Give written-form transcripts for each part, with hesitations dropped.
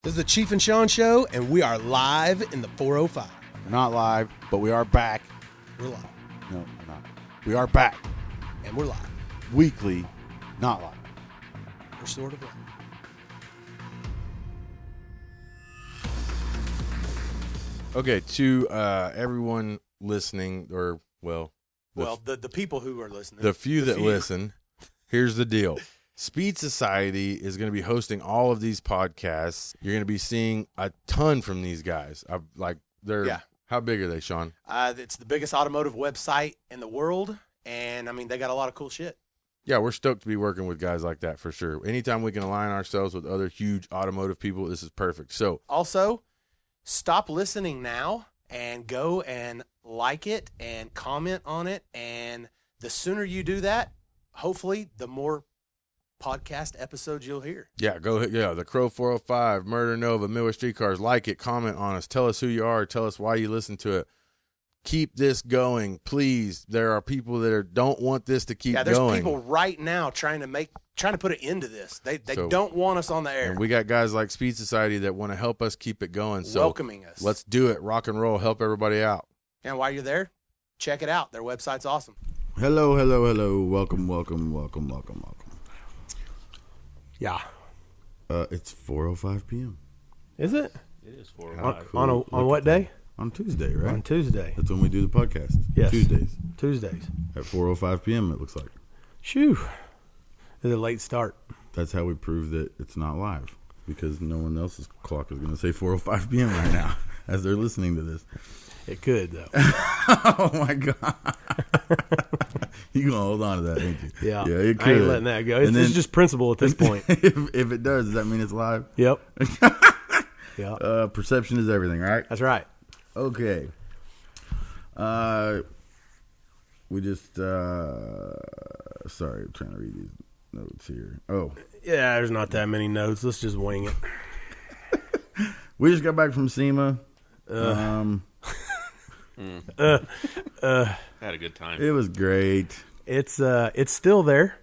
This is the Chief and Shawn show, and we are live in the 405. We're not live, but we are back. We're live. No, we're not. We are back. And we're live. Weekly, not live. We're sort of live. Okay, to everyone listening, or, the people who are listening. the few that listen, here's the deal. Speed Society is going to be hosting all of these podcasts. You're going to be seeing a ton from these guys. How big are they, Shawn? It's the biggest automotive website in the world, and, they got a lot of cool shit. Yeah, we're stoked to be working with guys like that for sure. Anytime we can align ourselves with other huge automotive people, this is perfect. So, also, stop listening now and go and like it and comment on it, and the sooner you do that, hopefully, the more podcast episodes you'll hear. yeah, the Crow 405, Murder Nova, Midwest Streetcars. Like it, comment on us, tell us who you are, tell us why you listen to it. Keep this going, please. There are people that don't want this to keep going. Yeah, there's people right now trying to put an end to this. They don't want us on the air. And we got guys like Speed Society that want to help us keep it going. So welcoming us. Let's do it. Rock and roll. Help everybody out. And while you're there, check it out. Their website's awesome. Hello. Welcome. Yeah. It's 4:05 p.m. Is it? It is 4:05. On what day? On Tuesday, right? On Tuesday. That's when we do the podcast. Yes. Tuesdays. At 4:05 p.m. it looks like. Shoo. It's a late start. That's how we prove that it's not live, because no one else's clock is going to say 4:05 p.m. right now as they're listening to this. It could, though. Oh, my God. You're going to hold on to that, ain't you? Yeah. Yeah, it could. I ain't letting that go. It's just principle at this point. If it does that mean it's live? Yep. Yeah. Perception is everything, right? That's right. Okay. We just, sorry, I'm trying to read these notes here. Oh. Yeah, there's not that many notes. Let's just wing it. We just got back from SEMA. Had a good time. It was great. It's still there.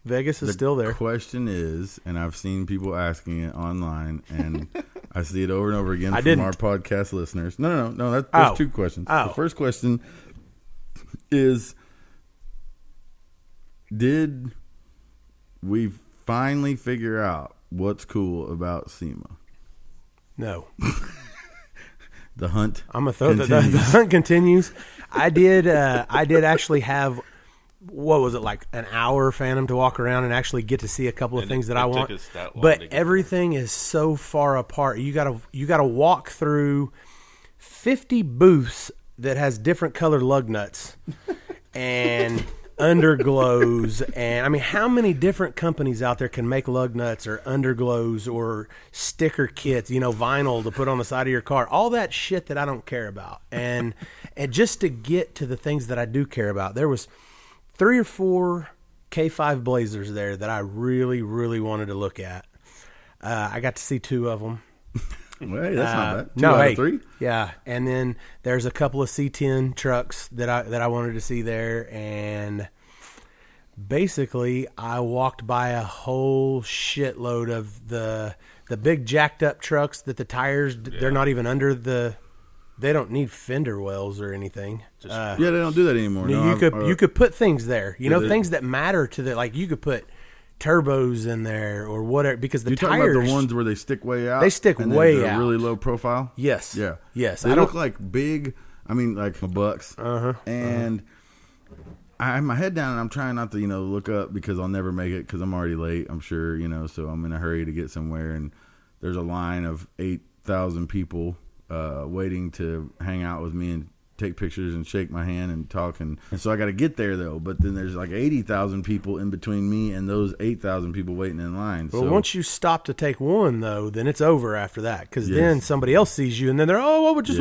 Vegas is still there. The question is, and I've seen people asking it online, and I see it over and over again from our podcast listeners. No. There's two questions. Oh. The first question is, did we finally figure out what's cool about SEMA? No. The hunt. I'm gonna throw the hunt continues. I did actually have, what was it, like an hour, Phantom, to walk around and actually get to see a couple of things that I want. But everything is so far apart. You gotta walk through 50 booths that has different colored lug nuts and underglows, and how many different companies out there can make lug nuts or underglows or sticker kits, vinyl to put on the side of your car, all that shit that I don't care about. And just to get to the things that I do care about, there was 3 or 4 K5 Blazers there that I really, really wanted to look at. I got to see 2 of them. Well, hey, that's not bad. 2 out of 3? Yeah, and then there's a couple of C10 trucks that I wanted to see there, and basically I walked by a whole shitload of the big jacked up trucks that the tires, they're not even under they don't need fender wells or anything. They don't do that anymore. You could put things there, Yeah, things that matter to like you could put turbos in there or whatever, because the tires. Talking about the ones where they stick way out? They stick and way they're out. Really low profile? Yes. Yeah. Yes. They look like big, like bucks. And I have my head down and I'm trying not to, look up because I'll never make it because I'm already late, I'm sure, so I'm in a hurry to get somewhere. And there's a line of 8,000 people waiting to hang out with me and take pictures and shake my hand and talk, and so I got to get there though. But then there's like 80,000 people in between me and those 8,000 people waiting in line. Well, once you stop to take one though, then it's over after that, because then somebody else sees you and then they're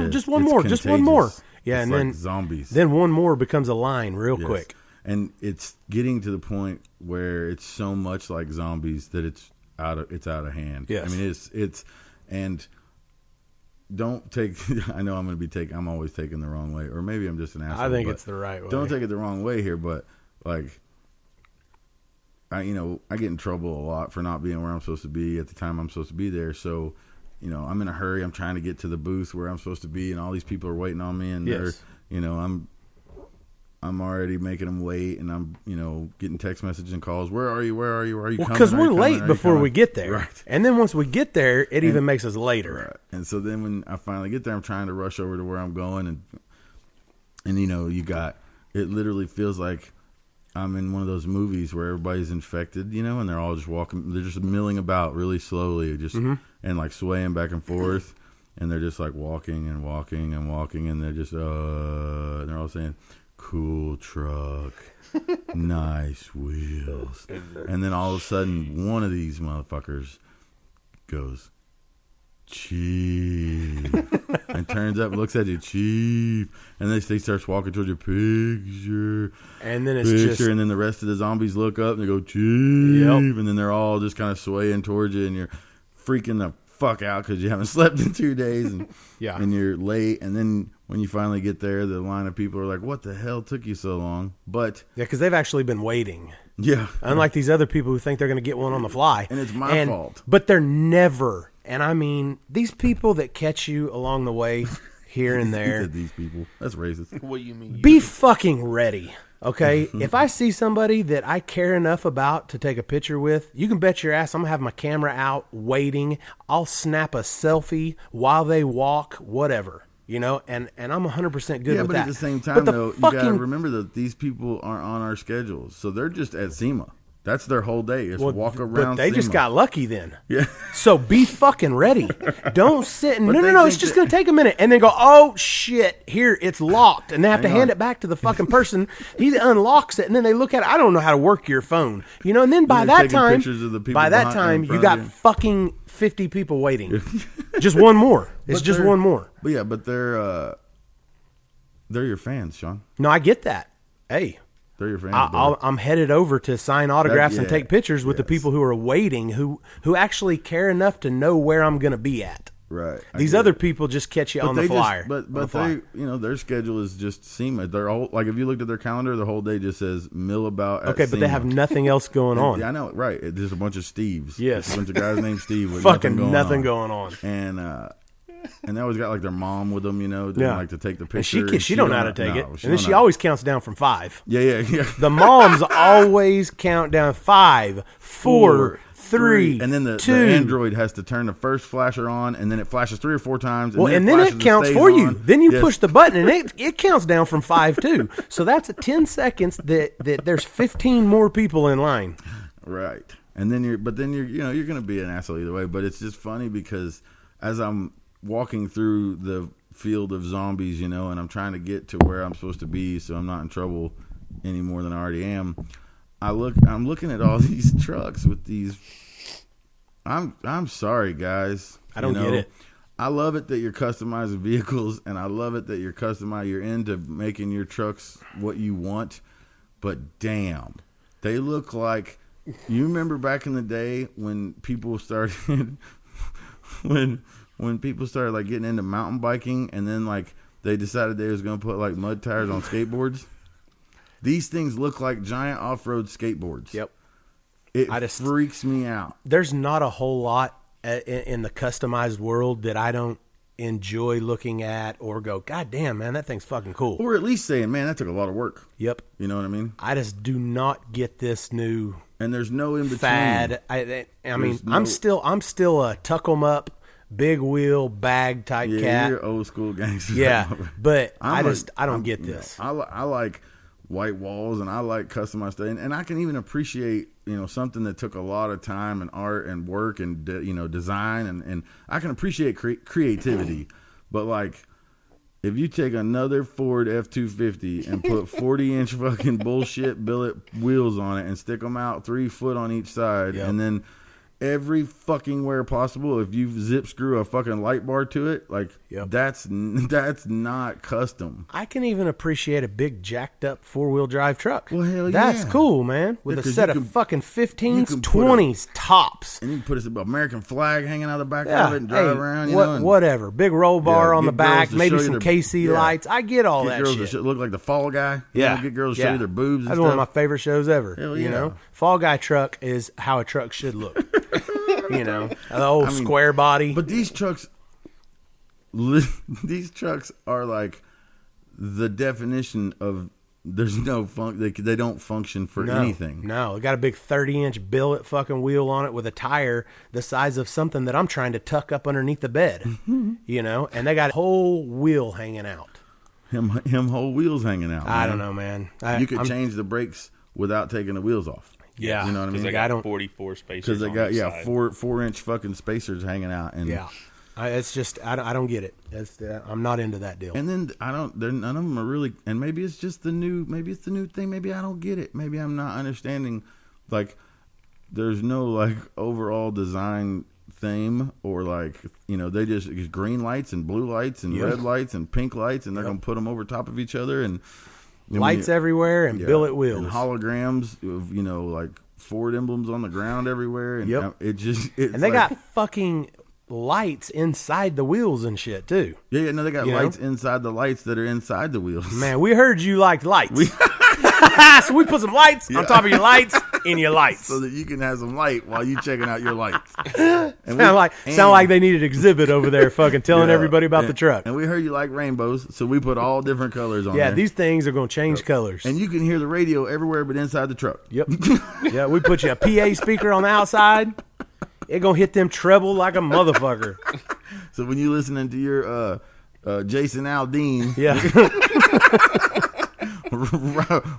just one more, contagious. just one more. Yeah, it's and like then zombies. Then one more becomes a line real quick. And it's getting to the point where it's so much like zombies that it's out of hand. Yes. It's and. Don't take. I know I'm always taking the wrong way, or maybe I'm just an asshole. I think it's the right way. Don't take it the wrong way here, but like, I get in trouble a lot for not being where I'm supposed to be at the time I'm supposed to be there. So, I'm in a hurry. I'm trying to get to the booth where I'm supposed to be, and all these people are waiting on me, and they're, I'm already making them wait, and I'm, getting text messages and calls. Where are you? Where are you? Are you coming? Because we're late before we get there. Right. And then once we get there, it even makes us later. Right. And so then when I finally get there, I'm trying to rush over to where I'm going, and it literally feels like I'm in one of those movies where everybody's infected, and they're all just walking. They're just milling about really slowly, just and like swaying back and forth, and they're just like walking and walking and walking, and they're just and they're all saying, "Cool truck, nice wheels," and then all of a sudden, one of these motherfuckers goes, "Chief," and turns up and looks at you, "Chief," and then they starts walking towards your picture, and then and then the rest of the zombies look up and they go, "Chief," and then they're all just kind of swaying towards you, and you're freaking the fuck out because you haven't slept in 2 days, and and you're late, and then when you finally get there, the line of people are like, "What the hell took you so long?" But because they've actually been waiting. Yeah, unlike these other people who think they're going to get one on the fly, and it's my fault. But they're never. And I mean, these people that catch you along the way, here and there. These people, that's racist. What do you mean? Be fucking ready. Okay, if I see somebody that I care enough about to take a picture with, you can bet your ass I'm going to have my camera out waiting. I'll snap a selfie while they walk, whatever, and I'm 100% good with that. Yeah, but at the same time, though, you got to remember that these people aren't on our schedules. So they're just at SEMA. That's their whole day. It's walk around. But they SEMA. just got lucky then. Yeah. So be fucking ready. Don't sit and no. It's just going to take a minute, and then go, oh shit, here it's locked, and they have to hand it back to the fucking person. He unlocks it, and then they look at it. I don't know how to work your phone, and then by that time, you got fucking 50 people waiting. Just one more. It's just one more. But yeah, but they're your fans, Shawn. No, I get that. Hey. They're your fans. I'm headed over to sign autographs and take pictures with the people who are waiting, who actually care enough to know where I'm going to be at. Right. These other people just catch you on the flyer. But they, their schedule is just SEMA. They're all like, if you looked at their calendar, the whole day just says mill about. Okay, but they have nothing else going on. Yeah, I know. Right. There's a bunch of Steves. Yes. A bunch of guys named Steve with fucking nothing going on. And they always got like their mom with them, like to take the picture. And she don't know how to take it. And then she always counts down from 5. Yeah. The moms always count down 5, 4, 3, and then the 2. Android has to turn the first flasher on, and then it flashes 3 or 4 times. And then it counts for you. Then you push the button, and it counts down from 5 too. So that's 10 seconds that there's 15 more people in line. Right. And then you're going to be an asshole either way. But it's just funny because as I'm walking through the field of zombies, and I'm trying to get to where I'm supposed to be, so I'm not in trouble any more than I already am. I'm looking at all these trucks with these. I'm sorry, guys. I don't get it. I love it that you're customizing vehicles, and I love it that you're into making your trucks what you want. But damn, they look like. You remember back in the day when people started when people started like getting into mountain biking, and then like they decided they was going to put like mud tires on skateboards. These things look like giant off-road skateboards. Yep. It freaks me out. There's not a whole lot in the customized world that I don't enjoy looking at or go, God damn, man, that thing's fucking cool. Or at least saying, man, that took a lot of work. Yep. You know what I mean? I just do not get this new and there's no in between fad. I'm still a tuck 'em up, big wheel bag type cat. You're old school gangster. Yeah, but I don't get this. I like white walls, and I like customized stuff, and I can even appreciate something that took a lot of time and art and work and design, and I can appreciate creativity, but like if you take another Ford F-250 and put 40-inch fucking bullshit billet wheels on it and stick them out 3 foot on each side, and then every fucking where possible, if you zip screw a fucking light bar to it, like that's not custom. I can even appreciate a big jacked up 4-wheel drive truck. Well, hell yeah, that's cool, man. With a set of fucking 15s, 20s tops, and you can put an American flag hanging out the back of it and drive around. Whatever, big roll bar on the back, maybe some KC lights. I get all that shit. Get girls to look like the Fall Guy. Get girls to show you their boobs. And that's stuff. One of my favorite shows ever. Hell yeah. Fall Guy truck is how a truck should look. You know, the old square body. But these trucks are like the definition of there's no they don't function for anything. No, it got a big 30-inch billet fucking wheel on it with a tire the size of something that I'm trying to tuck up underneath the bed. You know, and they got a whole wheel hanging out. Him whole wheels hanging out. I don't know, man. You could change the brakes without taking the wheels off. Yeah, you know what I mean. They got 44 spacers. Because they got 4-inch fucking spacers hanging out. And it's just I don't get it. I'm not into that deal. And then none of them are really. And maybe it's just the new thing. Maybe I don't get it. Maybe I'm not understanding. Like, there's no like overall design theme, or like, you know, they just green lights and blue lights and red lights and pink lights, and they're gonna put them over top of each other, and lights everywhere and billet wheels and holograms of, you know, like Ford emblems on the ground everywhere, and they got fucking lights inside the wheels and shit too. Yeah, no, they got lights inside the lights that are inside the wheels. Man, we heard you liked lights. So we put some lights on top of your lights in your lights, so that you can have some light while you checking out your lights. Sound like they need an exhibit over there, fucking telling everybody about the truck. And we heard you like rainbows, so we put all different colors on. Yeah, there. These things are going to change colors, and you can hear the radio everywhere but inside the truck. Yep. Yeah, we put you a PA speaker on the outside. It gonna hit them treble like a motherfucker. So when you listening to your Jason Aldean,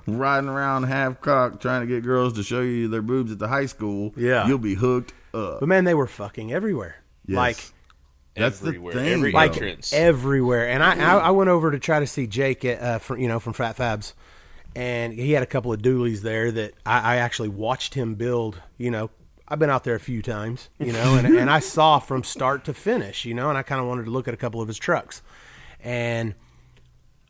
riding around half cocked trying to get girls to show you their boobs at the high school, you'll be hooked up. But man, they were fucking everywhere. Yes. Like, that's everywhere. The thing. Every like entrance. everywhere. And I went over to try to see Jake from Fat Fabs, and he had a couple of dualies there that I actually watched him build. You know, I've been out there a few times, you know, and I saw from start to finish, you know, and I kind of wanted to look at a couple of his trucks. And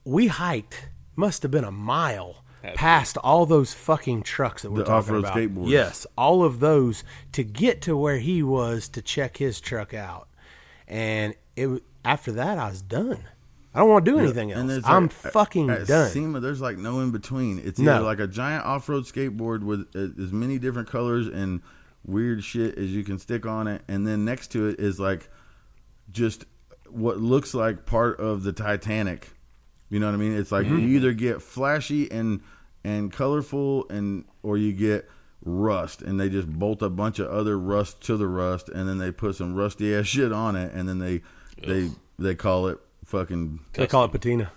we hiked, must have been a mile past all those fucking trucks that we're talking about. Skateboards. Yes, all of those to get to where he was to check his truck out. And after that, I was done. I don't want to do anything else. I'm fucking at done. SEMA, there's like no in between. It's either like a giant off-road skateboard with as many different colors and weird shit as you can stick on it, and then next to it is like just what looks like part of the Titanic. You know what I mean? It's like you either get flashy and colorful, or you get rust, and they just bolt a bunch of other rust to the rust, and then they put some rusty ass shit on it, and then they call it fucking. They call it patina.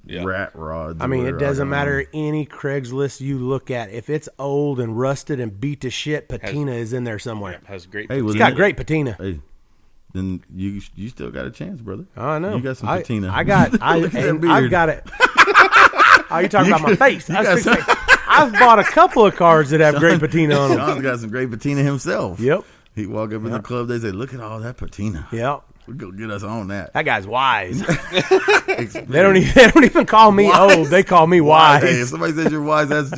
Rat rods. I mean, it doesn't matter any Craigslist you look at. If it's old and rusted and beat to shit, patina is in there somewhere. Has great. It's got great patina. Hey, then you still got a chance, brother. I know. You got some patina. I've got it. Oh, you talking about my face? I've bought a couple of cars that have great patina on them. John's got some great patina himself. Yep. He walk up in the club. They say, "Look at all that patina." Yep. We go get us on that. That guy's wise. They don't even call me old. They call me wise. Hey, if somebody says you're wise, that's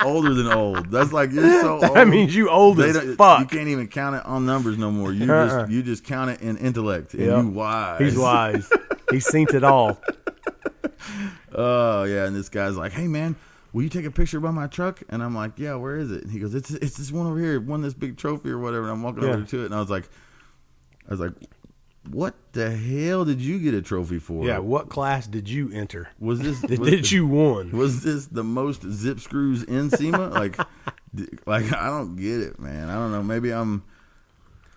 older than old. That's like you're so old. That means you old as fuck. You can't even count it on numbers no more. You just count it in intellect. And you wise. He's wise. He's seen it all. Oh yeah, and this guy's like, "Hey man, will you take a picture by my truck?" And I'm like, "Yeah, where is it?" And he goes, "It's this one over here. It won this big trophy or whatever." And I'm walking over to it, and I was like, "What the hell did you get a trophy for?" Yeah, what class did you enter? Was this did you won? Was this the most zip screws in SEMA? like I don't get it, man. I don't know. Maybe I'm.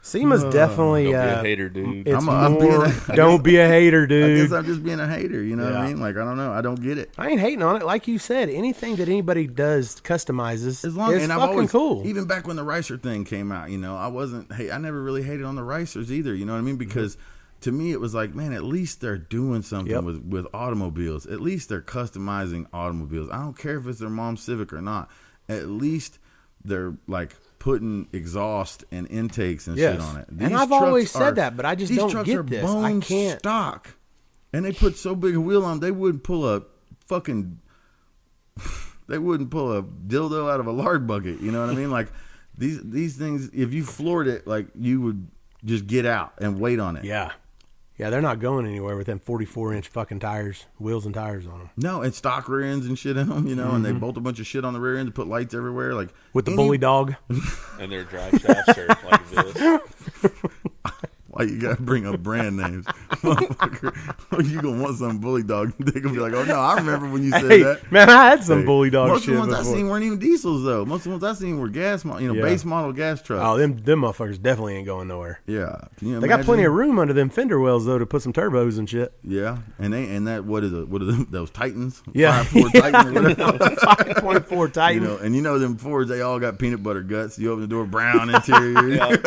SEMA's definitely. Don't be a hater, dude. Don't be a hater, dude. I guess I'm just being a hater. You know what I mean? Like I don't know. I don't get it. I ain't hating on it. Like you said, anything that anybody does customizes is fucking always, cool. Even back when the Ricer thing came out, you know, I never really hated on the Ricers either. You know what I mean? Because to me, it was like, man, at least they're doing something with automobiles. At least they're customizing automobiles. I don't care if it's their mom's Civic or not. At least they're like putting exhaust and intakes and shit on it. And I've always said that, but I just don't get this. I can't. Stock. And they put so big a wheel on, they wouldn't pull a dildo out of a lard bucket. You know what I mean? Like these things, if you floored it, like you would just get out and wait on it. Yeah. Yeah, they're not going anywhere with them 44-inch fucking tires, wheels and tires on them. No, and stock rear ends and shit in them, and they bolt a bunch of shit on the rear end to put lights everywhere. Like with the bully dog. And their drive shafts are like this. Why you gotta bring up brand names, motherfucker? You gonna want some bully dog? They gonna be like, "Oh no, I remember when you said that." Man, I had some bully dog most shit. Most of the ones before. I seen weren't even diesels though. Most of the ones I seen were gas, base model gas trucks. Oh, them motherfuckers definitely ain't going nowhere. Yeah, can you they got plenty of room under them fender wells though to put some turbos and shit. Yeah, what are those Titans? Yeah, 5.4 Titan or whatever. 5.4 Titan. And them Fords, they all got peanut butter guts. You open the door, brown interior.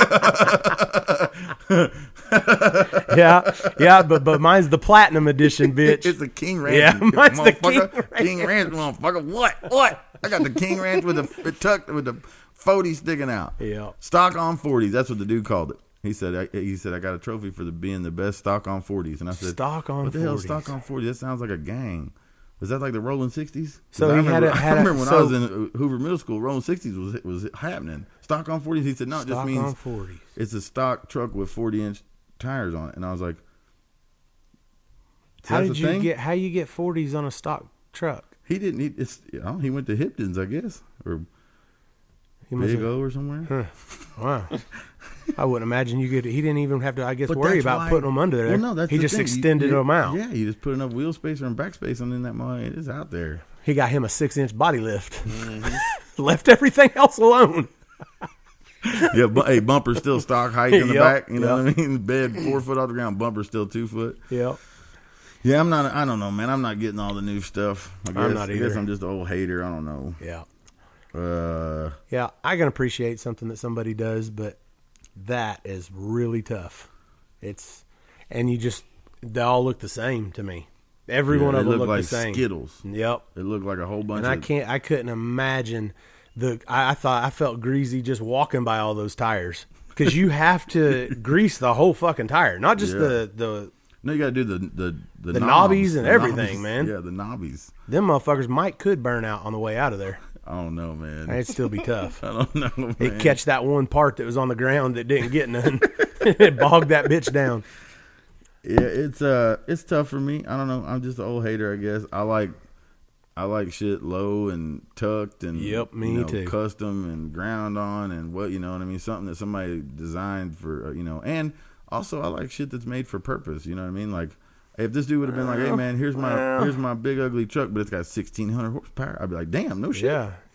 yeah, but mine's the platinum edition, bitch. It's the King Ranch. Yeah, mine's the King Ranch, motherfucker. What? I got the King Ranch with the 40 sticking out. Yeah, stock on 40s. That's what the dude called it. He said, I got a trophy for being the best stock on 40s. And I said, stock on 40s. What the hell is stock on 40? That sounds like a gang. Was that like the Rolling 60s? So I remember when I was in Hoover Middle School, Rolling 60s was happening. Stock on 40s. He said, no, it just means it's a stock truck with 40-inch tires on it. And I was like, how you get 40s on a stock truck? He didn't. He went to Hipton's, I guess, or Big O or somewhere. Huh. Wow. I wouldn't imagine you could. He didn't even have to, I guess, worry about putting them under there. Well, no, that's he just extended them out. Yeah, you just put enough wheel space and back space on in that mud. It is out there. He got him a 6-inch body lift. Mm-hmm. Left everything else alone. Yeah, but hey, bumper still stock height in the back. You know what I mean? Bed 4 foot off the ground, bumper still 2 foot. Yep. Yeah, I'm not. I don't know, man. I'm not getting all the new stuff. I'm not either. I guess I'm just an old hater. I don't know. Yeah. Yeah, I can appreciate something that somebody does, but that is really tough. They all look the same to me. Every one of them look like the same. Skittles. Yep. It looked like a whole bunch. And I couldn't imagine I felt greasy just walking by all those tires because you have to grease the whole fucking tire, not just the. No, you got to do the knobbies and everything, man. Yeah, the knobbies. Them motherfuckers could burn out on the way out of there. I don't know, man. It'd still be tough. I don't know, man. It'd catch that one part that was on the ground that didn't get none. It bogged that bitch down. Yeah, it's tough for me. I don't know. I'm just an old hater, I guess. I like shit low and tucked and me too. Custom and ground on and what, you know what I mean? Something that somebody designed for, and also I like shit that's made for purpose, you know what I mean? Like, if this dude would have been like, "Hey man, here's my big ugly truck, but it's got 1,600 horsepower," I'd be like, "Damn, no shit."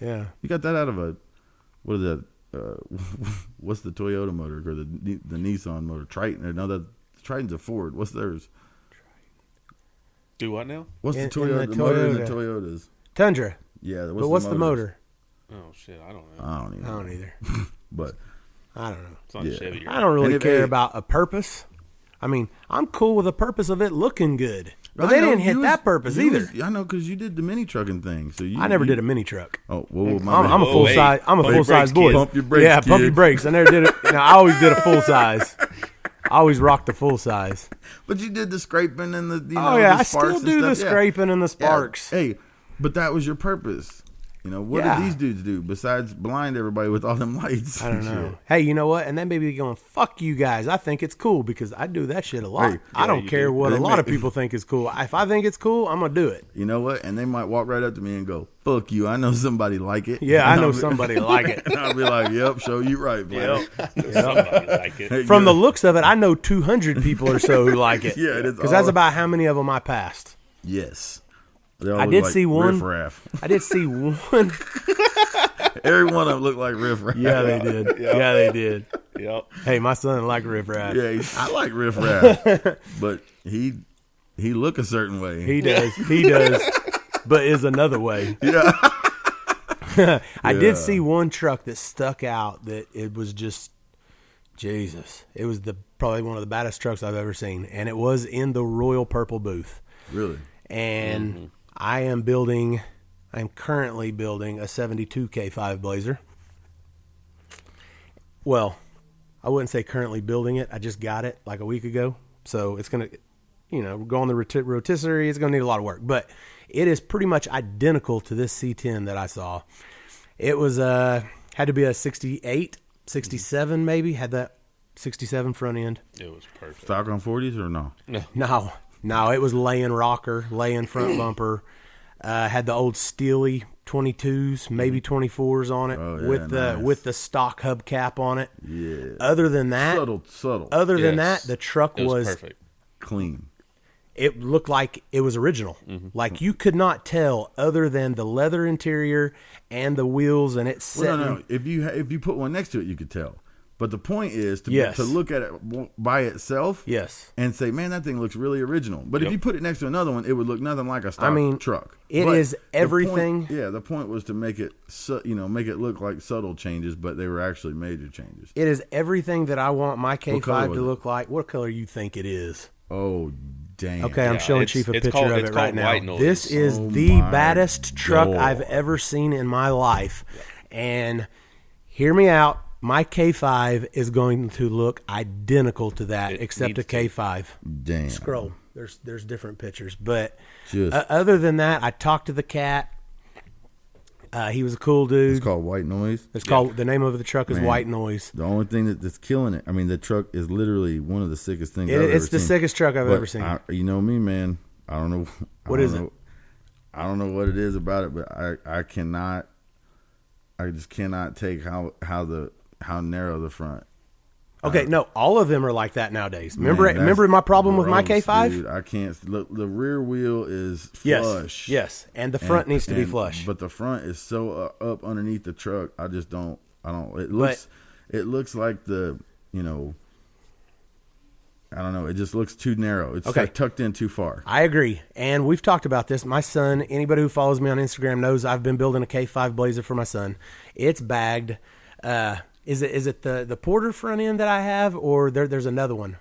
Yeah. You got that out of what is that? What's the Toyota motor or the Nissan motor? Triton? No, that Triton's a Ford. What's theirs? Do what now? What's the Toyota? The motor in the Toyotas? Tundra. Yeah. What's the motor? Oh shit, I don't know. I don't either. But I don't know. It's on Chevy. I don't really care about a purpose. I mean, I'm cool with the purpose of it looking good. But they didn't hit that purpose either. I know, because you did the mini trucking thing. So I never did a mini truck. Oh, well, I'm a full size. I'm a full size boy. Pump your brakes. Yeah, pump your brakes. I never did it. I always did a full size. I always rocked the full size. But you did the scraping and the I still do the scraping and the sparks. Yeah. Hey, but that was your purpose. What did these dudes do besides blind everybody with all them lights? I don't know. Hey, you know what? And then maybe going, fuck you guys. I think it's cool because I do that shit a lot. Hey, I don't care what a lot of people think is cool. If I think it's cool, I'm going to do it. You know what? And they might walk right up to me and go, fuck you. I know somebody like it. Yeah, I know somebody like it. And I'll be like, yep, show you right, buddy. Yep. Somebody like it. Hey, from the looks of it, I know 200 people or so who like it. Yeah, it is. Because that's about how many of them I passed. Yes. I did see one. Riff-raff. I did see one. Every one of them looked like riff-raff. Yeah, they did. Yep. Yeah, they did. Yep. Hey, my son liked riff-raff. Yeah, I like riff-raff. But he look a certain way. He does. He does. But is another way. Yeah. I did see one truck that stuck out that it was just, Jesus. It was probably one of the baddest trucks I've ever seen. And it was in the Royal Purple booth. Really? And I am currently building a 72K5 Blazer. Well, I wouldn't say currently building it. I just got it like a week ago. So it's going to, go on the rotisserie. It's going to need a lot of work. But it is pretty much identical to this C10 that I saw. It was had to be a 68, 67 maybe. Had that '67 front end. It was perfect. Stock on 40s or no? No, it was laying rocker, laying front bumper. Had the old Steely 22s, maybe 24s on it, with the stock hubcap on it. Yeah. Other than that, subtle. Other than that, the truck was perfect. Clean. It looked like it was original. Like you could not tell, other than the leather interior and the wheels, and it's no. If you put one next to it, you could tell. But the point is to look at it by itself, and say, "Man, that thing looks really original." But if you put it next to another one, it would look nothing like a stock truck. It is everything. The point was to make it, make it look like subtle changes, but they were actually major changes. It is everything that I want my K5 to look like. What color you think it is? Oh, damn. Okay, I'm showing Chief a picture of it right now. This is the my baddest truck God. I've ever seen in my life. And hear me out. My K5 is going to look identical to that, except a K5. Damn. Scroll. There's different pictures, but other than that, I talked to the cat. He was a cool dude. It's called White Noise. It's called, the name of the truck is White Noise. The only thing that's killing it, I mean, the truck is literally one of the sickest things I've ever seen. It's the sickest truck I've ever seen. You know me, man. I don't know. What is it? I don't know what it is about it, but I just cannot take how narrow the front. Okay, no, all of them are like that nowadays. Remember my problem with my K5? Dude, I can't. Look, the rear wheel is flush. Yes, and the front needs to be flush. But the front is so up underneath the truck. I just don't. I don't. It looks like the. I don't know. It just looks too narrow. It's like tucked in too far. I agree, and we've talked about this. My son, anybody who follows me on Instagram knows I've been building a K5 Blazer for my son. It's bagged. Is it the Porter front end that I have, or there's another one?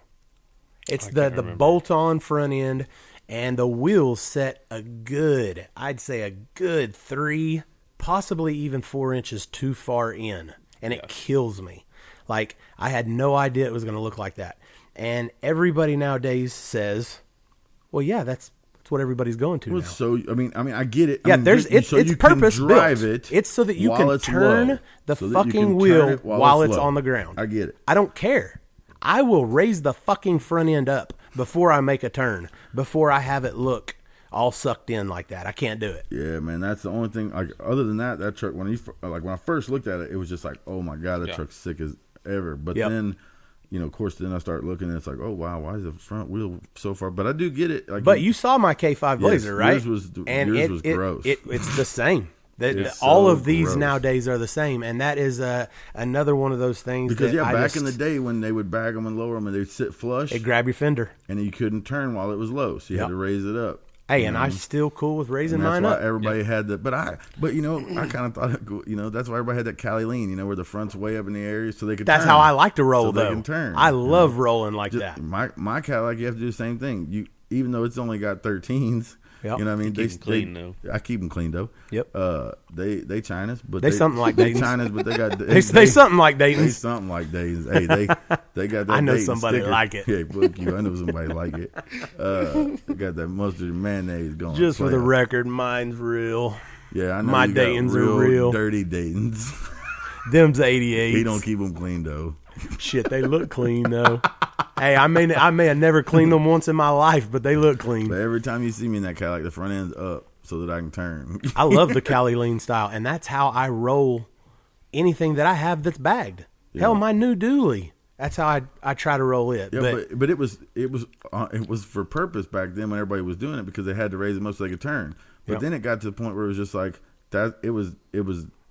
It's the bolt-on front end, and the wheels set I'd say a good 3, possibly even 4 inches too far in, and it kills me. Like, I had no idea it was going to look like that. And everybody nowadays says, well, yeah, that's what everybody's going to now. So I mean, I get it. Yeah, it's purpose built. It's so that you can turn the fucking wheel while it's on the ground. I get it. I don't care. I will raise the fucking front end up before I make a turn, before I have it look all sucked in like that. I can't do it. Yeah, man, that's the only thing. Like, other than that truck, when I first looked at it, it was just like, oh my God, that truck's sick as ever. But then, of course, then I start looking and it's like, oh wow, why is the front wheel so far? But I do get it. Like, but you saw my K5 Blazer, right? Yours was gross. It's the same. All of these nowadays are the same, and that is another one of those things. Because back in the day when they would bag them and lower them and they'd sit flush, it grab your fender, and you couldn't turn while it was low, so you had to raise it up. Hey, and I'm still cool with raising mine up. That's why everybody had that. But I kind of thought, that's why everybody had that Cali lean, where the front's way up in the area so they could turn. That's how I like to roll, though. They can turn. I love rolling like that. My Cadillac, you have to do the same thing. Even though it's only got 13s, you know what I mean? Keep them clean, though. I keep them clean, though. Yep. They Chinas, but they something like Dayton's. Chinas, but they got they something like Dayton's. They something like Dayton's. Hey, they got that. I know Dayton somebody sticker. like it. Yeah, book you. I know somebody like it. They got that mustard and mayonnaise going. Just for the record, mine's real. Yeah, I know. My Dayton's are real. Dirty Dayton's. Them's 88s. He don't keep them clean though. Shit, they look clean though. Hey, I may have never cleaned them once in my life, but they look clean. But every time you see me in that Cadillac, the front end's up so that I can turn. I love the Cali lean style, and that's how I roll anything that I have that's bagged. Yeah. Hell, my new dually. That's how I try to roll it. Yeah, but it was for purpose back then when everybody was doing it because they had to raise it much so they could turn. But then it got to the point where it was just like that. It was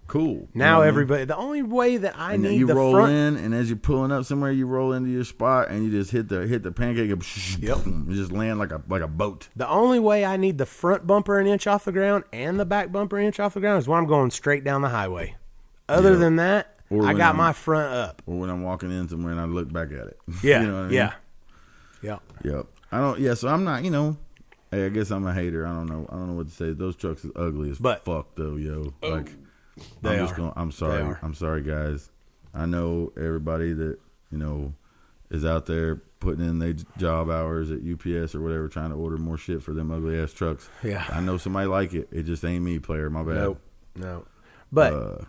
cool. Now everybody, the only way that I need you the roll front, in, and as you're pulling up somewhere, you roll into your spot, and you just hit the pancake, and you just land like a boat. The only way I need the front bumper an inch off the ground and the back bumper an inch off the ground is when I'm going straight down the highway. Other than that, I got my front up. Or when I'm walking in somewhere and I look back at it. Yeah, you know what I mean? Yeah. Yep. I don't. Yeah. So I'm not. Hey, I guess I'm a hater. I don't know what to say. Those trucks is ugly as fuck though, yo. Like. I'm sorry. I'm sorry, guys. I know everybody that is out there putting in their job hours at UPS or whatever, trying to order more shit for them ugly ass trucks. Yeah, I know somebody like it. It just ain't me, player. My bad. No. But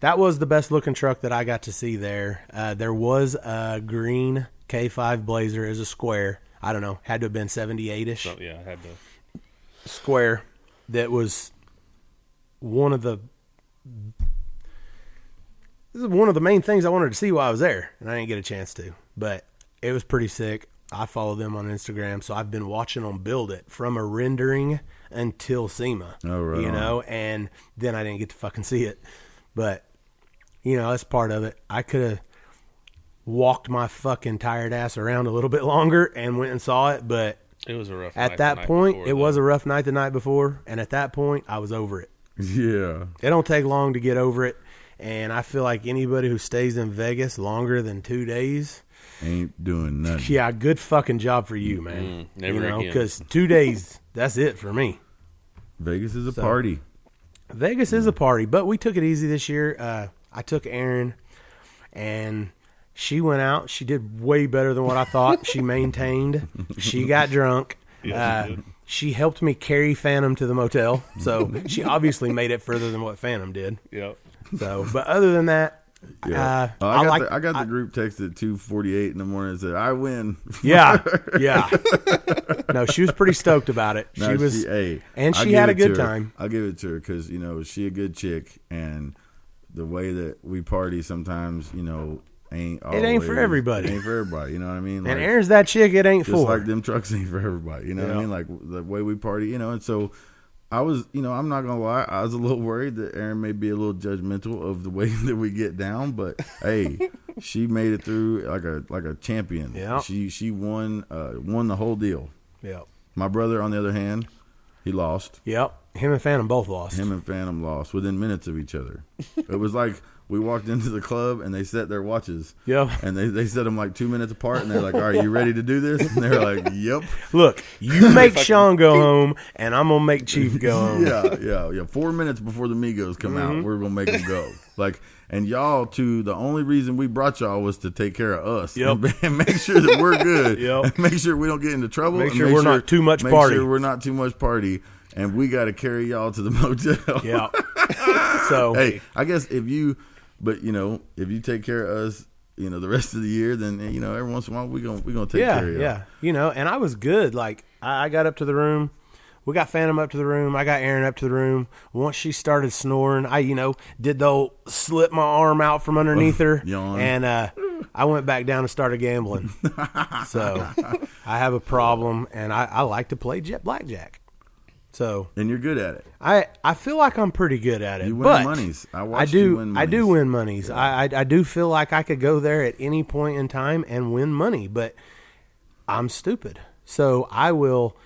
that was the best looking truck that I got to see there. There was a green K5 Blazer as a square. I don't know, had to have been 78-ish. So, yeah, I had to. Square that was one of the main things I wanted to see while I was there, and I didn't get a chance to. But it was pretty sick. I follow them on Instagram, so I've been watching them build it from a rendering until SEMA. Oh, right. You know, and then I didn't get to fucking see it. But, you know, that's part of it. I could have walked my fucking tired ass around a little bit longer and went and saw it, but It was a rough at night that the night point, before, it was a rough night the night before, and at that point, I was over it. Yeah. It don't take long to get over it, and I feel like anybody who stays in Vegas longer than 2 days, Ain't doing nothing. yeah, good fucking job for you, man. never you know, again. because 2 days, that's it for me. Vegas is a party. Vegas is a party, but we took it easy this year. I took Erin, and she went out. She did way better than what I thought. She maintained. She got drunk. Yes, she did. She helped me carry Phantom to the motel, so she obviously made it further than what Phantom did. Yep. So, but other than that, Yeah. I got the group text at 2:48 in the morning and said, "I win." Yeah. No, she was pretty stoked about it. No, She was, hey, and I'll she give had a it good to her. time. I'll give it to her because she a good chick, and the way that we party sometimes ain't always, It ain't for everybody. It ain't for everybody. You know what I mean? And Aaron's that chick. It ain't just for. like them trucks ain't for everybody. You know what I mean? Like the way we party. And so I was, I'm not gonna lie, I was a little worried that Aaron may be a little judgmental of the way that we get down, but hey, she made it through like a champion. Yeah. She won the whole deal. Yep. My brother, on the other hand, he lost. Yep. Him and Phantom both lost. Him and Phantom lost within minutes of each other. It was like we walked into the club and they set their watches. Yep. And they set them like 2 minutes apart, and they're like, "All right, you ready to do this?" And they're like, "Yep." Look, you make Shawn go home, and I'm gonna make Chief go home. Yeah. 4 minutes before the Migos come out, we're gonna make them go. And y'all too. The only reason we brought y'all was to take care of us. Yep. And make sure that we're good. Yep. And make sure we don't get into trouble. Make and sure we're not too much make party. Sure we're not too much party. And we got to carry y'all to the motel. Yeah. So Hey, I guess if you take care of us, the rest of the year, then every once in a while we're gonna take care of you. Yeah. And I was good. Like I got up to the room. We got Phantom up to the room. I got Aaron up to the room. Once she started snoring, I did the old slip my arm out from underneath her, yawn. and I went back down and started gambling. So I have a problem, and I like to play blackjack. So And you're good at it. I feel like I'm pretty good at it. You win but monies. I watched you win monies. I do win monies. Yeah. I do feel like I could go there at any point in time and win money, but I'm stupid. So I will,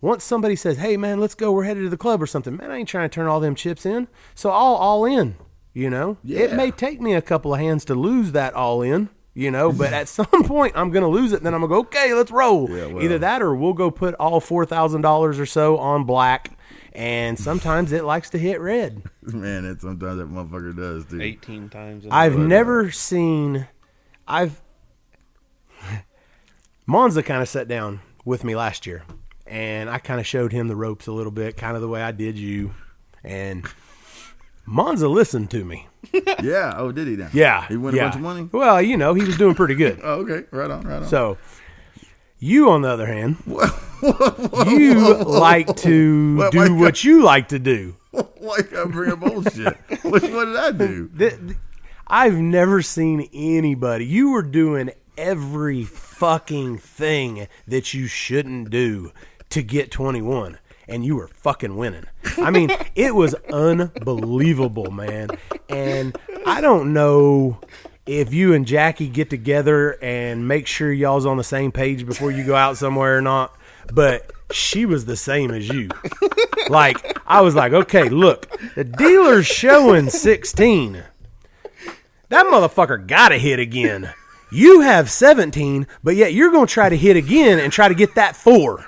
once somebody says, "Hey man, let's go, we're headed to the club or something," man, I ain't trying to turn all them chips in. So I'll all in, Yeah. It may take me a couple of hands to lose that all in. But at some point I'm going to lose it, and then I'm going to go, okay, let's roll. Yeah, well. Either that or we'll go put all $4,000 or so on black, and sometimes it likes to hit red. Man, sometimes that motherfucker does, dude. 18 times. I've never seen Monza kind of sat down with me last year, and I kind of showed him the ropes a little bit, kind of the way I did you, and Monza listened to me. Yeah. Oh, did he now? Yeah. He won a bunch of money? Well, he was doing pretty good. Oh, okay. Right on. So, you, on the other hand, you like to do what you like to do. Why you gotta bring up bullshit? What did I do? I've never seen anybody. You were doing every fucking thing that you shouldn't do to get 21. And you were fucking winning. I mean, it was unbelievable, man. And I don't know if you and Jackie get together and make sure y'all's on the same page before you go out somewhere or not, but she was the same as you. Like, I was like, okay, look, the dealer's showing 16. That motherfucker got to hit again. You have 17, but yet you're going to try to hit again and try to get that 4.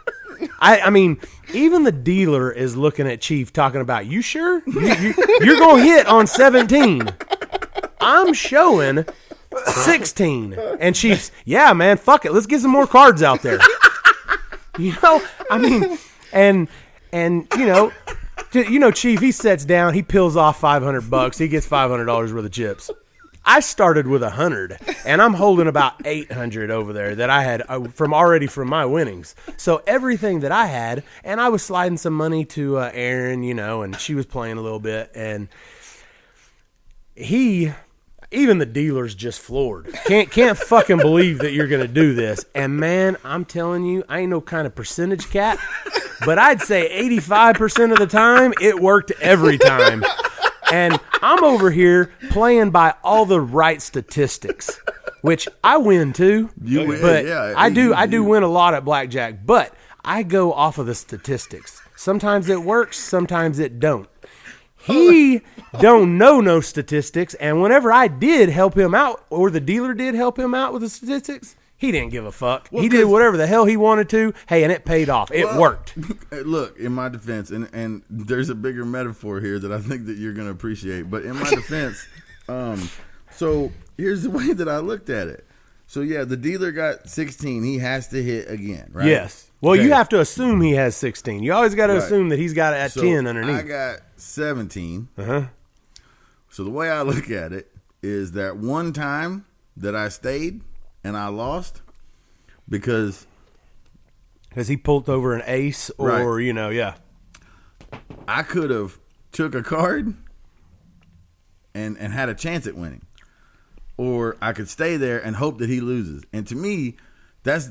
I mean, even the dealer is looking at Chief talking about, you sure? You're going to hit on 17. I'm showing 16. And Chief's, yeah, man, fuck it. Let's get some more cards out there. I mean, and Chief, he sets down, he peels off $500, he gets $500 worth of chips. I started with 100, and I'm holding about 800 over there that I had from my winnings. So everything that I had, and I was sliding some money to Erin, and she was playing a little bit, and even the dealer's just floored. Can't fucking believe that you're gonna do this. And man, I'm telling you, I ain't no kind of percentage cat, but I'd say 85% of the time it worked every time. And I'm over here playing by all the right statistics, which I win too. You win, but yeah. I do win a lot at blackjack, but I go off of the statistics. Sometimes it works, sometimes it don't. He don't know no statistics, and whenever I did help him out, or the dealer did help him out with the statistics, he didn't give a fuck. Well, he did whatever the hell he wanted to. Hey, and it paid off. It worked. Look, in my defense, and there's a bigger metaphor here that I think that you're going to appreciate. But in my defense, so here's the way that I looked at it. So, yeah, the dealer got 16. He has to hit again, right? Yes. Well, okay. You have to assume he has 16. You always got to assume that he's got it at 10 underneath. I got 17. Uh-huh. So the way I look at it is that one time that I stayed and I lost because he pulled over an ace or, right. I could have took a card and had a chance at winning. Or I could stay there and hope that he loses. And to me, that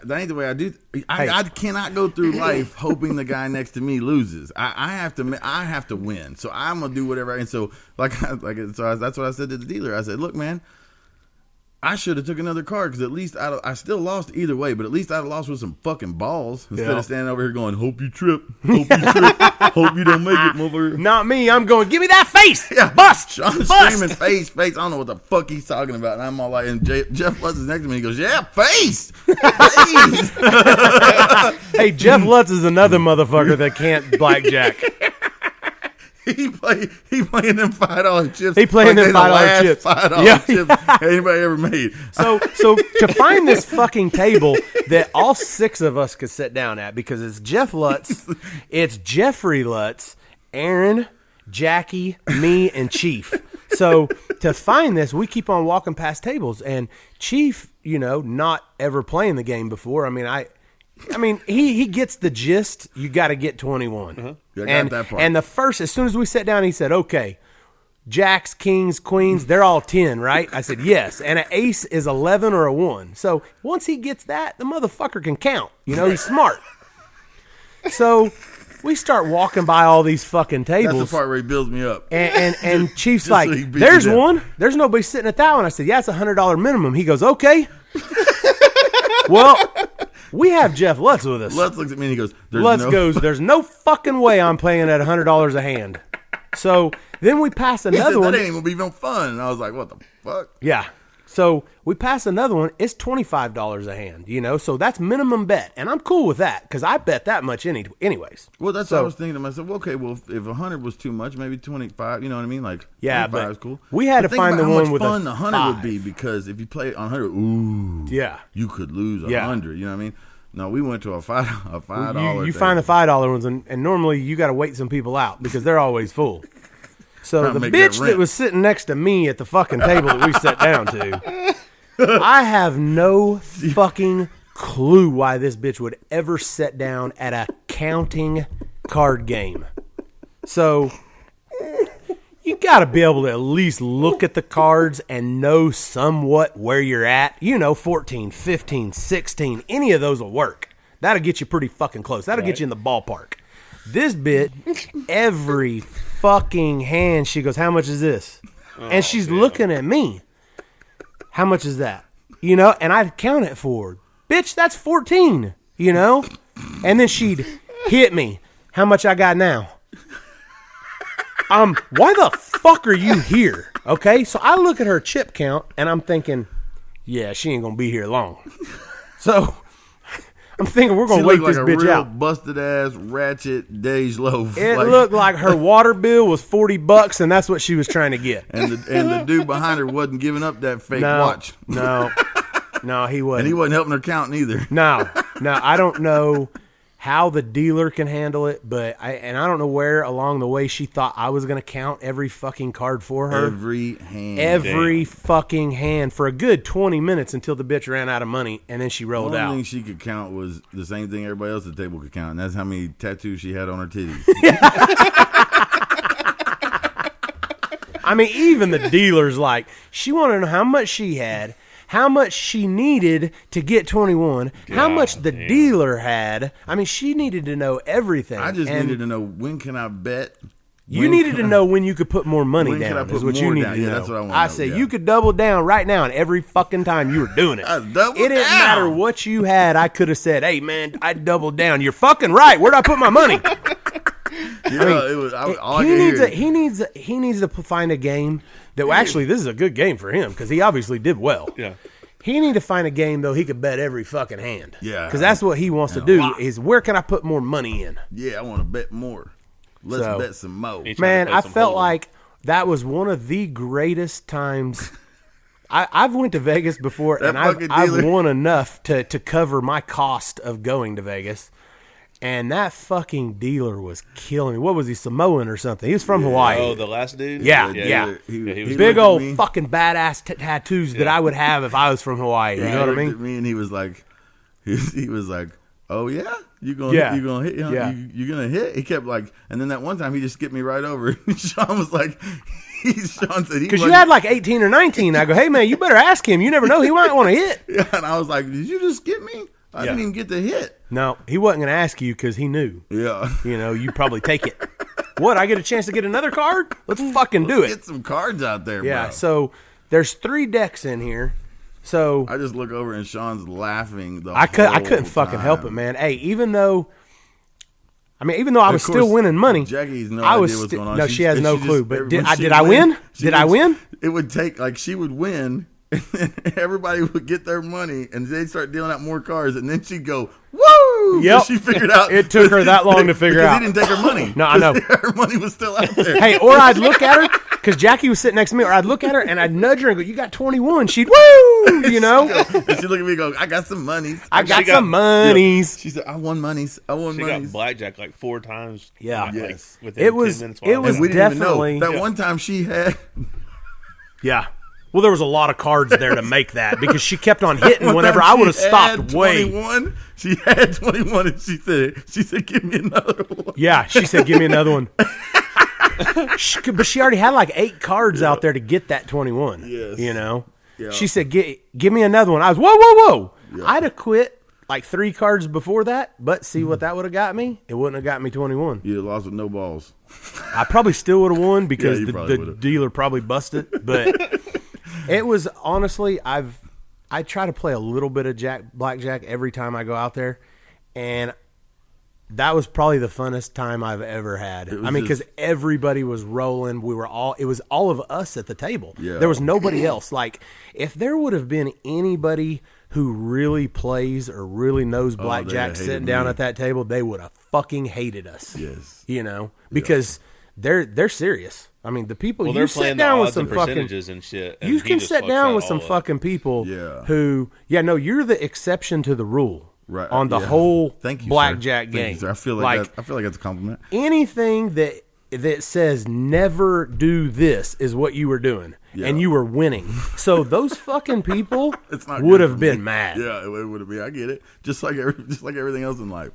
ain't the way I do. I cannot go through life hoping the guy next to me loses. I have to win. So I'm gonna do whatever. And so so that's what I said to the dealer. I said, look, man, I should have took another card because at least I still lost either way, but at least I'd have lost with some fucking balls instead of standing over here going, hope you trip, hope you don't make it, motherfucker. Not me. I'm going, give me that face. Yeah, bust. Sean's screaming face. I don't know what the fuck he's talking about. And I'm all like, and Jeff Lutz is next to me. He goes, yeah, face. Hey, Jeff Lutz is another motherfucker that can't blackjack. He playing them $5 chips. He playing them $5 chips. $5 chips anybody ever made. So to find this fucking table that all six of us could sit down at, because it's Jeff Lutz, it's Jeffrey Lutz, Aaron, Jackie, me, and Chief. So to find this, we keep on walking past tables, and Chief, not ever playing the game before. I mean, he gets the gist. You got to get 21. Uh-huh. I got that part. And as soon as we sat down, he said, okay, jacks, kings, queens, they're all 10, right? I said, yes. And an ace is 11 or a 1. So once he gets that, the motherfucker can count. He's smart. So we start walking by all these fucking tables. That's the part where he builds me up. And Chief's like, so there's one. There's nobody sitting at that one. I said, yeah, it's $100 minimum. He goes, okay. Well, we have Jeff Lutz with us. Lutz looks at me and he goes, there's no fucking way I'm playing at $100 a hand. So then we pass another one. That ain't even be no fun. And I was like, what the fuck? Yeah. So we pass another one. It's $25 a hand, so that's minimum bet. And I'm cool with that because I bet that much anyways. Well, that's what I was thinking to myself. Okay, well, if 100 was too much, maybe 25, you know what I mean? Like, yeah, 25 is cool. We had to find the one with how much fun the 100 would be, because if you play on 100, you could lose 100, you know what I mean? No, we went to a $5 You find the $5 ones, and normally you got to wait some people out because they're always full. So the bitch that was sitting next to me at the fucking table that we sat down to, I have no fucking clue why this bitch would ever sit down at a counting card game. So you got to be able to at least look at the cards and know somewhat where you're at. 14, 15, 16, any of those will work. That'll get you pretty fucking close. That'll get you in the ballpark. This bit, every fucking hand, she goes, how much is this? And she's looking at me. How much is that? And I'd count it for her. Bitch, that's 14, And then she'd hit me. How much I got now? Why the fuck are you here? Okay, so I look at her chip count, and I'm thinking, yeah, she ain't going to be here long. So I'm thinking we're going to wait this bitch out. She looked like a real busted-ass ratchet Dej Loaf. It looked like her water bill was $40, and that's what she was trying to get. And the dude behind her wasn't giving up that fake watch. No, he wasn't. And he wasn't helping her count either. No, I don't know how the dealer can handle it, but I don't know where along the way she thought I was going to count every fucking card for her. Every fucking hand for a good 20 minutes until the bitch ran out of money, and then she rolled out. The only thing she could count was the same thing everybody else at the table could count, and that's how many tattoos she had on her titties. I mean, even the dealer's like, she wanted to know how much she had, how much she needed to get 21, how much the dealer had. I mean, she needed to know everything. I just needed to know, when can I bet? You needed to know when you could put more money down. Is what you needed to know. That's what I want. I say you could double down right now, and every fucking time you were doing it. It didn't matter what you had. I could have said, "Hey man, I doubled down." You're fucking right. Where'd I put my money? He needs to find a game that actually this is a good game for him because he obviously did well. Yeah. He need to find a game though he could bet every fucking hand. Yeah. Because that's what he wants to do is where can I put more money in? Yeah, I want to bet more. Let's bet some more. Man, I felt like that was one of the greatest times. I've went to Vegas before, and I've won enough to cover my cost of going to Vegas. And that fucking dealer was killing me. What was he, Samoan or something? He was from Hawaii. Oh, the last dude? Yeah. He was big old fucking badass tattoos that I would have if I was from Hawaii. You know what I mean? Me and he was like, "Oh yeah, you gonna hit? You gonna hit?" He kept like, and then that one time he just skipped me right over. Shawn was like, Shawn said, because you had like 18 or 19. I go, "Hey man, you better ask him. You never know, he might want to hit." Yeah, and I was like, "Did you just skip me? I didn't even get the hit." No, he wasn't going to ask you because he knew. Yeah. You know, you probably take it. What, I get a chance to get another card? Let's fucking do it. Get some cards out there, bro. Yeah, so there's 3 decks in here. So I just look over and Shawn's laughing I couldn't fucking help it, man. Hey, even though I was still winning money, Jackie's no idea what's going on. No, she has no clue. But did I win? Did I win? It would take, like, she would win, and then everybody would get their money, and they'd start dealing out more cards, and then she'd go, "Woo!" Yep. She figured out. It took her that long to figure out. He didn't take her money. No, I know. Her money was still out there. Hey, or I'd look at her, because Jackie was sitting next to me, or I'd look at her, and I'd nudge her and go, "You got 21." She'd, "Woo!" You know? And she'd look at me and go, "I got some monies. I got some monies." She said, "I won monies. She got blackjack like 4 times. Yeah. Like, Yes. within It was 10 minutes. it was And we didn't even definitely know. That one time she had... Yeah. Well, there was a lot of cards there to make that because she kept on hitting whenever I would have stopped way. She had 21 and she said, "Give me another one." Yeah, she said, "Give me another one." But she already had like 8 cards out there to get that 21. Yes. You know? Yeah. She said, give me another one. I was, whoa. Yeah. I'd have quit like 3 cards before that, but see what that would have got me? It wouldn't have got me 21. You lost with no balls. I probably still would have won because the the dealer probably busted. But it was honestly, I try to play a little bit of blackjack every time I go out there, and that was probably the funnest time I've ever had. I mean, because everybody was rolling. It was all of us at the table. Yeah. There was nobody else. Like, if there would have been anybody who really plays or really knows blackjack sitting down at that table, they would have fucking hated us. Yes. You know, because they're serious. I mean, the people Well, you they're sit playing down the with odds some and fucking percentages and shit. And you he can just sit fucks down out with some all of it. fucking people Yeah. who, you're the exception to the rule. Right. On the whole Thank you, blackjack sir. game. Thank you, sir. I feel like that's a compliment. Anything that says never do this is what you were doing, and you were winning. So those fucking people would have been mad. Yeah, it would have been. I get it. Just like everything else in life.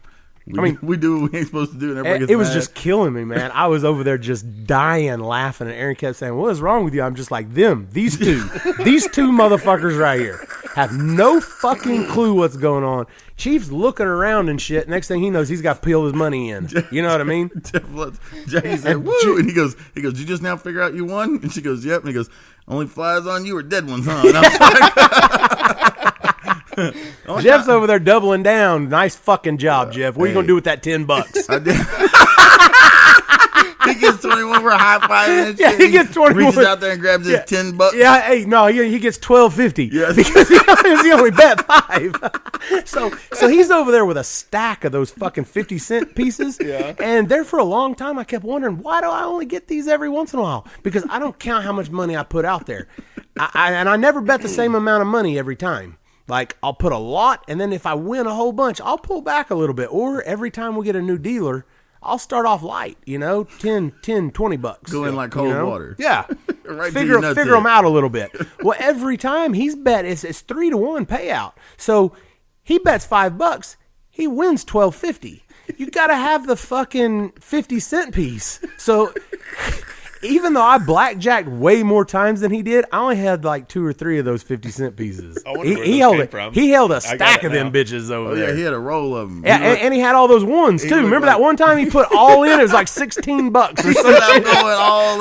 We do what we ain't supposed to do, and everybody gets it was mad. just killing me, man. I was over there just dying laughing, and Aaron kept saying, "What is wrong with you?" I'm just like, these two motherfuckers right here have no fucking clue what's going on. Chief's looking around and shit. Next thing he knows, he's got to peel his money in. You know what I mean? Jackie said, "Woo!" And he goes, "You just now figure out you won?" And she goes, "Yep." And he goes, "Only flies on you or dead ones, huh?" And I was like, Jeff's over there doubling down. Nice fucking job, Jeff. What are you gonna do with that $10? I did. He gets 21 for a high five. And Yeah, he gets 21. Reaches out there and grabs his $10. Yeah, hey, no, he gets $12.50 Yeah. because he only bet 5. So he's over there with a stack of those fucking 50-cent pieces. Yeah. And there for a long time, I kept wondering, why do I only get these every once in a while? Because I don't count how much money I put out there. I never bet the same amount of money every time. Like, I'll put a lot, and then if I win a whole bunch, I'll pull back a little bit. Or every time we get a new dealer, I'll start off light, 10, $20. Go in like cold water. Yeah. Right figure them out a little bit. Well, every time he's bet, it's 3-1 payout. So he bets $5, he wins $12.50. You got to have the fucking 50-cent piece. So even though I blackjacked way more times than he did, I only had like 2 or 3 of those 50-cent pieces. He held a stack of them bitches over there. Yeah, he had a roll of them. Yeah, and he had all those ones too. Remember that one time he put all in? It was like $16 or something.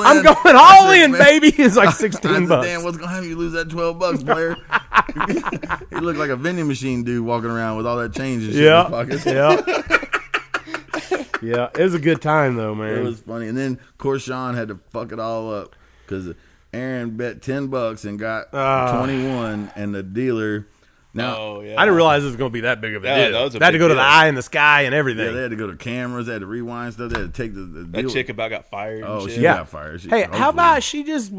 I'm going all in, baby. It's like $16. Damn, what's gonna have you lose that $12, Blair? He looked like a vending machine dude walking around with all that change and shit in his pockets. Yeah. Yeah, it was a good time though, man. It was funny. And then of course Shawn had to fuck it all up because Aaron bet $10 and got 21, and the dealer. Now, I didn't realize it was going to be that big of a deal. They had to go to the eye in the sky and everything. Yeah, they had to go to cameras. They had to rewind stuff. They had to take the that chick about got fired. Oh, she got fired. How about she just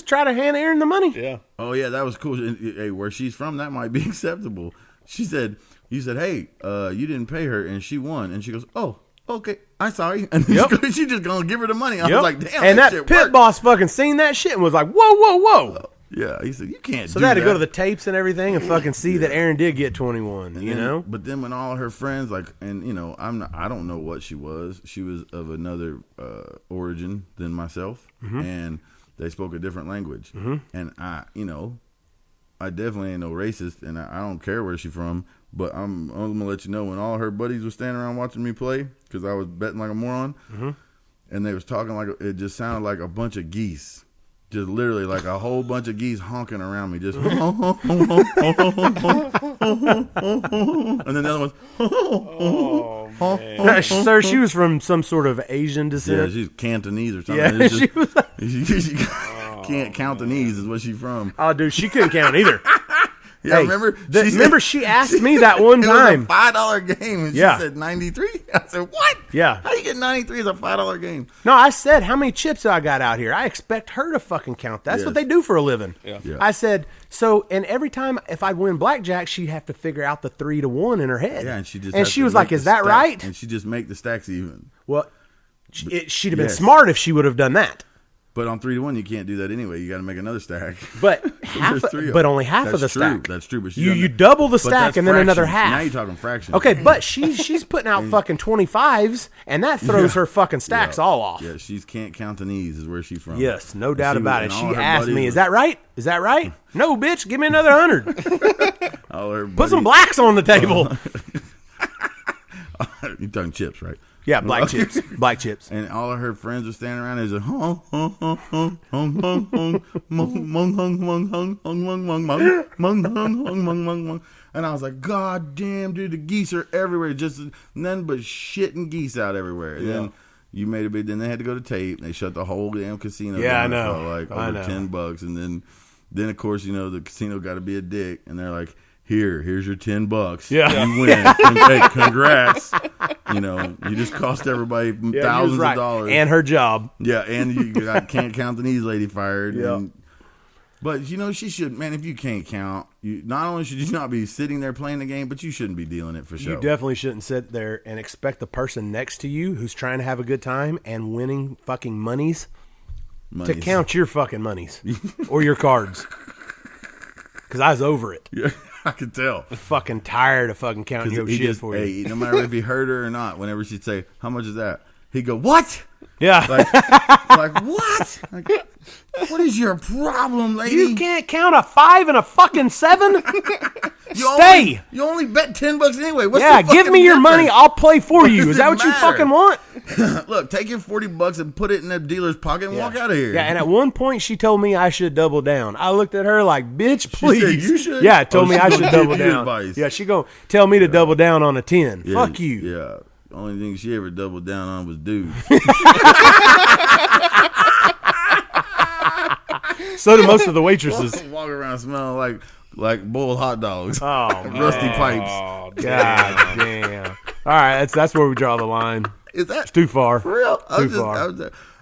tried to hand Aaron the money? Yeah. Oh yeah, that was cool. Hey, where she's from, that might be acceptable. She said, "You said, hey, you didn't pay her, and she won." And she goes, "Oh, okay, I'm sorry." And she just gonna give her the money. I was like, "Damn!" And that shit pit worked. boss fucking seen that shit and was like, "Whoa, whoa, whoa!" Yeah, he said, "You can't." So they had to go to the tapes and everything and fucking see that Aaron did get 21. And but then when all her friends I don't know what she was. She was of another origin than myself, and they spoke a different language. And I definitely ain't no racist, and I don't care where she's from. But I'm gonna let you know, when all her buddies were standing around watching me play, because I was betting like a moron, and they was talking like it just sounded like a bunch of geese, just literally like a whole bunch of geese honking around me, just. And then the other one's. Oh, man. Sir, she was from some sort of Asian descent. Yeah, she's Cantonese or something. Yeah, she was. She can't count the knees is what she's from. Oh, dude, she couldn't count either. Yeah, hey, remember she asked me that one time. It was a $5 game, and she said 93. I said, what? Yeah. How you get 93 as a $5 game? No, I said, how many chips I got out here? I expect her to fucking count. That's what they do for a living. Yeah. I said, and every time if I'd win blackjack, she'd have to figure out the 3-1 in her head. Yeah, and she was like, is that right? And she just make the stacks even. Well, she'd have been smart if she would have done that. But on 3-1, you can't do that anyway. You got to make another stack. But only half of the stack. That's true. But you double the stack and then another half. Now you're talking fractions. Okay, but she's putting out fucking 25s, and that throws her fucking stacks all off. Yeah, she can't count the knees is where she's from. Yes, no doubt about it. She asked me, "Is that right? Is that right?" No, bitch, give me another 100. Put some blacks on the table. You're talking chips, right? Yeah, black chips. Black chips. And all of her friends are standing around. There's a and I was like, God damn, dude, the geese are everywhere. Just none but shit and geese out everywhere. And then you made a big. Then they had to go to tape. They shut the whole damn casino. Yeah, down I know. For like over $10, and then of course the casino got to be a dick, and they're like, here's your $10. Yeah. You win. Hey, congrats. You just cost everybody thousands of dollars. And her job. Yeah, and you can't count the knees lady fired. Yeah. But she should, man, if you can't count, not only should you not be sitting there playing the game, but you shouldn't be dealing it for sure. You definitely shouldn't sit there and expect the person next to you who's trying to have a good time and winning fucking monies. To count your fucking monies or your cards. Because I was over it. Yeah. I could tell. Fucking tired of fucking counting your shit for you. No matter if he heard her or not, whenever she'd say, "How much is that?" He'd go, "What?" Yeah. Like what? Like, what is your problem, lady? You can't count a 5 and a fucking 7? You only bet $10 anyway. What's the give me your difference? money. I'll play for you. Is that what you fucking want? Look, take your $40 and put it in the dealer's pocket and walk out of here. Yeah, and at one point she told me I should double down. I looked at her like, bitch, please. She said you should? Yeah, told me I should double down. Advice. Yeah, she gonna tell me to double down on a 10. Yeah, fuck you. Yeah. The only thing she ever doubled down on was dudes. So do most of the waitresses. Walk around smelling like boiled hot dogs. Oh, rusty pipes. God damn. All right, that's where we draw the line. Is that it's too far? For real? Too far.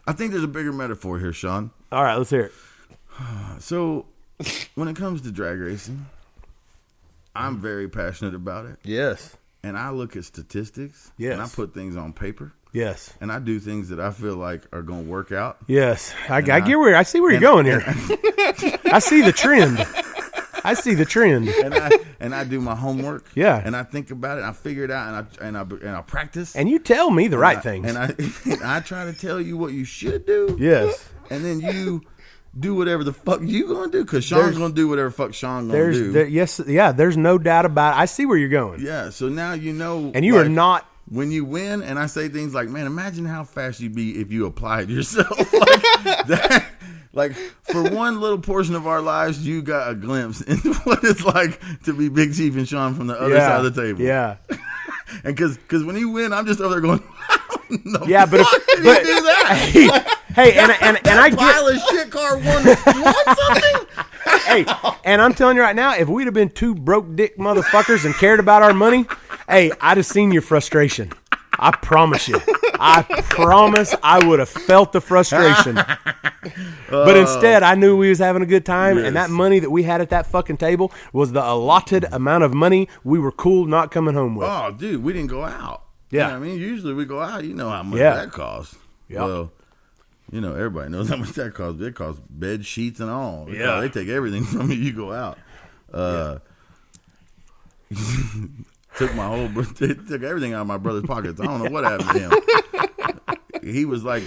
I think there's a bigger metaphor here, Shawn. All right, let's hear it. So, when it comes to drag racing, I'm very passionate about it. Yes. And I look at statistics. Yes. And I put things on paper. Yes. And I do things that I feel like are going to work out. Yes. I see where you're going here. I see the trend. And I do my homework. Yeah. And I think about it. I figure it out. And I practice. And you tell me the right things. And I try to tell you what you should do. Yes. And then you do whatever the fuck you gonna do, because Sean's gonna do whatever the fuck Sean gonna do. There's no doubt about it. I see where you're going. Yeah. So now you know. And you are not. When you win, and I say things like, man, imagine how fast you'd be if you applied yourself. Like that. Like, for one little portion of our lives, you got a glimpse into what it's like to be Big Chief and Shawn from the other side of the table. Yeah. And because when you win, I'm just over there going, yeah, but did you do that? Hey, and I get pile of shit car won something. Hey, and I'm telling you right now, if we'd have been two broke dick motherfuckers and cared about our money, hey, I'd have seen your frustration. I promise you. I promise I would have felt the frustration. But instead, I knew we was having a good time, and that money that we had at that fucking table was the allotted amount of money we were cool not coming home with. Oh, dude, we didn't go out. Yeah. You know what I mean? Usually we go out, you know how much that costs. Yeah. Well, you know, everybody knows how much that costs. It costs bed sheets and all. Yeah. They take everything from you go out. Took everything out of my brother's pockets. I don't know what happened to him. He was like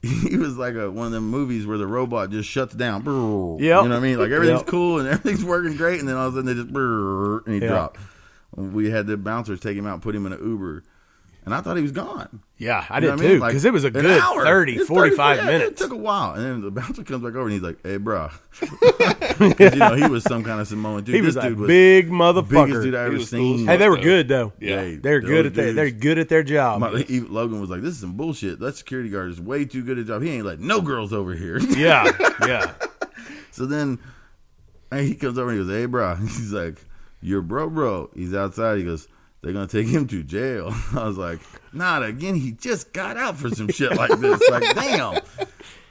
one of them movies where the robot just shuts down. Yep. You know what I mean? Like everything's cool and everything's working great, and then all of a sudden they just and he dropped. We had the bouncers take him out and put him in an Uber. And I thought he was gone. Yeah, I did too, because it was a good 30, 45 minutes. It took a while. And then the bouncer comes back over and he's like, hey, bro. Because, you know, he was some kind of Samoan dude. He was a big motherfucker. Biggest dude I ever seen. Hey, they were good, though. Yeah. They're good at their job. Logan was like, this is some bullshit. That security guard is way too good at his job. He ain't letting no girls over here. Yeah. So then he comes over and he goes, hey, bro. He's like, you're bro. He's outside. He goes, they're going to take him to jail. I was like, not again. He just got out for some shit like this. Like, damn.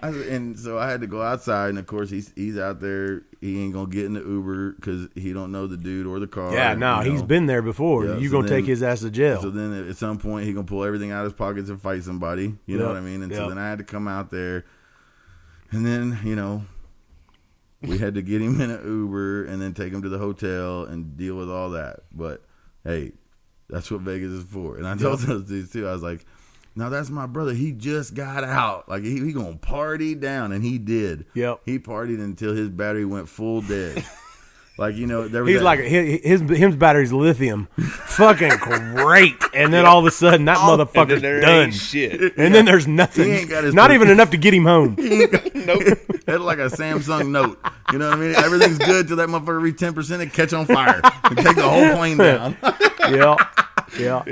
And so I had to go outside. And, of course, he's out there. He ain't going to get in the Uber because he don't know the dude or the car. Yeah, no, he's been there before. You're going to take his ass to jail. So then at some point, he going to pull everything out of his pockets and fight somebody. You know what I mean? And so then I had to come out there. And then, you know, we had to get him in an Uber and then take him to the hotel and deal with all that. But, hey. That's what Vegas is for. And I told those dudes too. I was like, no, that's my brother. He just got out. Like, he going to party down. And he did. Yep. He partied until his battery went full dead. Like, you know, there was he's like his battery's lithium, fucking great, and then all of a sudden that motherfucker's done. Shit. And then there's nothing, He ain't got his not even enough to get him home. Nope. That's like a Samsung Note. You know what I mean? Everything's good till that motherfucker reach 10% and catch on fire and take the whole plane down. Yeah.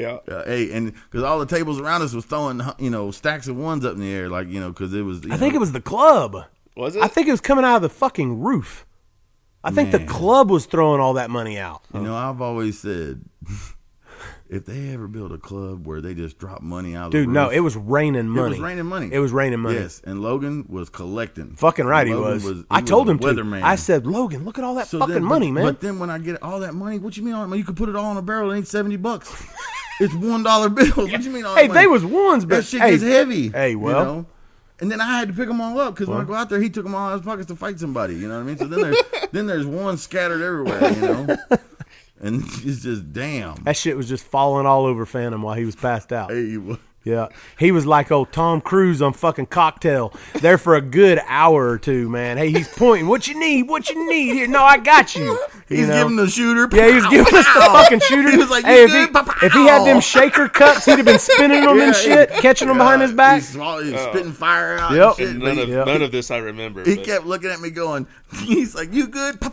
Hey, and because all the tables around us was throwing, you know, stacks of ones up in the air, like, you know, because it was. I think it was the club. Was it? I think it was coming out of the fucking roof. I think the club was throwing all that money out. You know, I've always said, if they ever build a club where they just drop money out of the roof. Dude, no, it was raining money. It was raining money. Yes, and Logan was collecting. Fucking right, he was. I told him to. I said, Logan, look at all that fucking money, man. But then when I get all that money, what you mean? You could put it all in a barrel. It ain't $70. It's $1 bills. What you mean? All hey, that money? they was ones, but that shit gets heavy. Hey, well. You know? And then I had to pick them all up because when I go out there, he took them all out of his pockets to fight somebody. You know what I mean? So then there's one scattered everywhere. You know, and it's just damn. That shit was just falling all over Phantom while he was passed out. Hey, yeah, he was like old Tom Cruise on fucking Cocktail, there for a good hour or two, man. Hey, he's pointing, what you need here? No, I got you. He's giving the shooter. Yeah, he's giving us the fucking shooter. He was like, hey, if he had them shaker cups, he'd have been spinning them and shit, catching them behind his back. He's spitting fire out. Yep. And shit. None of this I remember. He kept looking at me going, he's like, you good? Hey,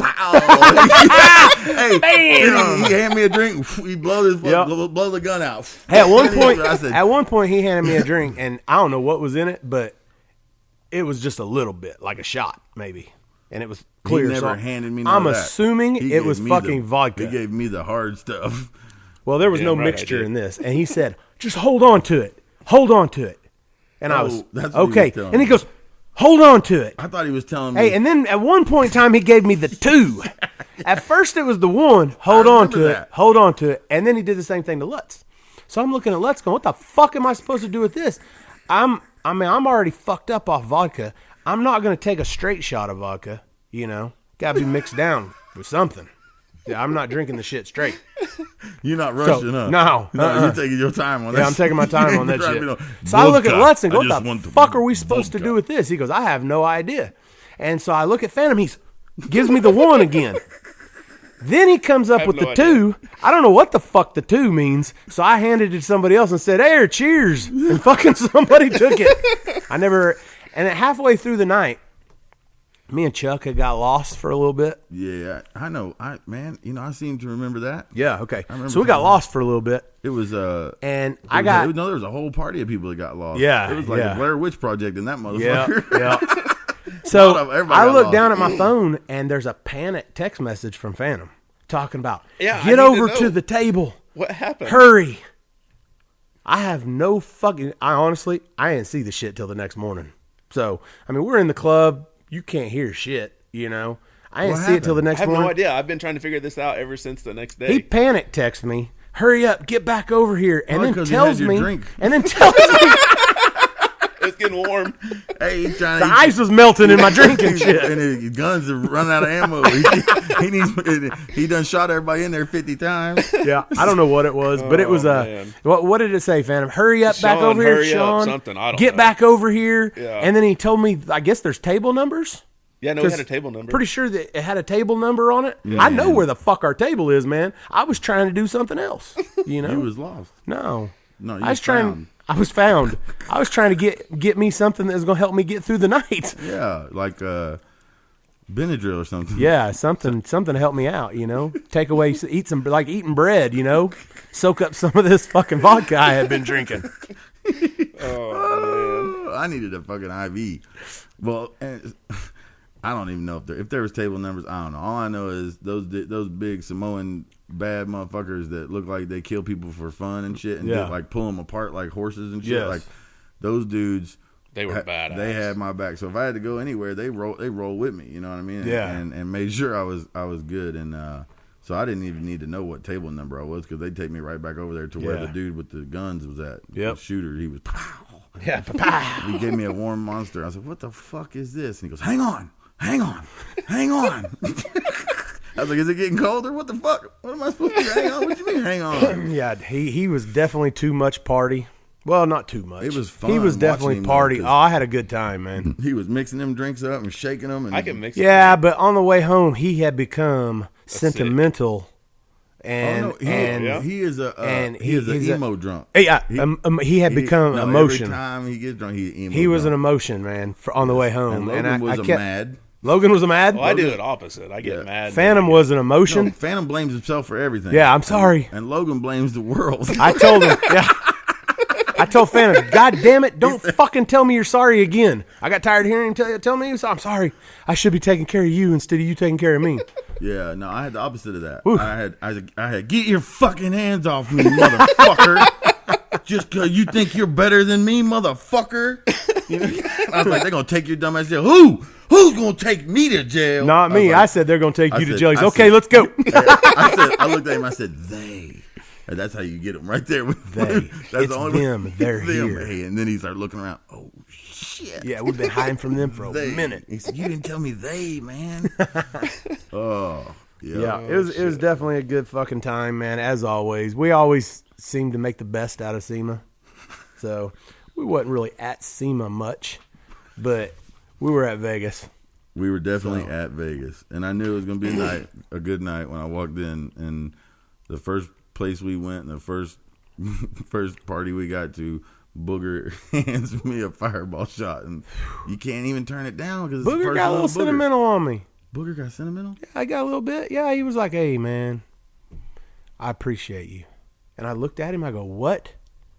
he hand me a drink. He blow the gun out. Hey, at one point, he handed me a drink, and I don't know what was in it, but it was just a little bit, like a shot, maybe. And it was clear. He never handed me none I'm of that. assuming it was fucking vodka. He gave me the hard stuff. Well, there was no mixture in this. And he said, just hold on to it. Hold on to it. And I was, that's okay. And he goes, hold on to it. I thought he was telling me. Hey, and then at one point in time, he gave me the 2. At first, it was the 1. Hold on to it. Hold on to it. And then he did the same thing to Lutz. So I'm looking at Lutz going, what the fuck am I supposed to do with this? I'm already fucked up off vodka. I'm not going to take a straight shot of vodka, Got to be mixed down with something. Yeah, I'm not drinking the shit straight. You're not rushing up. No. You're taking your time on that. Yeah, I'm taking my time on that shit. So I look at Lutz and go, what the fuck are we supposed to do with this? He goes, I have no idea. And so I look at Phantom. He gives me the 1 again. Then he comes up with the 2. I don't know what the fuck the 2 means. So I handed it to somebody else and said, hey, cheers. And fucking somebody took it. And halfway through the night, me and Chuck had got lost for a little bit. Yeah, I know. I seem to remember that. Yeah, okay. So we got lost for a little bit. It was and there was a whole party of people that got lost. Yeah, it was like a Blair Witch Project in that motherfucker. Yeah. So I look down at my phone and there's a panic text message from Phantom talking about get over to the table. What happened? Hurry. I have no fucking. I didn't see the shit till the next morning. So we're in the club. You can't hear shit, I didn't see it till the next morning. I have no idea. I've been trying to figure this out ever since the next day. He panic texts me, hurry up, get back over here, and then tells me, it's getting warm. Hey, the ice was melting in my drink and shit. And his guns are running out of ammo. He done shot everybody in there 50 times. Yeah, I don't know what it was, but it was what did it say, Phantom? Hurry up, back over here, Shawn. Something, I don't get know. back over here. Yeah. And then he told me, I guess there's table numbers. Yeah, no, we had a table number. Pretty sure that it had a table number on it. Yeah, I know where the fuck our table is, man. I was trying to do something else. He was lost. No, you I was trying. I was found. I was trying to get me something that was going to help me get through the night. Yeah, like Benadryl or something. Yeah, something to help me out. Take away, eat some like eating bread. Soak up some of this fucking vodka I had been drinking. Oh man, I needed a fucking IV. Well, I don't even know if there was table numbers. I don't know. All I know is those big Samoan bad motherfuckers that look like they kill people for fun and shit and pull them apart like horses and shit. Yes. Like those dudes, they were badass. They had my back. So if I had to go anywhere, they roll with me. You know what I mean? Yeah. And made sure I was good. And so I didn't even need to know what table number I was because they'd take me right back over there to where the dude with the guns was at. Yep. The shooter, he was. Yeah. He gave me a warm monster. I said, "What the fuck is this?" And he goes, "Hang on." I was like, is it getting colder? What the fuck? What am I supposed to hang on? What you mean hang on? Yeah, he was definitely too much party. Well, not too much. It was fun. He was definitely party. Oh, I had a good time, man. He was mixing them drinks up and shaking them. And I can mix it. Yeah, but on the way home, he had become sentimental. And he is an emo drunk. Yeah, he had become emotion. Every time he gets drunk, he was an emotion, man, on the way home. And Logan was mad. Logan was a mad? Well, I do it opposite. I get mad. Phantom was an emotion. No, Phantom blames himself for everything. Yeah, I'm sorry. And Logan blames the world. I told him, I told Phantom, God damn it, don't fucking tell me you're sorry again. I got tired of hearing him tell me, I'm sorry. I should be taking care of you instead of you taking care of me. Yeah, no, I had the opposite of that. I had get your fucking hands off me, motherfucker. Just because you think you're better than me, motherfucker. I was like, they're going to take your dumb ass to jail. Who's going to take me to jail? Not me. I said they're going to take you to jail. He's okay, let's go. I looked at him. I said, they. And that's how you get them right there. They. That's them. They're here. Hey, and then he started looking around. Oh, shit. Yeah, we've been hiding from them for a minute. He said, you didn't tell me they, man. Oh, yeah. It was definitely a good fucking time, man, as always. We always seem to make the best out of SEMA. So we wasn't really at SEMA much, but we were at Vegas. We were definitely at Vegas. And I knew it was going to be a good night when I walked in. And the first place we went and the first party we got to, Booger hands me a fireball shot. And you can't even turn it down because Booger got a little sentimental on me. Booger got sentimental? Yeah, I got a little bit. Yeah, he was like, hey, man, I appreciate you. And I looked at him. I go, what?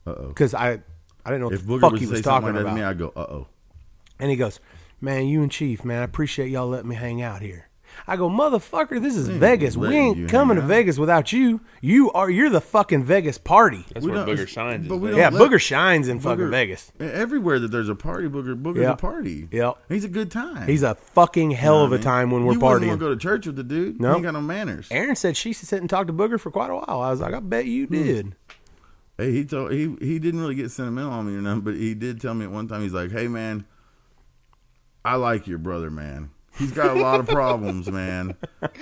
Uh-oh. Because I didn't know what if the Booger fuck would he was say talking something like about. that to me, I go, uh-oh. And he goes, man, you and Chief, man, I appreciate y'all letting me hang out here. I go, motherfucker, this is Vegas. We letting ain't you coming to hang out. Vegas without you. You're the fucking Vegas party. That's We where don't- Booger shines. but Is we Vegas. don't Yeah, let- Booger shines in fucking Booger- Vegas. Everywhere that there's a party, Booger's Yeah. a party. Yeah. He's a good time. He's a fucking hell You know of what a I mean? time when we're you wouldn't partying. want to go to church with the dude. No. He ain't got no manners. Aaron said she sit and talk to Booger for quite a while. I was like, I bet you did. Hey, he didn't really get sentimental on me or nothing, but he did tell me at one time, he's like, hey, man, I like your brother, man. He's got a lot of problems, man.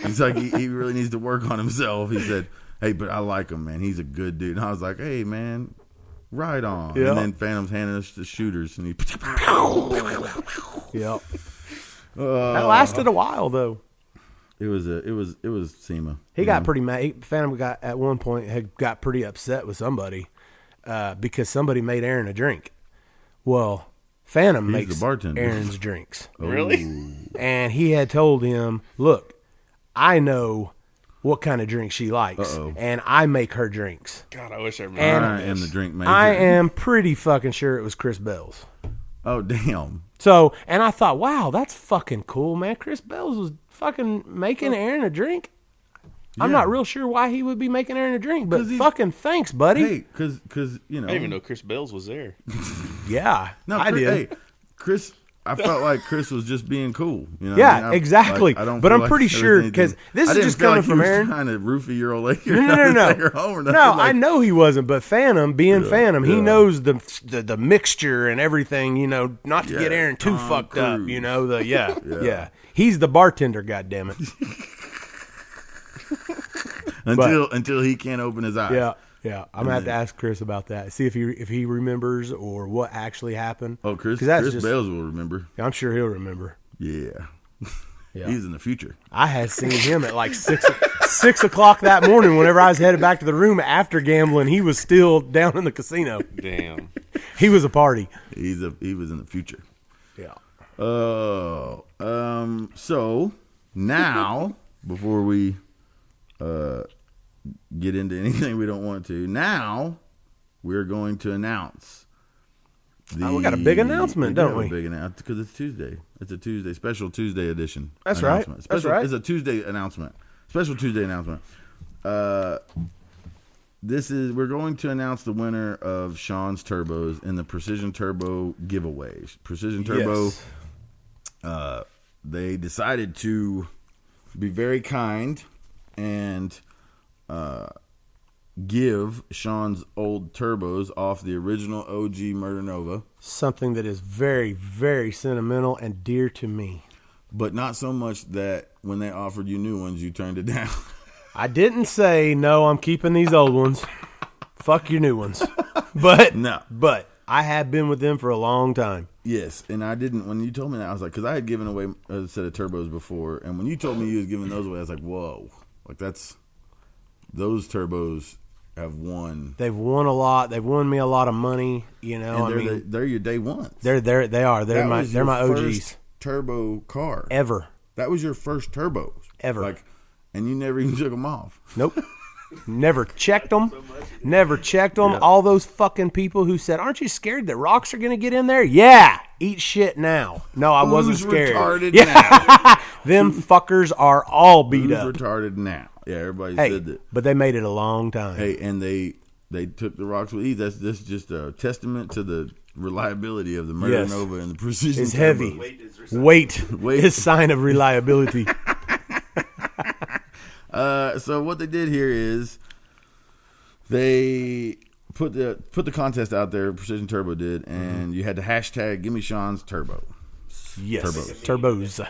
He's like, he really needs to work on himself. He said, hey, but I like him, man. He's a good dude. And I was like, hey, man, right on. Yeah. And then Phantom's handing us the shooters, and he... Yep. That lasted a while though. It was SEMA. He got pretty mad. Phantom got at one point got pretty upset with somebody because somebody made Aaron a drink. Well, Phantom He's makes the bartender. Aaron's drinks, Really? and he had told him, "Look, I know what kind of drink she likes, Uh-oh. and I make her drinks. God, I wish I remember. And I am the drink maker. I am pretty fucking sure it was Chris Bell's." Oh, damn. So, and I thought, wow, that's fucking cool, man. Chris Bell's was fucking making Aaron a drink. I'm Yeah. not real sure why he would be making Aaron a drink, but 'Cause he's- fucking thanks, buddy. Hey, because you know. I didn't even know Chris Bells was there. Yeah, No, I Chris, did. Hey, Chris, I felt like Chris was just being cool. You know what Yeah, I mean? exactly. I don't But feel I'm like pretty there was sure, anything- 'cause this I is didn't just feel coming like he from was Aaron. trying to roofie your old lady. No. Take her home or nothing. No, like, I know he wasn't, but Phantom, being Phantom, he yeah. knows the mixture and everything, you know, not to get Yeah, Aaron too Tom fucked up, Cruise. you know, Yeah. yeah. He's the bartender, goddammit. until he can't open his eyes. Yeah. I'm gonna have to ask Chris about that. See if he remembers or what actually happened. Oh, Chris 'Cause that's Chris just- Bales will remember. I'm sure he'll remember. Yeah. Yeah. He's in the future. I had seen him at like 6 o'clock that morning. Whenever I was headed back to the room after gambling, he was still down in the casino. Damn. He was a party. He was in the future. Yeah. Oh, so now before we get into anything we don't want to, now we're going to announce. We got a big announcement, don't we? A big announcement because it's Tuesday. It's a Tuesday special Tuesday edition. That's right. announcement. That's right. It's a Tuesday announcement. Special Tuesday announcement. We're going to announce the winner of Shawn's Turbos in the Precision Turbo giveaways. Precision Turbo. Yes. They decided to be very kind and give Shawn's old turbos off the original OG Murder Nova, Something that is very, very sentimental and dear to me. but not so much that when they offered you new ones, you turned it down. I didn't say, no, I'm keeping these old ones. Fuck your new ones. But No. But I have been with them for a long time. Yes, and I didn't. When you told me that, I was like, because I had given away a set of turbos before, and when you told me you was giving those away, I was like, whoa, like those turbos have won. They've won a lot. They've won me a lot of money. You know, And they're your day ones. they are. They're That my was your OGs first turbo car. ever. That was your first turbos Ever. Like, and you never even took them off. Nope. Never checked them. Never checked them. Yeah. All those fucking people who said, "Aren't you scared that rocks are going to get in there?" Yeah. Eat shit now. No, I wasn't Who's scared. retarded Yeah. now? Them fuckers are all beat Who's up. retarded now? Yeah, everybody Hey, said that. but they made it a long time. Hey, and they took the rocks with ease. That's just a testament to the reliability of the Murder Yes. Nova and the precision. It's turbos. heavy. Weight is sign of reliability. So what they did here is they put the contest out there. Precision Turbo did, and you had to hashtag Gimme Shawn's Turbo. Yes. Turbos. Turbos.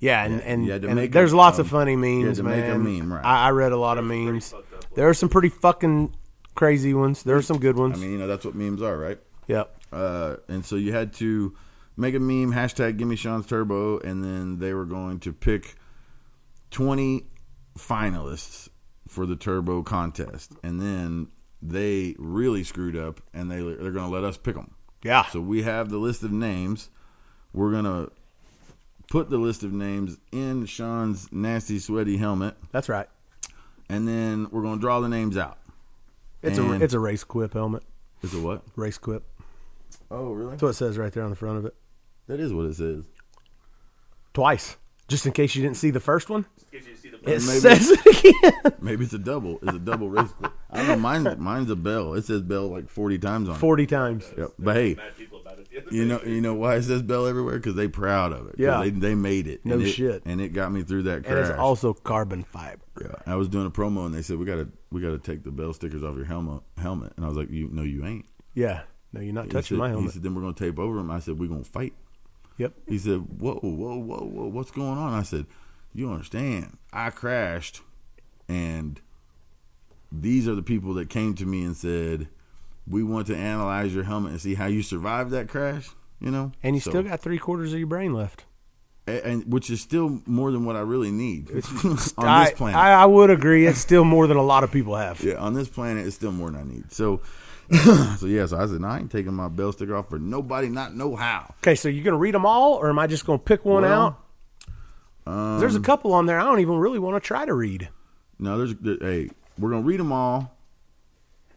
Yeah, and you had to and make there's a- lots of funny memes, you had to make a man. meme, right. I read a lot of memes. There are some pretty fucking crazy ones. There are some good ones. I mean, that's what memes are, right? Yep. And so you had to make a meme, hashtag Gimme Shawn's Turbo, and then they were going to pick 20 finalists for the Turbo contest. And then they really screwed up, and they're going to let us pick them. Yeah. So we have the list of names. We're going to put the list of names in Shawn's nasty, sweaty helmet, That's right. and then we're going to draw the names out. It's And- a race quip helmet. It's a what? Race quip. Oh, really? That's what it says right there on the front of it. That is what it says. Twice. Just in case you didn't see the first one. It Maybe- says it again. Maybe it's a double. It's a double race clip. I don't know. Mine's a bell. It says bell like 40 times on it. 40 times. Yep. But hey, you know why it says bell everywhere? Because they proud of it. 'Cause Yeah. They made it. No and shit. And it got me through that crash. And it's also carbon fiber. Yeah. I was doing a promo and they said we gotta take the bell stickers off your helmet. And I was like, you ain't. Yeah. No, you're not touching my He helmet. said, then we're gonna tape over them. I said, we're gonna fight. Yep. He said, whoa, what's going on? I said, you understand, I crashed, and these are the people that came to me and said, we want to analyze your helmet and see how you survived that crash, you know? And you still got 3/4 of your brain left. And which is still more than what I really need on this planet. I would agree. It's still more than a lot of people have. Yeah, on this planet, it's still more than I need. So I said, no, I ain't taking my bell sticker off for nobody, not know how. Okay, so you're going to read them all, or am I just going to pick one out? There's a couple on there I don't even really want to try to read. No, hey, we're going to read them all.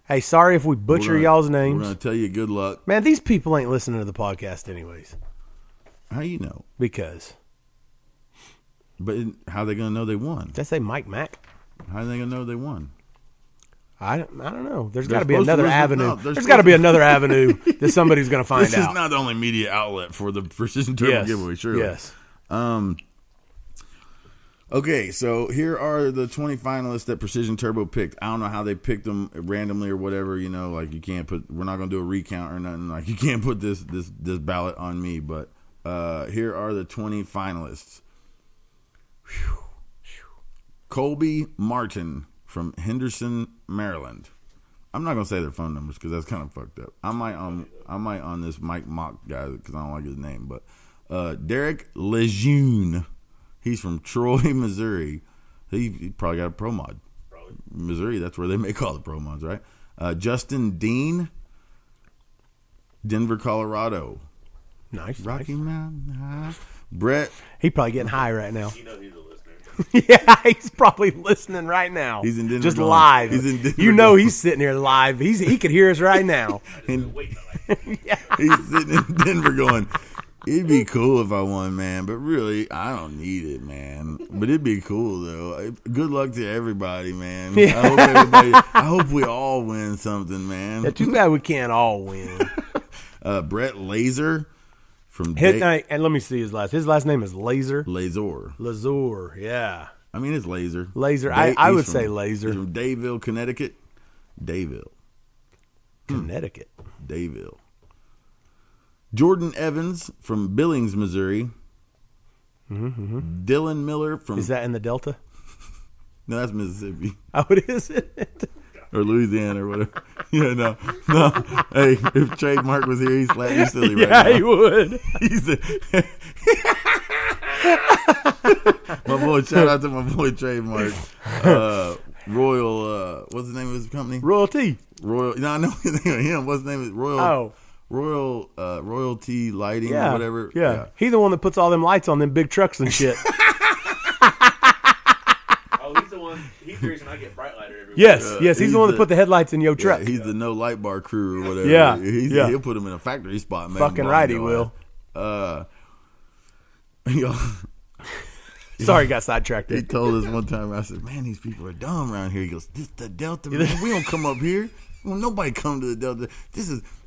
Hey, sorry if we butcher y'all's names. We're going to tell you good luck. Man, these people ain't listening to the podcast anyways. How you know? Because. But how are they going to know they won? Did I say Mike Mack? How are they going to know they won? I don't know. There's They're got to be supposed to another listen- avenue. no, they're There's got to be another avenue that somebody's going to find This out. is not the only media outlet for the Precision Turbo giveaway, surely. Yes. Okay, so here are the 20 finalists that Precision Turbo picked. I don't know how they picked them randomly or whatever. You know, like you can't put. We're not going to do a recount or nothing. Like you can't put this ballot on me. But here are the 20 finalists. Whew. Colby Martin from Henderson, Maryland. I'm not going to say their phone numbers because that's kind of fucked up. I might on this Mike Mock guy because I don't like his name. But Derek Lejeune. He's from Troy, Missouri. He probably got a Pro Mod. Probably. Missouri, that's where they make all the Pro Mods, right? Justin Dean, Denver, Colorado. Nice. Rocky Mountain High. Brett. He probably getting high right now. You know he's a listener. Yeah, he's probably listening right now. He's in Denver. Just going, live. He's in Denver. You know going. he's sitting here live. He could hear us right now. And he's sitting in Denver going, it'd be cool if I won, man, but really, I don't need it, man. But it'd be cool, though. Good luck to everybody, man. Yeah. I hope we all win something, man. Yeah, too bad we can't all win. Brett Laser from And let me see his last. His last name is Laser. Lazor. Yeah. I mean, it's Laser. Laser. I would say Laser. He's from Dayville, Connecticut. Connecticut. Dayville. Jordan Evans from Billings, Missouri. Mm-hmm. Dylan Miller from... Is that in the Delta? No, that's Mississippi. Oh, it is? Or Louisiana or whatever. Yeah, no. Hey, if Trademark was here, he'd slap you silly right now. Yeah, he would. My boy, shout out to my boy Trademark. Royal, what's the name of his company? Royalty. No, I know the name of him. What's the name of it? Royalty Lighting or whatever. Yeah. He's the one that puts all them lights on them big trucks and shit. Oh, he's the one. He's the reason I get bright lighter everywhere. Yes. He's the one that put the headlights in your truck. He's the no light bar crew or whatever. Yeah. He'll put him in a factory spot. Fucking right, he will. Sorry, got sidetracked. He told us one time, I said, man, these people are dumb around here. He goes, this the Delta, man. We don't come up here. Well, nobody come to the Delta.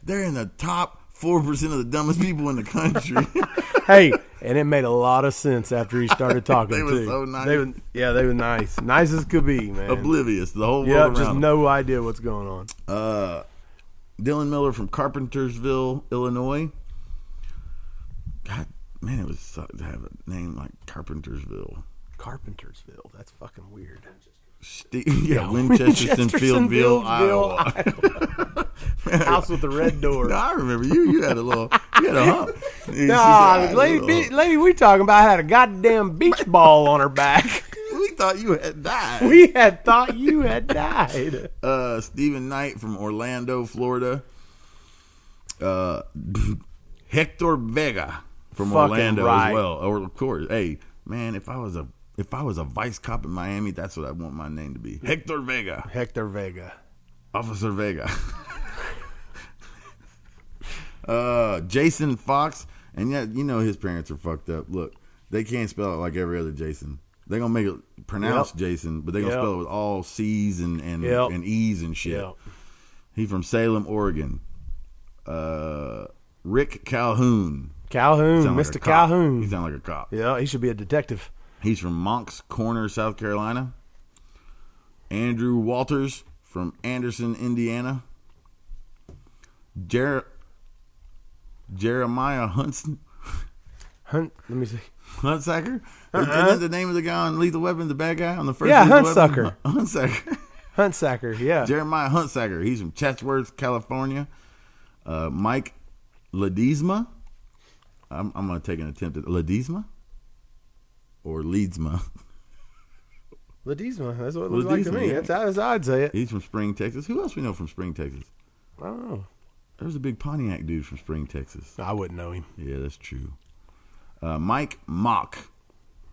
They're in the top 4% of the dumbest people in the country. Hey, and it made a lot of sense after he started talking, They too. were so nice. They were nice. Nice as could be, man. Oblivious. The whole world Yeah, around just them. no idea what's going on. Dylan Miller from Carpentersville, Illinois. God, man, it was to have a name like Carpentersville. Carpentersville. That's fucking weird. Winchester, Fieldville, Iowa. House with the red door. No, I remember you had a hump. Nah, lady we talking about had a goddamn beach ball on her back. We thought you had died. We had thought you had died. Stephen Knight from Orlando, Florida. Hector Vega from Fucking Orlando right. as well. Or of course, hey man, if I was a vice cop in Miami, that's what I want my name to be. Hector Vega. Hector Vega. Officer Vega. Jason Fox, and yeah, you know his parents are fucked up. Look, they can't spell it like every other Jason. They're gonna make it pronounced Jason, but they're gonna spell it with all C's and E's and shit. Yep. He's from Salem, Oregon. Rick Calhoun. Mr. Calhoun. He sounds like a cop. Yeah, he should be a detective. He's from Moncks Corner, South Carolina. Andrew Walters from Anderson, Indiana. Jeremiah Huntsacker. Let me see. Huntsacker? Isn't that the name of the guy on Lethal Weapon, the bad guy on the first? Yeah, Huntsacker. Huntsacker. Huntsacker, yeah. Jeremiah Huntsacker. He's from Chatsworth, California. Mike Ledesma. I'm going to take an attempt at Ledesma or Leedsma. Ledesma. That's what it looks like to me. Yeah. That's how I'd say it. He's from Spring, Texas. Who else we know from Spring, Texas? I don't know. There's a big Pontiac dude from Spring, Texas. I wouldn't know him. Yeah, that's true. Mike Mock.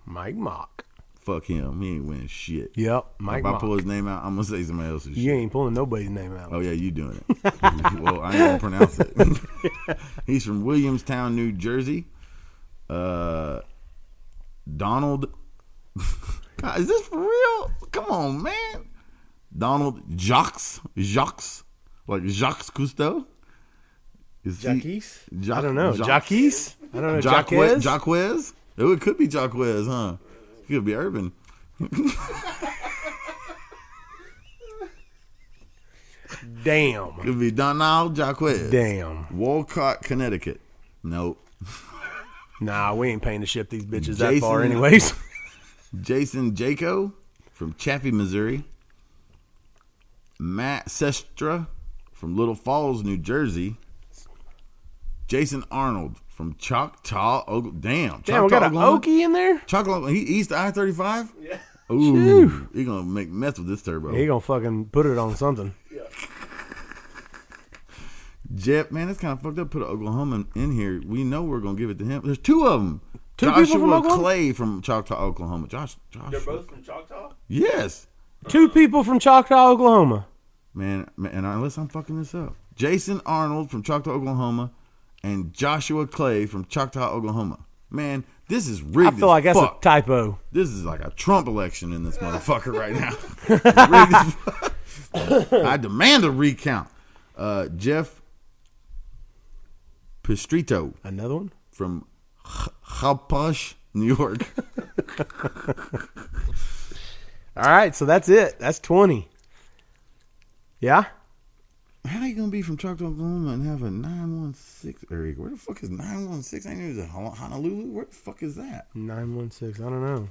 Mike Mock. Fuck him. He ain't winning shit. Yep, Mike Mock. If I pull his name out, I'm going to say somebody else's shit. You ain't pulling nobody's name out. Oh, yeah, you doing it. Well, I ain't going to pronounce it. He's from Williamstown, New Jersey. Donald. God, is this for real? Come on, man. Donald Jacques. Like Jacques Cousteau? Jacques? I don't know. Jacques? I don't know. Jacques? Oh, it could be Jacques, huh? It could be Urban. Damn. Could be Donald Jacques. Damn. Walcott, Connecticut. Nope. Nah, we ain't paying to ship these bitches that far anyways. Jason Jaco from Chaffee, Missouri. Matt Sestra from Little Falls, New Jersey. Jason Arnold from Choctaw, Oklahoma. Damn, we got an Okie in there? Choctaw, east I-35? Yeah. Ooh, he gonna make mess with this turbo. He gonna fucking put it on something. Yeah. Jeff, man, that's kind of fucked up. Put an Oklahoma in here. We know we're gonna give it to him. There's two of them. People from Oklahoma? Clay from Choctaw, Oklahoma. Josh. They're both from Choctaw? Yes. Two people from Choctaw, Oklahoma. Man, and unless I'm fucking this up, Jason Arnold from Choctaw, Oklahoma, and Joshua Clay from Choctaw, Oklahoma. Man, this is rigged. I feel like that's a typo. This is like a Trump election in this motherfucker right now. I demand a recount. Jeff Pistrito. Another one? From Hauppauge, New York. All right, so that's it. That's 20. Yeah? How are you going to be from Choctaw, Oklahoma and have a 916 area? Where the fuck is 916? I knew it was in Honolulu. Where the fuck is that? 916. I don't know.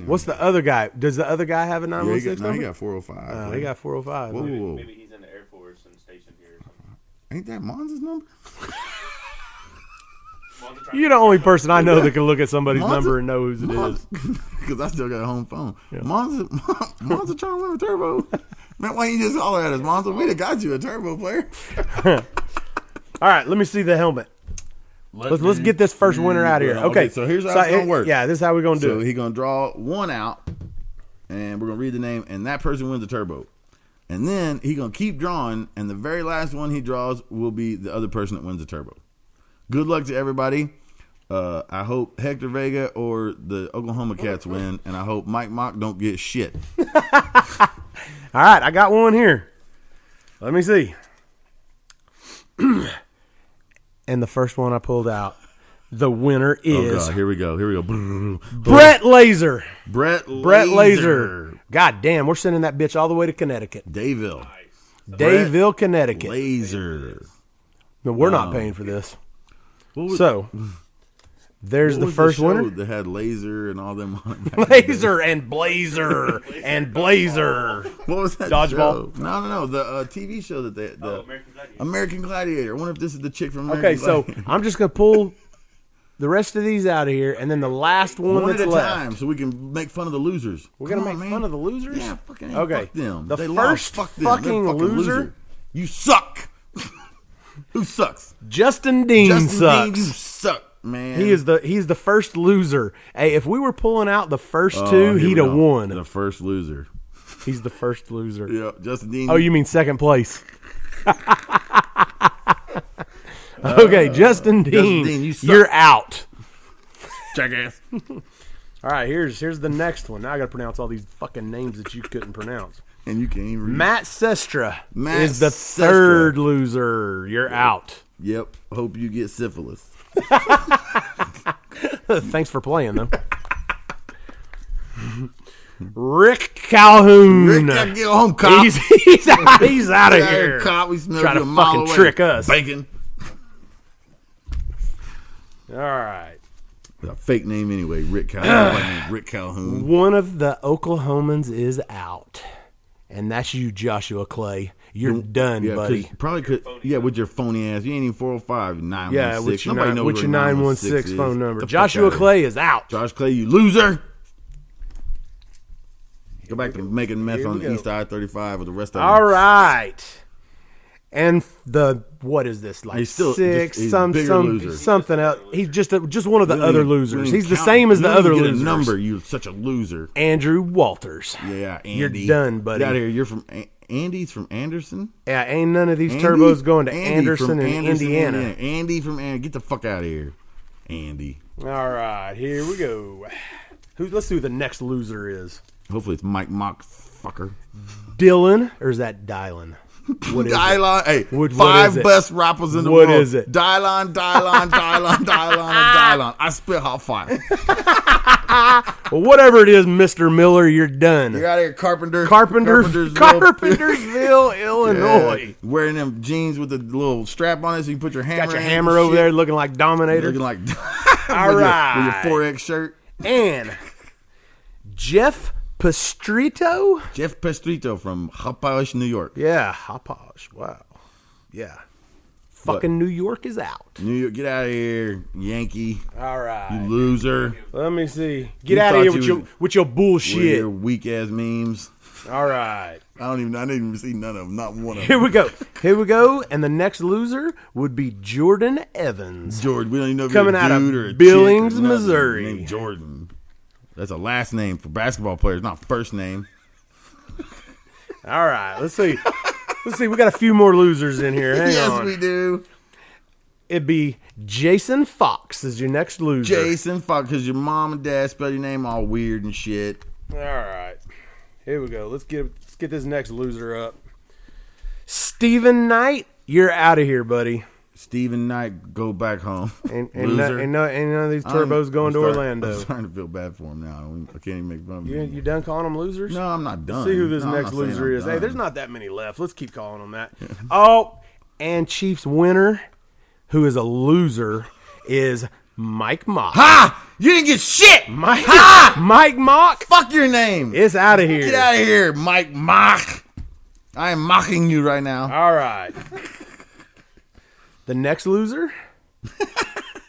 What's the other guy? Does the other guy have a 916 number? He got 405. He got 405. Whoa. Maybe he's in the Air Force and stationed here or something. Ain't that Monza's number? You're the only person I know that can look at somebody's number and know whose it is. Because I still got a home phone. Yeah. Monza trying to win a turbo. Man, why you just holler at us, Monza? We'd have got you a turbo player. All right, let me see the helmet. Let's get this first winner out of here. Okay, so here's how it's going to work. Yeah, this is how we're going to do it. So he's going to draw one out, and we're going to read the name, and that person wins the turbo. And then he's going to keep drawing, and the very last one he draws will be the other person that wins the turbo. Good luck to everybody. I hope Hector Vega or the Oklahoma Cats win, and I hope Mike Mock don't get shit. All right, I got one here. Let me see. And the first one I pulled out, the winner is... Oh, God, here we go. Brett Laser. Brett Laser. God damn, we're sending that bitch all the way to Connecticut. Dayville. Nice. Dayville, Connecticut. Laser. No, we're not paying for this. So... There's the first winner that had Laser and all them on it. Laser and Blazer and Blazer. What was that? Dodgeball? Show? No. The TV show that American Gladiator. I wonder if this is the chick from American Gladiator. So I'm just gonna pull the rest of these out of here, and then the last one that's left. Time, so we can make fun of the losers. We're gonna make fun of the losers. Yeah, fucking fuck them. The first fucking loser. You suck. Who sucks? Justin Dean sucks. Dean, you suck. Man, he's the first loser. Hey, if we were pulling out the first two, he'd have won. The first loser. He's the first loser. Yeah, Justin Dean. Oh, you mean second place? Okay, Justin Dean, you're out. Jackass. All right, here's the next one. Now I got to pronounce all these fucking names that you couldn't pronounce. And you can't even read. Matt Sestra Matt is the Sestra. third loser. You're out. Yep. Hope you get syphilis. Thanks for playing, though. Rick Calhoun. Rick, get home, cop. He's out of here. Cop. We smell Trying you to a mile fucking away. trick us. Bacon. All right. A fake name anyway. Rick Calhoun. Rick Calhoun. One of the Oklahomans is out. And that's you, Joshua Clay. You're done, buddy. Probably could. Yeah, with your phony ass. You ain't even 405 916. Yeah, with your, Nobody knows with what your 916 phone is. number. The fuck Joshua outta Clay is out. Josh Clay, you loser. Go back to making meth on we the go. east side 35 with the rest of All them. right. And what is this, like He's still six, he's a bigger loser. something else. He's just one of the You don't other even- losers. you don't He's the even same count. as the You don't other even get losers. a number, you're such a loser. Andrew Walters. Yeah, Andy. You're done, buddy. Get out of here. You're from Andy's from Anderson? Yeah, ain't none of these Andy? turbos going to Andy Anderson from and Indiana. Andy from Andy. Get the fuck out of here. Andy. All right, here we go. Let's see who the next loser is. Hopefully it's Mike Mock fucker. Dylan, or is that Dylan? What is it? Dylon, hey, What five is it? best rappers in the What world. is it? Dylon, and Dylon. I spit hot fire. Well, whatever it is, Mr. Miller, you're done. Get out of here, Carpentersville, Carpentersville, Illinois. Yeah. Wearing them jeans with the little strap on it so you can put your hammer Got your in hammer and over shit. there looking like Dominator. Looking like All right. with your 4X shirt. And Jeff Pastrito? Jeff Pastrito from Hoppish, New York. Yeah, Hoppish. Wow. Yeah. Fucking New York is out. New York, get out of here, Yankee. All right. You loser. Let me see. Get You out of thought here you with your With bullshit. your weak ass memes. All right. I didn't even see none of them. Not one of Here them. we go. Here we go. And the next loser would be Jordan Evans. George, we don't even know if Coming you're a out of dude or a Billings, chick or nothing. Missouri. Named Jordan. That's a last name for basketball players, not first name. All right. Let's see. We got a few more losers in here. Hang Yes, on. we do. It'd be Jason Fox is your next loser. Jason, fuck, because your mom and dad spell your name all weird and shit. All right. Here we go. Let's get this next loser up. Stephen Knight, you're out of here, buddy. Stephen Knight, go back home. Ain't Loser. none of these turbos going to Orlando. I'm starting to feel bad for him now. I can't even make fun of him. You done calling them losers? No, I'm not done. See who this No, I'm next not saying loser I'm is. Hey, done. there's not that many left. Let's keep calling them that. Oh, and Chiefs winner, who is a loser, is Mike Mock. Ha! You didn't get shit! Mike, Ha! Mike Mock Fuck your name! is out of here. Get out of here, Mike Mock! I am mocking you right now. All right. The next loser,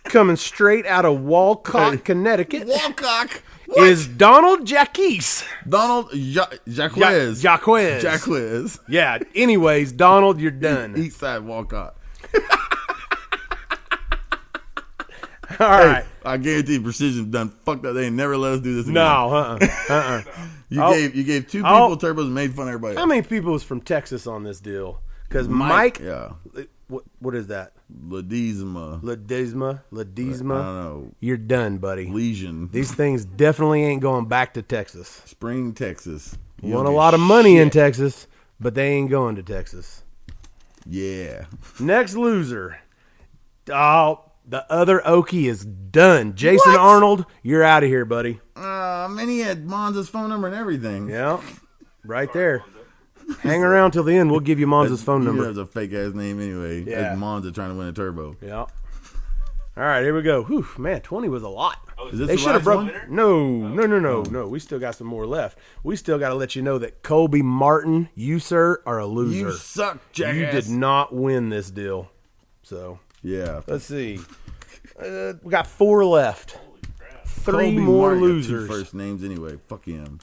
coming straight out of Walcott, Connecticut, Walcock! is Donald Jacques. Donald Jacquez. Jacquez. Yeah. Anyways, Donald, you're done. East side Walcott. All right. I guarantee Precision done fucked up. They ain't never let us do this again. No. You gave two people turbos and made fun of everybody How else. many people was from Texas on this deal? Because Mike, Yeah. what is that? Ledesma. Ledesma. I don't know. You're done, buddy. Legion. These things definitely ain't going back to Texas. Spring, Texas. You Want a don't get lot of money in shit. Texas, but they ain't going to Texas. Yeah. Next loser. Oh, the other Okie is done. Jason What? Arnold, you're out of here, buddy. Man, he had Monza's phone number and everything. Yeah, right there. Hang around till the end. We'll give you Monza's phone You know number. it's a fake ass name anyway. Yeah. That's Monza trying to win a turbo. Yeah. All right, here we go. Whew, man, 20 was a lot. Is this They the should have last broke. one? No. We still got some more left. We still got to let you know that Colby Martin, you sir, are a loser. You suck, jackass. You did not win this deal. So Yeah. let's see. We got 4 left. 3 Colby more Martin got losers. 2 first names anyway. Fuck him.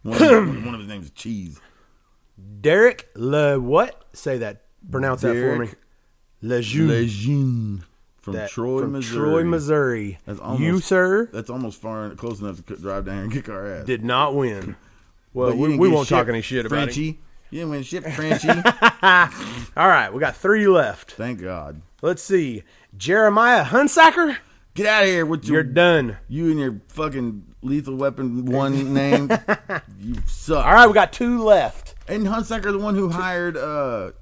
One of his names is Cheese. Derek what? Say that. Pronounce that for me. Derek Lejeune. Lejeune from Troy, Missouri. Troy, Missouri. That's almost, You, sir, That's almost close enough to drive down here and kick our ass. did not win. Well, But you we didn't get won't shit, talk any shit about it. Frenchie. You didn't win shit, Frenchie. All right, we got 3 left. Thank God. Let's see. Jeremiah Hunsacker. Get out of here with your... You're done. You and your fucking Lethal Weapon 1 name. You suck. All right, we got 2 left. And Hunsaker, the one who hired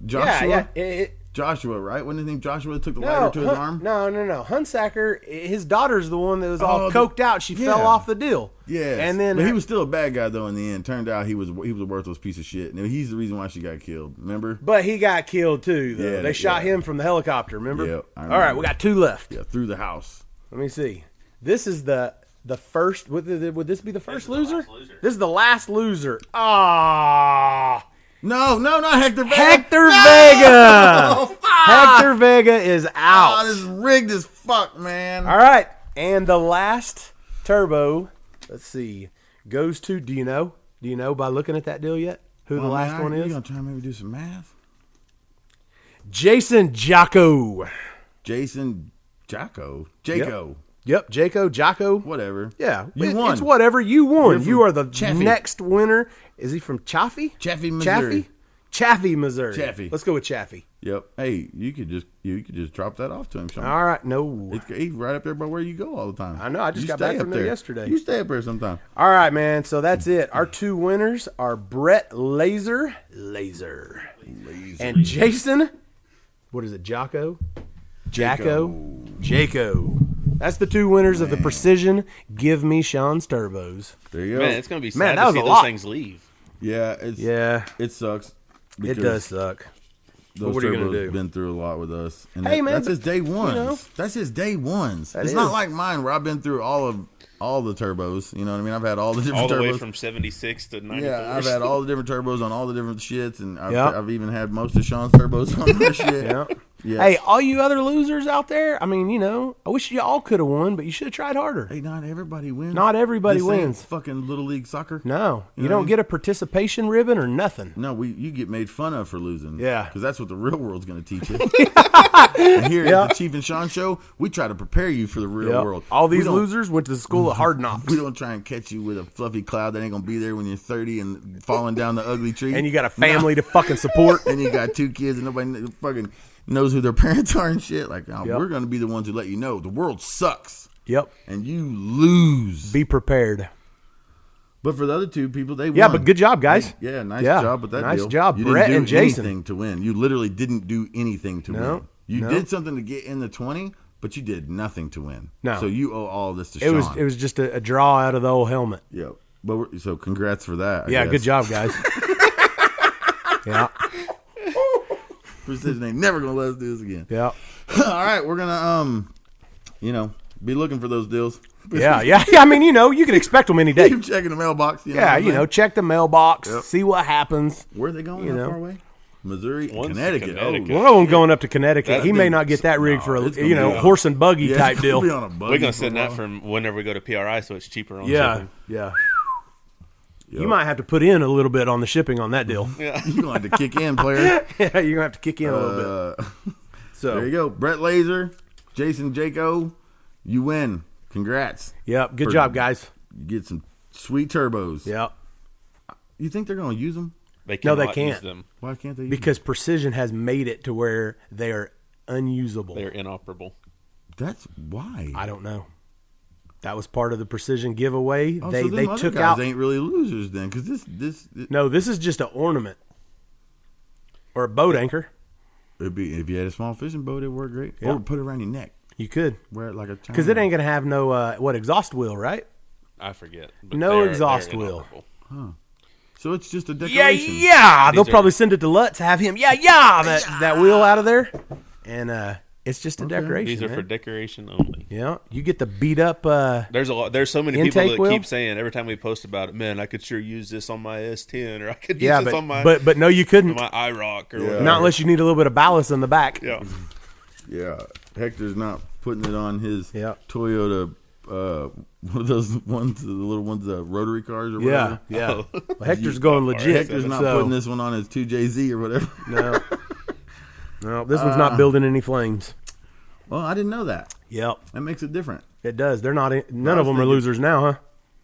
Joshua? Yeah. Joshua, right? Wasn't his name Joshua that took the lighter to his arm? No. Hunsaker, his daughter's the one that was all coked out. She fell off the deal. Yeah. And then but he was still a bad guy, though, in the end. Turned out he was a worthless piece of shit. And he's the reason why she got killed. Remember? But he got killed, too, though. Yeah, they shot him from the helicopter, remember? Yeah, I remember. All right, we got 2 left. Yeah, through the house. Let me see. This is the first. Would this be the first loser? This is the last loser. Ah. No, not Hector Vega. Hector Vega. Hector Vega is out. Oh, this is rigged as fuck, man. All right. And the last turbo, let's see, goes to, do you know by looking at that deal yet who the last one is? You going to try and maybe do some math? Jason Jocko. Jason Jocko? Yep, Jocko. Whatever. Yeah. You won. It's whatever. You won. You are the Chaffee. next winner. Is he from Chaffee, Missouri. Chaffee, Missouri. Chaffee. Let's go with Chaffee. Yep. Hey, you could just drop that off to him, Shawn. All right. No. He's right up there by where you go all the time. I know. I just got back from there yesterday. You stay up there sometime. All right, man. So that's it. Our 2 winners are Brett Laser, and Jason. What is it? Jocko. That's the 2 winners of the Precision Give Me Shawn's Turbos. There you go. Man, it's gonna be sad Man, that to was see a those lot. things leave. Yeah, it sucks. It does suck. Those what are you gonna turbos do? Been through a lot with us. And Hey, man, that's his day ones. you know. That's his day ones. That It's is. not like mine where I've been through all the turbos. You know what I mean? I've had all the different All the turbos. way from 76 to 94. Yeah, I've had all the different turbos on all the different shits, and Yep. I've even had most of Shawn's turbos on my shit. Yeah. Yeah. Hey, all you other losers out there, I mean, I wish you all could have won, but you should have tried harder. Hey, not everybody wins. Not everybody This ain't wins. fucking Little League Soccer. No, you know what I don't mean? get a participation ribbon or nothing. No, you get made fun of for losing. Yeah. Because that's what the real world's going to teach you. And here at the Chief and Shawn Show, we try to prepare you for the real Yep. world. All We these don't- losers went to the school of hard knocks. We don't try and catch you with a fluffy cloud that ain't going to be there when you're 30 and falling down the ugly tree. And you got a family to fucking support. And you got 2 kids and nobody fucking knows who their parents are and shit. Like, Yep. we're going to be the ones who let you know the world sucks. Yep. And you lose. Be prepared. But for the other 2 people, they won. Yeah, but good job, guys. Yeah, nice Yeah, job with that nice deal. job, You Brett didn't and do Jason. anything to win. You literally didn't do anything to No, win. You no. did something to get in the 20, but you did nothing to win. No. So you owe all this to It Shawn. was just a draw out of the old helmet. Yep. But so congrats for that. I Yeah, guess. good job, guys. Yeah. Precision ain't never gonna let us do this again. Yeah. All right, we're gonna be looking for those deals. Yeah. I mean, you can expect them any day. Keep checking the mailbox. You know Yeah, what I'm saying? check the mailbox, Yep. see what happens. Where are they going? You How know. far away? Missouri, and One's Connecticut. Connecticut. Oh, One of them going up to Connecticut. That He may thing- not get that rig No, for it's gonna be a- horse and buggy yeah, type it's deal. gonna be on a buggy We're gonna for send a that while. from whenever we go to PRI, so it's cheaper on Yeah, shipping. yeah. Yep. You might have to put in a little bit on the shipping on that deal. Yeah. You're gonna have to kick in, player. Yeah, you're gonna have to kick in a little bit. So There you go. Brett Laser, Jason Jaco, you win. Congrats. Yep, good For- job, guys. You get some sweet turbos. Yep, You think they're going to use them? They No, they cannot can't. use them. Why can't they use because Precision has made it to where they are unusable. They're inoperable. them? That's why. I don't know. That was part of the Precision giveaway. Oh, they so them other took guys out. ain't really losers then, because this No, this is just an ornament or a boat anchor. it'd be if you had a small fishing boat, it'd work great. Yeah. Or put it around your neck, You could, wear it like a because it ain't gonna have no exhaust wheel, right? I forget. But No they're exhaust wheel. inoperable. So it's just a Yeah, decoration. yeah. They'll These are- probably send it to Lutz, have him, that wheel out of there, and it's just a decoration. These are man. for decoration only. Yeah, you get the beat up. There's a lot. There's so many people Intake that wheel? keep saying every time we post about it, man, I could sure use this on my S10, or I could use Yeah, this on my but no, you couldn't. my iRock, or Yeah. whatever. Not unless you need a little bit of ballast in the back. Yeah. Yeah, Hector's not putting it on his Yeah. Toyota. One of those ones, the little ones, rotary cars or Yeah, whatever. yeah. Oh. Well, Hector's going legit. Hector's not so- putting this one on his 2JZ or whatever. No, no, this one's not building any flames. Well, I didn't know that. Yep, That makes it different. it does. They're not. None I of was them are thinking- losers now, huh?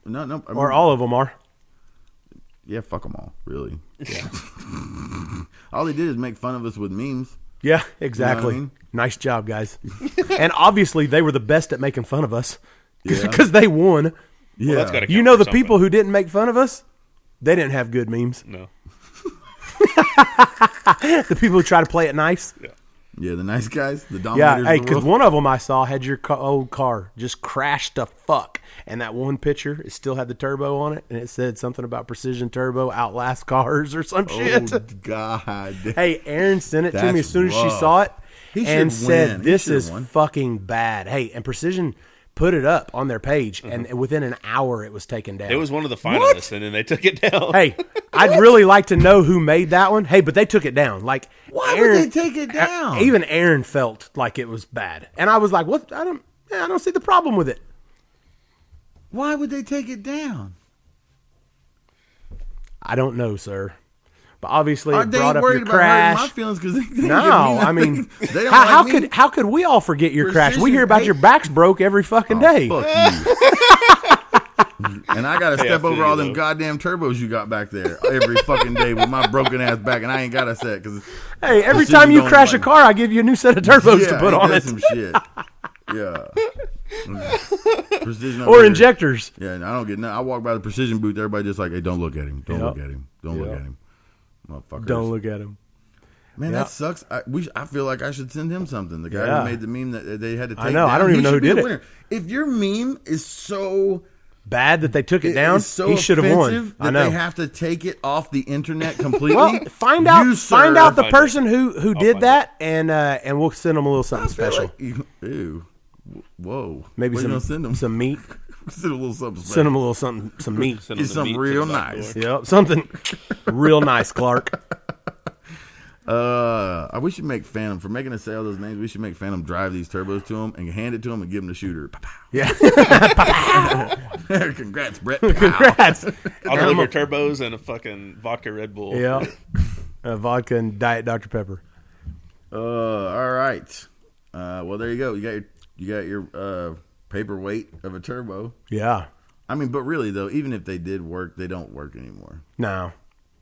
No, I mean, Or all of them are. Yeah, fuck them all, really. All they did is make fun of us with memes. Yeah, exactly. You know what I mean? Nice job, guys. And obviously, they were the best at making fun of us Yeah. because they won. Yeah. That's gotta You count know, for the something. people who didn't make fun of us, they didn't have good memes. No. The people who try to play it nice. Yeah, the nice guys, the Yeah, dominators hey, of the because world. one of them I saw had your old car just crashed to fuck. And that one picture, it still had the turbo on it. And it said something about precision turbo outlast cars or some shit. Oh, God. Hey, Aaron sent it to me That's as soon as she rough. saw it He and should said, win. He this should've is won. fucking bad. Hey, and Precision put it up on their page, and within an hour it was taken down. It was one of the finalists, and then they took it down. Hey, I'd really like to know who made that one. Hey, but they took it down. Like, Why Aaron, would they take it down? Even Aaron felt like it was bad, and I was like, "What? I don't see the problem with it." Why would they take it down? I don't know, sir. But obviously, Are it they brought up worried your about hurting my crash. feelings? Because No, I mean, they don't how like me. how could we all forget your crash? We Precision, hear about hey. your backs broke every fucking day. Fuck you. And I gotta Hey, I step feel over you, all them though. goddamn turbos you got back there every fucking day with my broken ass back, and I ain't got a set because Hey, every Precision time you don't crash a like- car, I give you a new set of turbos to put on it, some shit. Yeah. Precision over or here. injectors. Yeah, and I don't get. I walk by the precision booth. Everybody just like, hey, don't look at him. Don't Yep. look at him. Don't look Yep. at him. Motherfuckers. Don't look at him. Man, Yep. that sucks. I feel like I should send him something. The guy Yeah. who made the meme that they had to take I know. I down, don't even he know who should be did the it. winner. If your meme is so Bad that they took it down. is so He should have won. offensive I that know. they have to take it off the internet completely. Well, find out. You, Find sir, out the I'll find person who did find that, and we'll send them a little something I feel special. like ew. Whoa. Maybe What you gonna send them? some meat. Send them a little something. Send them a little something, some meat. Send Get them the something meat to the real back nice. door. Yep, something real nice, Clark. We should make Phantom for making us say all those names. We should make Phantom drive these turbos to him and hand it to him and give him the shooter. Pow, pow. Yeah, Congrats, Brett. Pow. congrats. I'll deliver turbos and a fucking vodka Red Bull. Yeah, vodka and Diet Dr Pepper. All right. Well, there you go. You got your paperweight of a turbo. Yeah, I mean, but really though, even if they did work, they don't work anymore. no,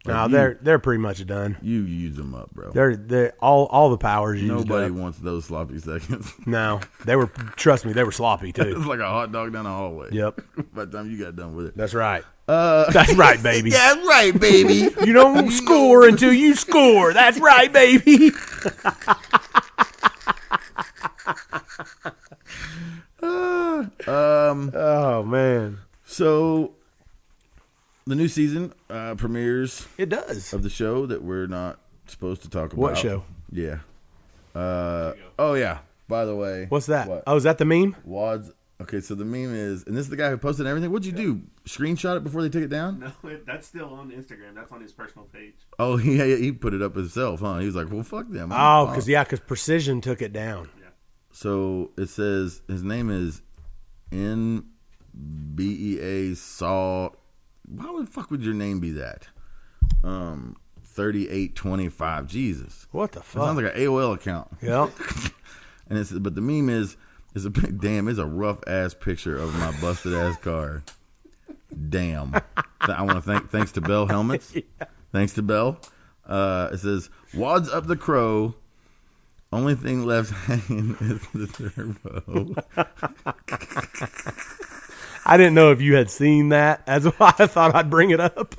Like they're pretty much done. You use them up, bro. They're all the powers used Nobody up. wants those sloppy seconds. No, they were. Trust me, they were sloppy It's too. like a hot dog down the hallway. Yep, By the time you got done with it. that's right. That's right, baby. Yeah, right, baby. You don't score until you score. That's right, baby. Oh man, So the new season premieres it does. of the show that we're not supposed to talk about. What show? Yeah. Oh yeah. By the way, What's that? What? Oh, is that the meme? Wads. Okay, so the meme is, and this is the guy who posted everything. What'd you do? Screenshot it before they took it down? No, that's still on Instagram. That's on his personal page. Oh, he put it up himself, huh? He was like, well, fuck them. Oh, because Precision took it down. So it says his name is NBEA Saw. Why the fuck would your name be that? 3825. Jesus. What the That fuck? sounds like an AOL account. Yeah. And it's, but the meme is a big damn. It's a rough ass picture of my busted ass car. Damn. I want to thanks to Bell Helmets. Thanks to Bell. It says wads up the crow. Only thing left hanging is the turbo. I didn't know if you had seen that. That's why I thought I'd bring it up.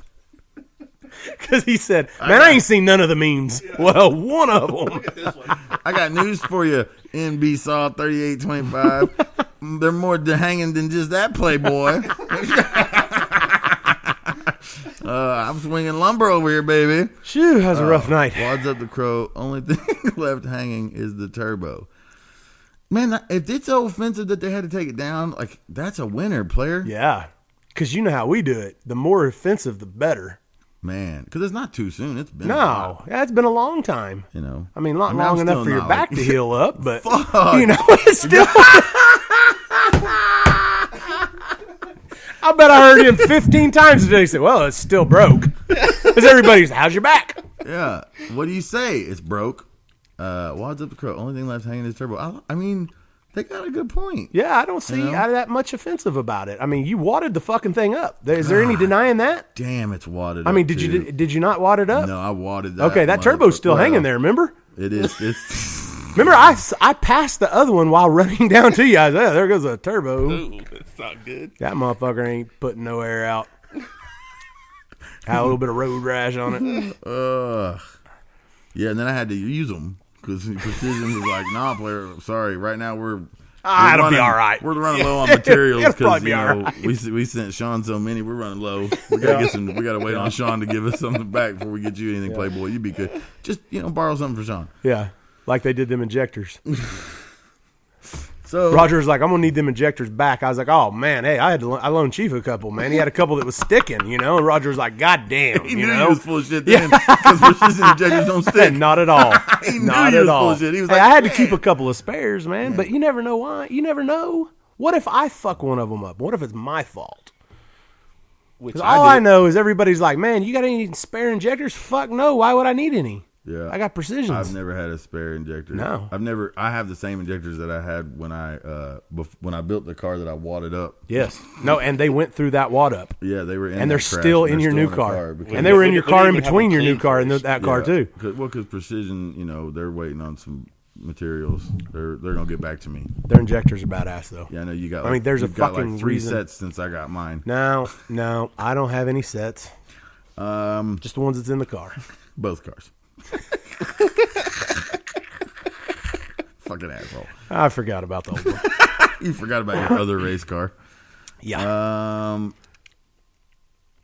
Because he said, man, I ain't seen none of the memes. Well, one of them. Look at this one. I got news for you, NB Saw 3825. They're more hanging than just that Playboy. I'm swinging lumber over here, baby. Phew, that was a rough night. Wads up the crow. Only thing left hanging is the turbo. Man, if it's so offensive that they had to take it down, like that's a winner, player. Yeah. Because you know how we do it. The more offensive, the better. Man, because it's not too soon. It's been a No, while, that's been a long time. you know. I mean, not I'm long enough still for your not, back like- to heal up, but, Fuck. you know, it's still... I bet I heard him 15 times today. He said, well, it's still broke. Because everybody's, how's your back? Yeah. What do you say? It's broke. Wads up the crow. Only thing left hanging is turbo. I mean, they got a good point. Yeah, I don't see You know? that much offensive about it. I mean, you wadded the fucking thing up. Is there any denying that? Damn, it's wadded. I mean, up, did you not wad it up? No, I wadded that. Okay, that turbo's still well, hanging there, remember? It is. It's Remember, I passed the other one while running down to you. I was like, there goes a turbo. Ooh, that's not good. That motherfucker ain't putting no air out. Had a little bit of road rash on it. Yeah, and then I had to use them because Precision was like, "Nah, player, sorry. Right now we're it'll be all right. We're running low on materials It'll because probably be all right. we sent Shawn so many. We're running low. We gotta get some. We gotta wait on Shawn to give us something back before we get you anything, Playboy. You be good. Just borrow something for Shawn. Yeah, like they did them injectors. So Roger's like, I'm gonna need them injectors back. I was like, oh man, hey, I loaned Chief a couple, man. He had a couple that was sticking, And Roger's like, God damn, he knew he was full of shit then because Precision injectors don't stick. Not at all. He knew Not he was at all. full of shit. He was Hey, like, I had to "Man." keep a couple of spares, man. But you never know why. You never know. What if I fuck one of them up? What if it's my fault? Which 'Cause all I know is everybody's like, man, you got any spare injectors? Fuck no. Why would I need any? Yeah, I got Precisions. I've never had a spare injector. No. I have the same injectors that I had when I built the car that I wadded up. Yes. No, and they went through that wad up. Yeah, they were in And they're that crash, still and in they're your still new in the car. because- And they were in your We car in didn't even between have your them new car and cleaned that car too. Because Precision, they're waiting on some materials. They're gonna get back to me. Their injectors are badass though. Yeah, I know you got. I mean, there's a you've got, fucking like 3 reason. sets since I got mine. No, I don't have any sets. Just the ones that's in the car. Both cars. Fucking asshole. I forgot about the old one. You forgot about your other race car. Yeah.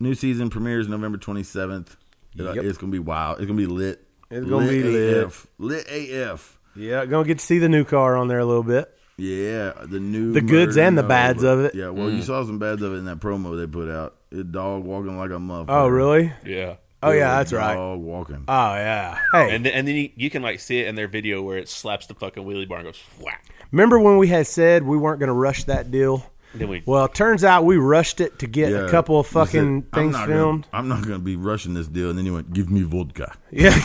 New season premieres November 27th. Yep. It's gonna be wild. It's gonna be lit. It's gonna be lit. AF. Lit AF. Yeah, gonna get to see the new car on there a little bit. Yeah, the goods Murder and the Nova. bads of it. Yeah, well, you saw some bads of it in that promo they put out. It dog walking like a motherfucker. Oh, really? Yeah. Oh, yeah, that's right. Dog walking. Oh, yeah. Hey, And then you can see it in their video where it slaps the fucking wheelie bar and goes whack. remember when we had said we weren't going to rush that deal? Then we Well, it turns out we rushed it to get a couple of You fucking said, things filmed. I'm not gonna be rushing this deal, and then you went, "Give me vodka," Yeah.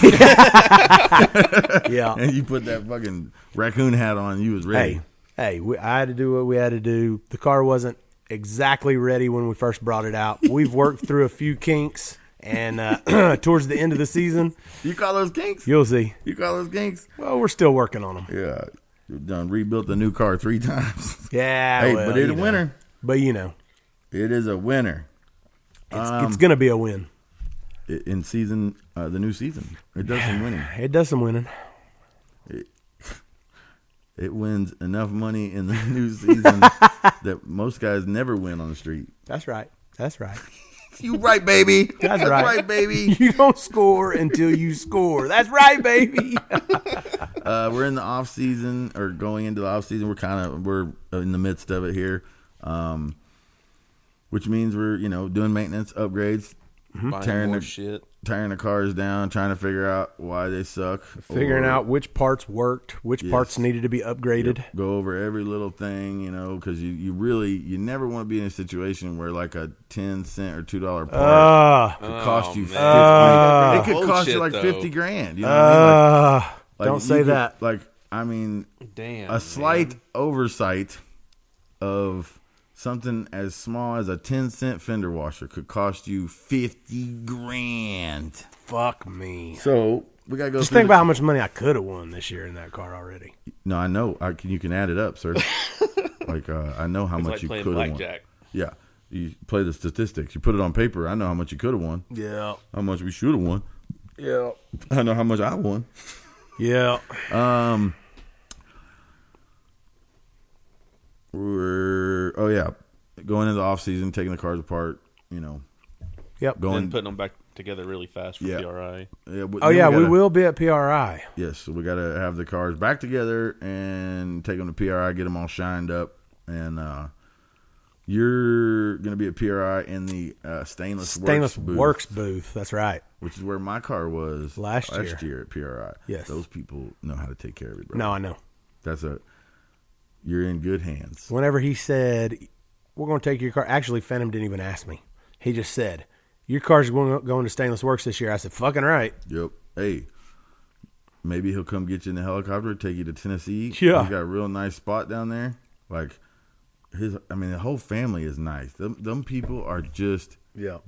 Yeah. and you put that fucking raccoon hat on. And you was ready. Hey, I had to do what we had to do. The car wasn't exactly ready when we first brought it out. We've worked through a few kinks, and towards the end of the season, You call those kinks? you'll see. You call those kinks? Well, we're still working on them. Yeah, you've done rebuilt the new car 3 times. Yeah. Hey, well, but it's a you know. winner. But It is a winner. it's going to be a win. In season, the new season, it does some winning. It does some winning. It wins enough money in the new season that most guys never win on the street. That's right. That's right. You right, baby. That's right. baby. You don't score until you score. That's right, baby. We're in the off season, or going into the off season. We're in the midst of it here, which means we're doing maintenance upgrades, buying more shit. tearing the cars down, trying to figure out why they suck, Figuring out which parts worked, which parts needed to be upgraded. Go over every little thing, because you never want to be in a situation where like a 10-cent or $2 part could cost you. It could cost you like Bullshit, $50,000. You know what I mean? Like, don't say that. Damn. A slight oversight of something as small as a 10-cent fender washer could cost you $50,000. Fuck me. So we gotta go. Just through think about how much money I could have won this year in that car already. No, I know. You can add it up, sir. I know how It's much like you playing could have won. blackjack. Yeah, you play the statistics. You put it on paper. I know how much you could have won. Yeah. How much we should have won. Yeah. I know how much I won. Yeah. Going into the off season, taking the cars apart. Yep. Going. Then putting them back together really fast for PRI. Yeah, Oh, yeah, we will be at PRI. Yes, so we got to have the cars back together and take them to PRI, get them all shined up, and you're going to be at PRI in the Stainless Works booth. That's right. which is where my car was Last year at PRI. Yes. Those people know how to take care of it, bro. No, I know. You're in good hands. Whenever he said, we're going to take your car. Actually, Phantom didn't even ask me. He just said, your car's going to Stainless Works this year. I said, fucking right. Yep. Hey, maybe he'll come get you in the helicopter, take you to Tennessee. Yeah. He's got a real nice spot down there. Like, the whole family is nice. Them people are just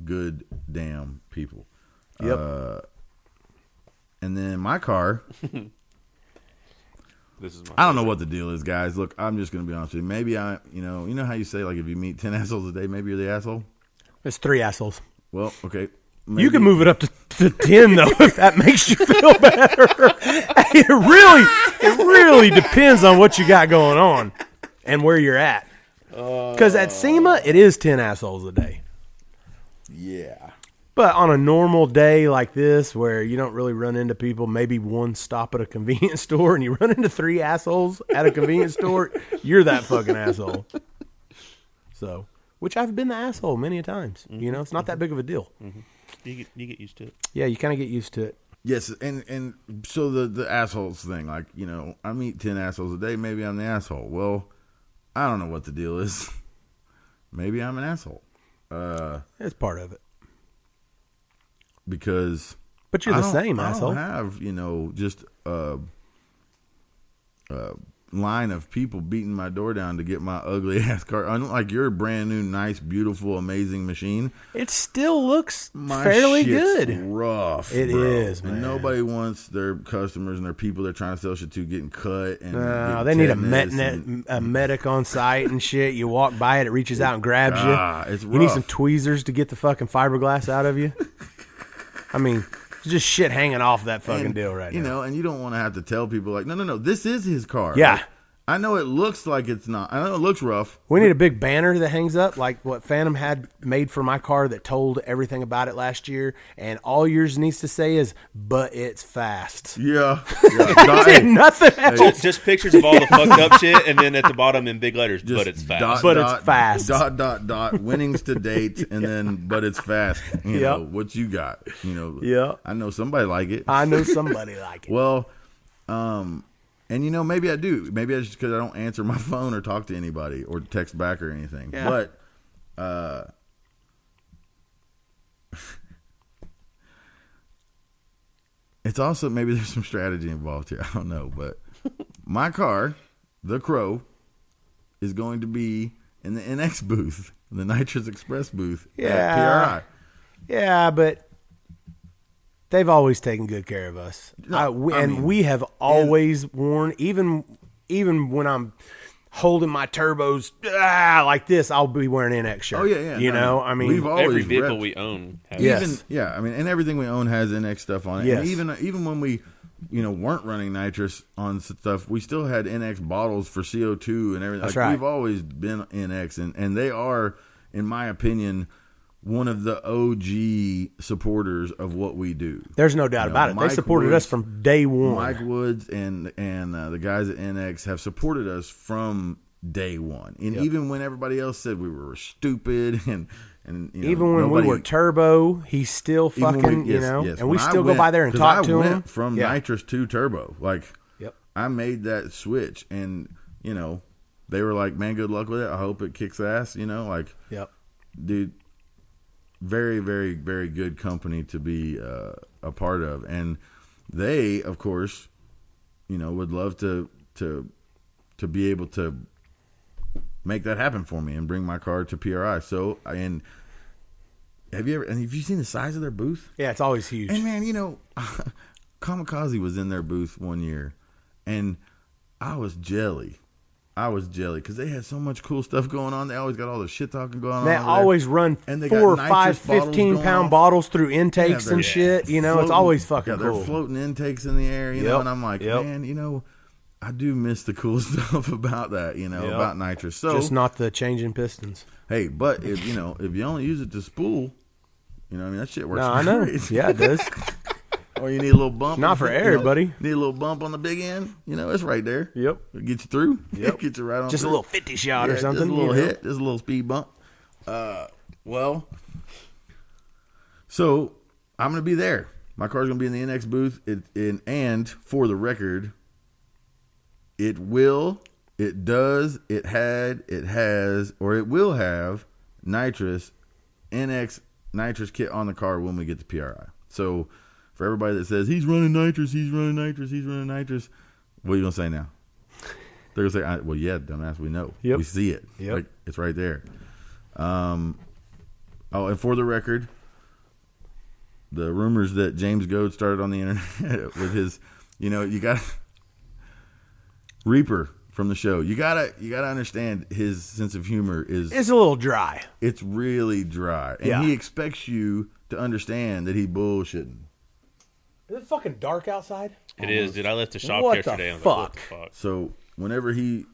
good damn people. Yep. And then my car, This is my. I don't know what the deal is, guys. Look, I'm just going to be honest with you. Maybe you know how you say, like, if you meet 10 assholes a day, maybe you're the asshole? There's 3 assholes. Well, okay. You can move it up to 10, though, if that makes you feel better. It really depends on what you got going on and where you're at. Because at SEMA, it is 10 assholes a day. Yeah. But on a normal day like this, where you don't really run into people, maybe one stop at a convenience store, and you run into 3 assholes at a convenience store, you're that fucking asshole. So, which I've been the asshole many a times. You know, it's not that big of a deal. Mm-hmm. You get used to it. Yeah, you kind of get used to it. Yes, and so the assholes thing, like, you know, I meet 10 assholes a day, maybe I'm the asshole. Well, I don't know what the deal is. Maybe I'm an asshole. It's part of it. Because but you're the same asshole. I don't have, you know, just a line of people beating my door down to get my ugly ass car. I don't like your brand new, nice, beautiful, amazing machine. It still looks fairly good. Rough. It is, man. And nobody wants their customers and their people they're trying to sell shit to getting cut. And they need a medic on site and shit. You walk by it reaches out and grabs you. It's rough. You need some tweezers to get the fucking fiberglass out of you. I mean, it's just shit hanging off that fucking deal right now. You know, and you don't want to have to tell people, like, no, this is his car. Yeah. Like, I know it looks like it's not. I know it looks rough. We need a big banner that hangs up, like what Phantom had made for my car that told everything about it last year. And all yours needs to say is, but it's fast. Yeah. Nothing else. Just pictures of all the fucked up shit, and then at the bottom in big letters, but it's fast. It's fast. Winnings to date, and then, but it's fast. You know, what you got. You know, I know somebody like it. I know somebody like it. Well, and, you know, maybe I do. Maybe it's just because I don't answer my phone or talk to anybody or text back or anything. Yeah. But it's also, maybe there's some strategy involved here. I don't know. But my car, the Crow, is going to be in the NX booth, the Nitrous Express booth at PRI. Yeah, but they've always taken good care of us. We have always worn, even when I'm holding my turbos like this, I'll be wearing NX shirt. Oh, yeah. You know, I mean, we've always every vehicle we own has and everything we own has NX stuff on it. Yes. And even when we, you know, weren't running nitrous on stuff, we still had NX bottles for CO2 and everything. That's like, right. We've always been NX, and they are, in my opinion, one of the OG supporters of what we do. There's no doubt about it. They supported us from day one. Mike Woods and the guys at NX have supported us from day one. And even when everybody else said we were stupid and you know, even when we were turbo, he's still fucking, yes, and we still go by there and talk to him. From nitrous to turbo. Like, I made that switch, and, you know, they were like, man, good luck with it. I hope it kicks ass, you know, like, dude, very, very, very good company to be a part of. And they, of course, you know, would love to be able to make that happen for me and bring my car to PRI. So, and have you seen the size of their booth? Yeah, it's always huge. And man, you know, Kamikaze was in their booth one year, and I was jelly because they had so much cool stuff going on. They always got all the shit talking going on. They always run 4 or 5 15-pound bottles through intakes and shit. You know, it's always fucking cool. They're floating intakes in the air, you know, and I'm like, man, you know, I do miss the cool stuff about that, you know, about nitrous. So just not the changing pistons. Hey, but if you only use it to spool, you know, I mean, that shit works. No, I know. Great. Yeah, it does. Or you need a little bump. Not for everybody. Need a little bump on the big end. You know, it's right there. Yep. It'll get you through. Yep. Get you right on. Just through. A little 50 shot or something. Just a little hit. Just a little speed bump. Well, so I'm going to be there. My car's going to be in the NX booth. And for the record, it will, it does, it has, or it will have nitrous, NX nitrous kit on the car when we get to PRI. So for everybody that says, he's running nitrous, what are you going to say now? They're going to say, well, yeah, dumbass, we know. Yep. We see it. Yep. Like, it's right there. And for the record, the rumors that James Goad started on the internet with his, you know, you got Reaper from the show. You gotta understand his sense of humor it's a little dry. It's really dry, and he expects you to understand that he bullshitting. Is it fucking dark outside? It is, dude. I left the shop What yesterday. the I was like, what the fuck? fuck? So whenever he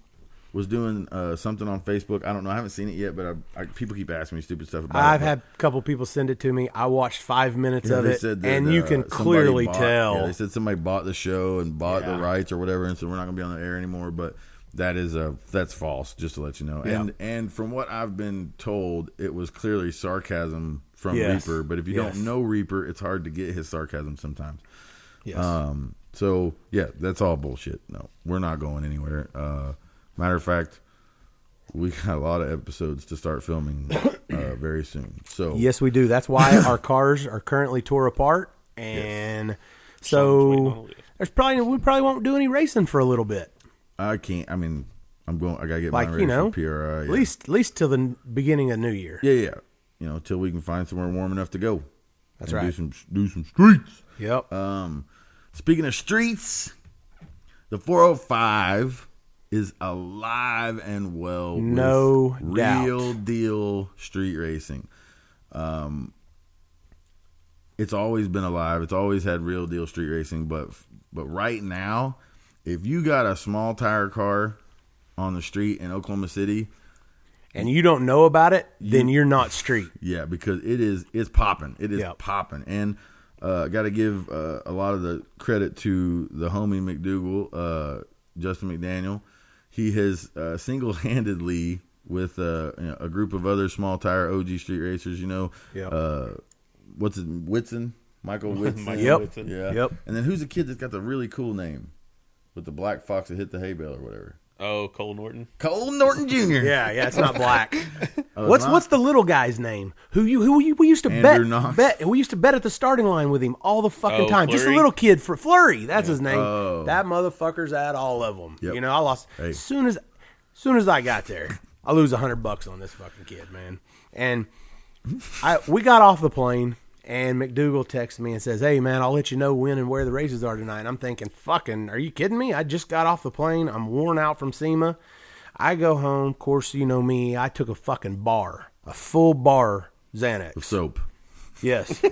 was doing something on Facebook, I don't know, I haven't seen it yet, but people keep asking me stupid stuff about it. I've had a couple people send it to me. I watched 5 minutes of they it, said that, and you can clearly tell. Yeah, they said somebody bought the show and bought the rights or whatever, and so we're not going to be on the air anymore. But that's false, just to let you know. Yeah. And from what I've been told, it was clearly sarcasm from Reaper. But if you don't know Reaper, it's hard to get his sarcasm sometimes. Yes. So yeah, that's all bullshit. No, we're not going anywhere. Matter of fact, we got a lot of episodes to start filming very soon. So yes, we do. That's why our cars are currently tore apart, and so we probably won't do any racing for a little bit. I can't. I mean, I gotta get Like, mine ready for PRI. Yeah. At least till the beginning of New Year. Yeah. Till we can find somewhere warm enough to go. That's and right. Do some streets. Yep. Speaking of streets, the 405 is alive and well. No with doubt. Real deal street racing. It's always been alive. It's always had real deal street racing. But right now, if you got a small tire car on the street in Oklahoma City, and you don't know about it, then you're not street. yeah, because it's popping. It is popping. And got to give a lot of the credit to the homie McDougal, Justin McDaniel. He has single-handedly, with a group of other small tire OG street racers, what's his Whitson? Michael Whitson. Yep. Yeah. Yep. And then who's the kid that's got the really cool name with the black fox that hit the hay bale or whatever? Oh, Cole Norton. Cole Norton Jr. Yeah, it's not black. Oh, What's the little guy's name? We used to Andrew Knox? bet we used to bet at the starting line with him all the fucking Oh, time. Just a Fleury? little kid for Flurry. That's his name. Oh. That motherfucker's at all of them. Yep. I lost Hey. soon as I got there. I lose $100 on this fucking kid, man. And we got off the plane. And McDougal texts me and says, "Hey, man, I'll let you know when and where the races are tonight." And I'm thinking, fucking, are you kidding me? I just got off the plane. I'm worn out from SEMA. I go home. Of course, you know me. I took a fucking a full bar Xanax. Of soap. Yes.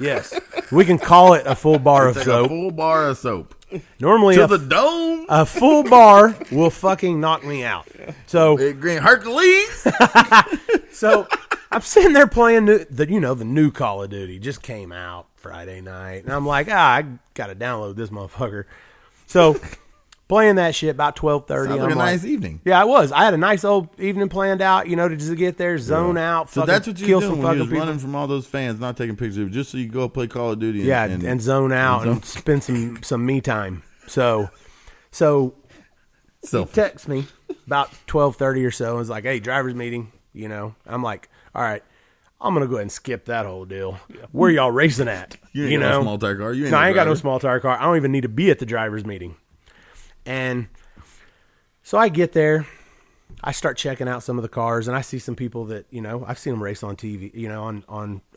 Yes. We can call it a full bar of Take soap. a full bar of soap. Normally, To the dome. a full bar will fucking knock me out. So, Big green Hercules. So I'm sitting there playing the new Call of Duty just came out Friday night, and I'm like, I gotta download this motherfucker. So playing that shit about 12:30. Sounds like a nice evening. Yeah, it was. I had a nice old evening planned out, to just get there, zone out, So fucking that's what kill you're some doing when fucking you're people. running from all those fans, not taking pictures of you, just so you can go play Call of Duty. And zone out and spend some me time. So he texts me about 12:30 or so and was like, "Hey, driver's meeting." I'm like, "All right, I'm gonna go ahead and skip that whole deal. Where y'all racing at? You ain't got no small tire car. You ain't No, no I ain't got no driver. small tire car. I don't even need to be at the driver's meeting." And so I get there. I start checking out some of the cars, and I see some people that I've seen them race on TV, on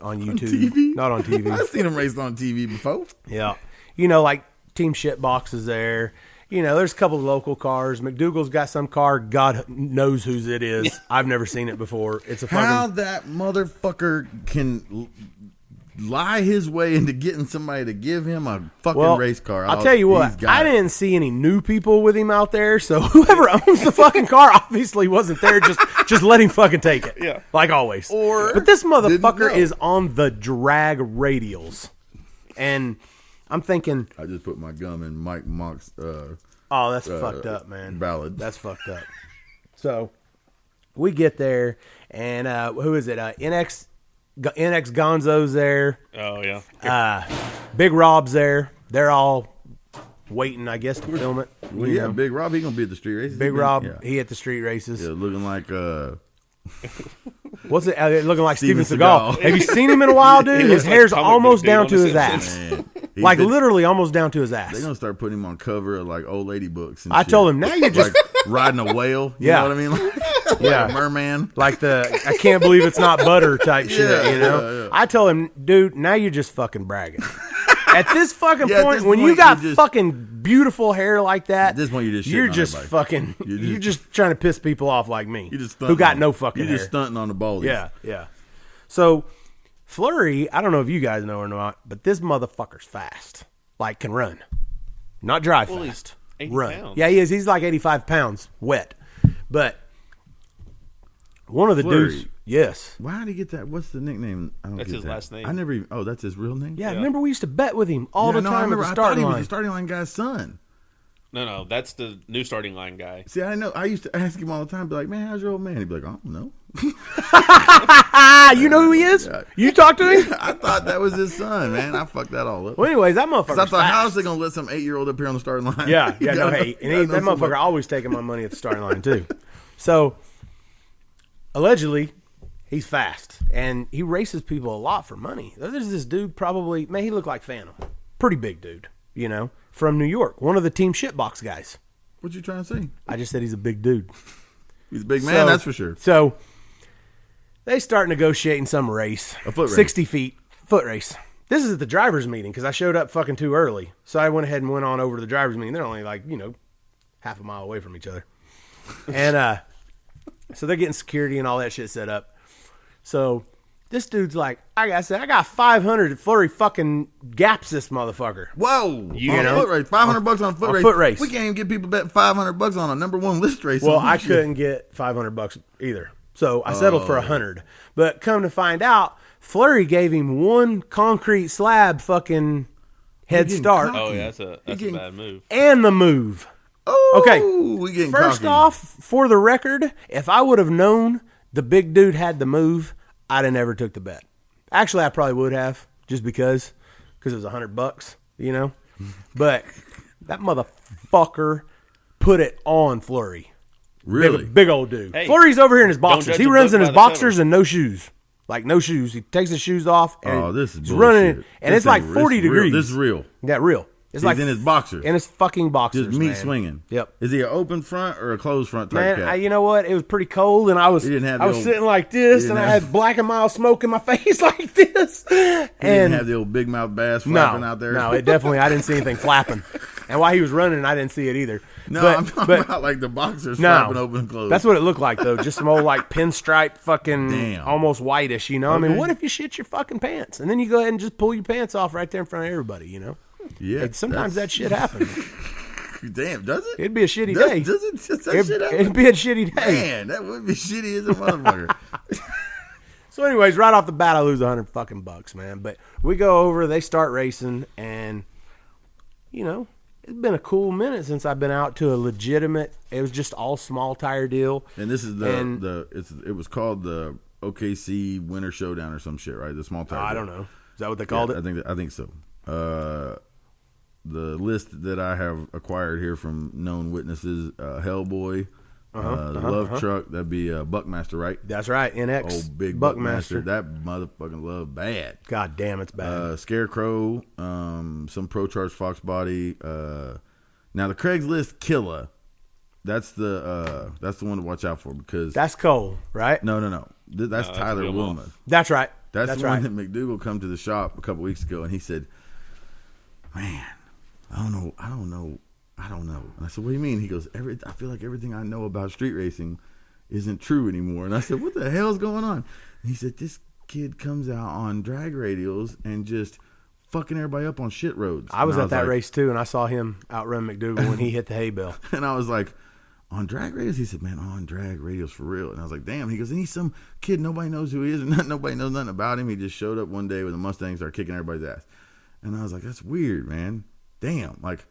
YouTube, TV? not on TV. I've seen them raced on TV before. Yeah, like Team Shitbox is there. There's a couple of local cars. McDougal's got some car. God knows whose it is. I've never seen it before. It's a fucking. How that motherfucker can lie his way into getting somebody to give him a fucking race car? I'll tell you he's what. got I it. didn't see any new people with him out there. So whoever owns the fucking car obviously wasn't there. Just let him fucking take it. Yeah. Like always. But this motherfucker is on the drag radials, and I'm thinking, I just put my gum in Mike Mock's oh, that's fucked up, man. ballad. That's fucked up. So we get there, and who is it? NX Gonzo's there. Oh, yeah. Big Rob's there. They're all waiting, I guess, to film it. Well, you yeah, know. Big Rob, he gonna be at the street races. Big Rob, yeah. he at the street races. Yeah, looking like What's it? Looking like Steven Steven Seagal. Seagal. Have you seen him in a while, dude? He His looks like hair's comic almost book dude down on to The his Simpsons. ass. man. He's Like been- literally almost down to his ass. They're gonna start putting him on cover of like old lady books. And I shit. told him, now you're just like riding a whale. You Yeah. know what I mean? Like Yeah. a merman. like the I can't believe it's not butter type shit, Yeah, yeah. I told him, dude, now you're just fucking bragging. At this fucking Yeah, at point, this when you point, got you just- fucking beautiful hair like that, At this point, you're just you're shitting on just everybody. fucking, you're just trying to piss people off like me, You just who got stunting no on- fucking You're hair. just stunting on the baldies. Yeah. So Flurry, I don't know if you guys know or not, but this motherfucker's fast. Like, can run, not drive Well, fast. he's 80 run. pounds. Yeah, he is. He's like 85 pounds wet, but one of the Flurry. dudes. Yes. Why did he get that? What's the nickname? I don't That's get his that. last name. I never even. Oh, that's his real name. Yeah, remember we used to bet with him all Yeah, the no, I time at remember. the I thought starting he was line. the starting line guy's son. No, that's the new starting line guy. See, I know. I used to ask him all the time, be like, "Man, how's your old man?" He'd be like, "I don't know." You know who he is? Yeah. You talked to him? I thought that was his son, man. I fucked that all up. Well, anyways, that 'Cause motherfucker. I thought, how is they gonna let some 8-year-old up here on the starting line? Yeah, You no, gotta hey, know- and you gotta that know motherfucker somebody. always taking my money at the starting line too. So, allegedly, he's fast and he races people a lot for money. There's this dude, probably, man, he looked like Phantom, pretty big dude, from New York, one of the team shitbox guys. What you trying to say? I just said he's a big dude. He's a big man, So- that's for sure. So they start negotiating some race, A foot race. 60 feet foot race. This is at the driver's meeting because I showed up fucking too early. So I went ahead and went on over to the driver's meeting. They're only like, half a mile away from each other. And so they're getting security and all that shit set up. So this dude's like, I got 500 Flurry fucking gaps this motherfucker. Whoa! You on a know? foot race, $500 on a foot On a race. foot race. We can't even get people bet $500 on a number one list race. Well, on I this shit. couldn't get $500 either. So I settled for 100. But come to find out, Flurry gave him one concrete slab fucking head getting start cocky. Oh yeah, that's a getting- bad move. and the move. Oh, Okay, we getting First cocky. off, for the record, if I would have known the big dude had the move, I'd have never took the bet. Actually, I probably would have, just because it was $100, But that motherfucker put it on Flurry. really? Big old dude. Hey, Flurry's over here in his boxers. judge He a runs book in his by the boxers cover. and no shoes. Like no shoes. He takes his shoes off and Oh, this is he's bullshit. running, and This it's like ain't- 40 this is real. degrees. This is real. Yeah, real. It's He's like in his boxers. in his fucking boxers, Just meat man. swinging. Yep. Is he an open front or a closed front type Man, cat? you know what? It was pretty cold, and I was He didn't have I the was old- sitting like this, he and I didn't have- had black and mild smoke in my face like this. He didn't And have the old big mouth bass flapping out there. no, it definitely I didn't see anything flapping. And while he was running, I didn't see it either. No, But- I'm talking but- about like the boxers No, flapping open and closed. that's what it looked like though. Just some old like pinstripe fucking Damn. almost whitish, I mean, Okay. what if you shit your fucking pants and then you go ahead and just pull your pants off right there in front of everybody, Yeah. Like, sometimes that that's- shit happens. Damn, does it? It'd be a shitty does, day. Does it? Does that It'd, shit happen? it'd be a shitty day. Man, that would be shitty as a motherfucker. So anyways, right off the bat I lose $100 fucking bucks, man. But we go over, they start racing, and it's been a cool minute since I've been out to a legitimate. It was just all small tire deal. And this is And- it was called the OKC Winter Showdown or some shit, right? The small tire. I deal. don't know. Is that what they called Yeah, it? I think so. The list that I have acquired here from known witnesses: Hellboy, the Love Truck. That'd be Buckmaster, right? That's right. NX. Oh, big Buckmaster. Buckmaster. That motherfucking love bad. God damn, it's bad. Scarecrow, some Pro Charge Fox body. Now the Craigslist Killer. That's the one to watch out for because That's Cole, right? no. That's Tyler Bill Wilmoth. Moss. That's right. That's the right. one that McDougal come to the shop a couple weeks ago, and he said, "Man, I don't know." And I said, "What do you mean?" He goes, "I feel like everything I know about street racing isn't true anymore." And I said, "What the hell's going on?" And he said, "This kid comes out on drag radials and just fucking everybody up on shit roads." I was And at that like- race too, and I saw him outrun McDougal when he hit the hay bale. And I was like, "On drag radios?" He said, "Man, on drag radios for real." And I was like, "Damn." He goes, "And he's some kid nobody knows who he is, and nobody knows nothing about him. He just showed up one day with a Mustang and started kicking everybody's ass." And I was like, "That's weird, man. Damn. Like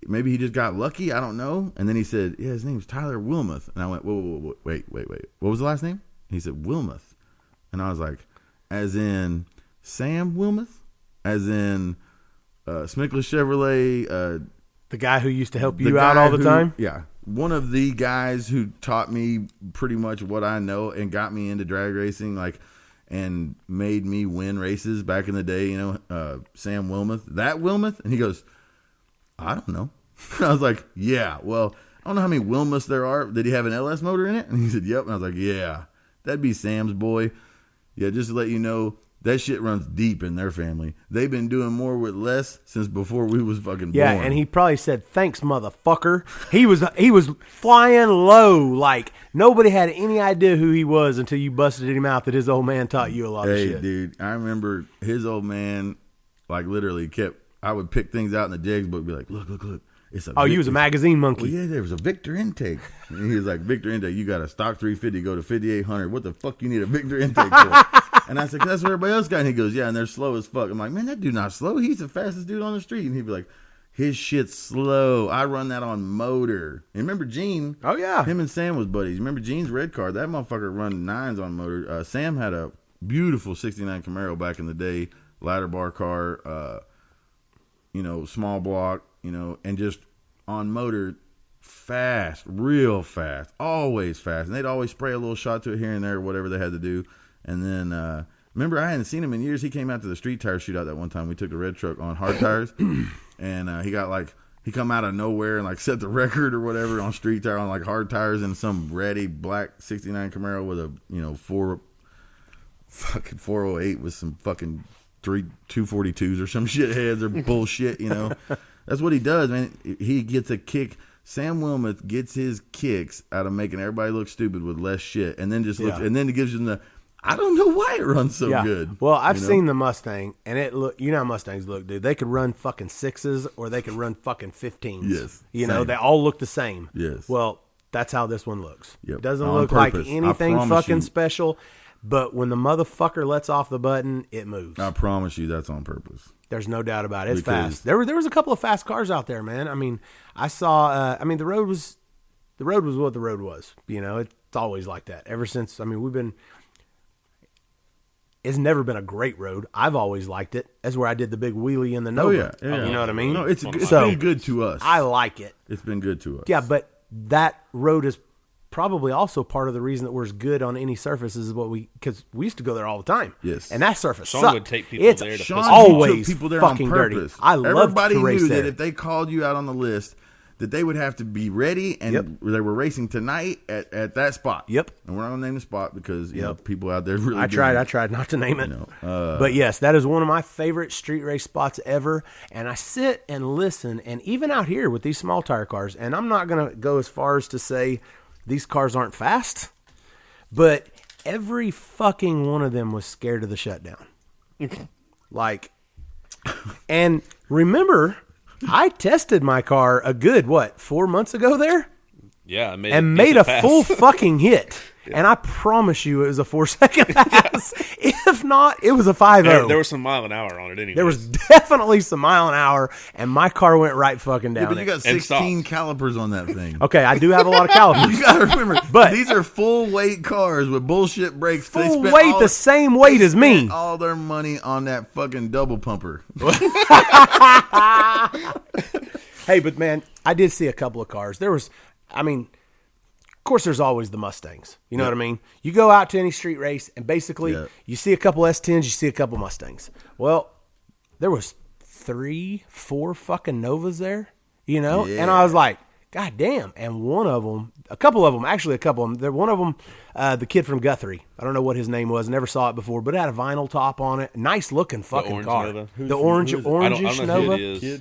maybe he just got lucky. I don't know." And then he said, "Yeah, his name's Tyler Wilmoth." And I went, "Whoa, wait. What was the last name?" He said, "Wilmoth." And I was like, "As in Sam Wilmoth? As in Smickler Chevrolet?" The guy who used to help The you out guy all the who- time? Yeah. One of the guys who taught me pretty much what I know and got me into drag racing, and made me win races back in the day, Sam Wilmoth. That Wilmoth? And he goes, "I don't know." I was like, "Yeah, well, I don't know how many Wilmoths there are. Did he have an LS motor in it?" And he said, "Yep." And I was like, "Yeah, that'd be Sam's boy." Yeah, just to let you know, That shit runs deep in their family. They've been doing more with less since before we was fucking Yeah, born. and he probably said, "Thanks, motherfucker." He was flying low, like nobody had any idea who he was until you busted him out that his old man taught you a lot of shit. Hey, dude, I remember his old man, like literally I would pick things out in the digs book, be like, look. It's a You was a magazine monkey. Well, yeah, there was a Victor intake. And he was like, Victor intake, you got a stock 350, go to 5,800. What the fuck you need a Victor intake for? And I said, that's what everybody else got. And he goes, yeah, and they're slow as fuck. I'm like, man, that dude not slow. He's the fastest dude on the street. And he'd be like, his shit's slow. I run that on motor. And remember Gene? Oh, yeah. Him and Sam was buddies. Remember Gene's red car? That motherfucker run 9s on motor. Sam had a beautiful 69 Camaro back in the day, ladder bar car, small block, and just on motor, fast, real fast, always fast. And they'd always spray a little shot to it here and there, whatever they had to do. And then, remember, I hadn't seen him in years. He came out to the street tire shootout that one time. We took the red truck on hard tires. And he come out of nowhere and set the record or whatever on street tire on hard tires and some ratty black 69 Camaro with a, 408 with some fucking 242s or some shitheads or bullshit, That's what he does, man. He gets a kick. Sam Wilmoth gets his kicks out of making everybody look stupid with less shit, and then just looks, and then it gives them I don't know why it runs so good. Well, I've seen the Mustang, and it look. You know how Mustangs look, dude. They could run fucking 6s or they could run fucking 15s. Yes, they all look the same. Yes. Well, that's how this one looks. Yep. It doesn't On look purpose. like anything fucking you. special, but when the motherfucker lets off the button, it moves. I promise you, that's on purpose. There's no doubt about it. It's fast. There was a couple of fast cars out there, man. I mean, I saw. The road was what the road was. It's always like that ever since. We've been. It's never been a great road. I've always liked it. That's where I did the big wheelie in the Nova. Oh yeah. You know what I mean? No, it's been good to us. I like it. It's been good to us. Yeah, but that road is probably also part of the reason that we're as good on any surfaces because we used to go there all the time. Yes. And that surface Shawn sucked. would take people there to Sean always took people there fucking on purpose. dirty. I loved Everybody to race knew there. that if they called you out on the list, that they would have to be ready, and they were racing tonight at that spot. Yep. And we're not gonna name the spot because people out there really. I tried not to name it. But yes, that is one of my favorite street race spots ever. And I sit and listen, and even out here with these small tire cars, and I'm not gonna go as far as to say these cars aren't fast, but every fucking one of them was scared of the shutdown. And remember, I tested my car a good 4 months ago there. Yeah, made a full fucking hit. Yeah. And I promise you it was a 4-second pass. If not, it was a 5.0. There was some mile an hour on it anyway. There was definitely some mile an hour, and my car went right fucking down. But you got 16 calipers on that thing. Okay, I do have a lot of calipers. You got to remember, but these are full weight cars with bullshit brakes. Full weight, the same weight as me. All their money on that fucking double pumper. Hey, but man, I did see a couple of cars. There was, of course, there's always the Mustangs. You know what I mean? You go out to any street race, and basically, you see a couple S10s, you see a couple Mustangs. Well, there was 3-4 fucking Novas there, and I was like, God damn. And a couple of them, one of them, the kid from Guthrie. I don't know what his name was. Never saw it before, but it had a vinyl top on it. Nice looking fucking car. Nova. The orangish Nova. Nova.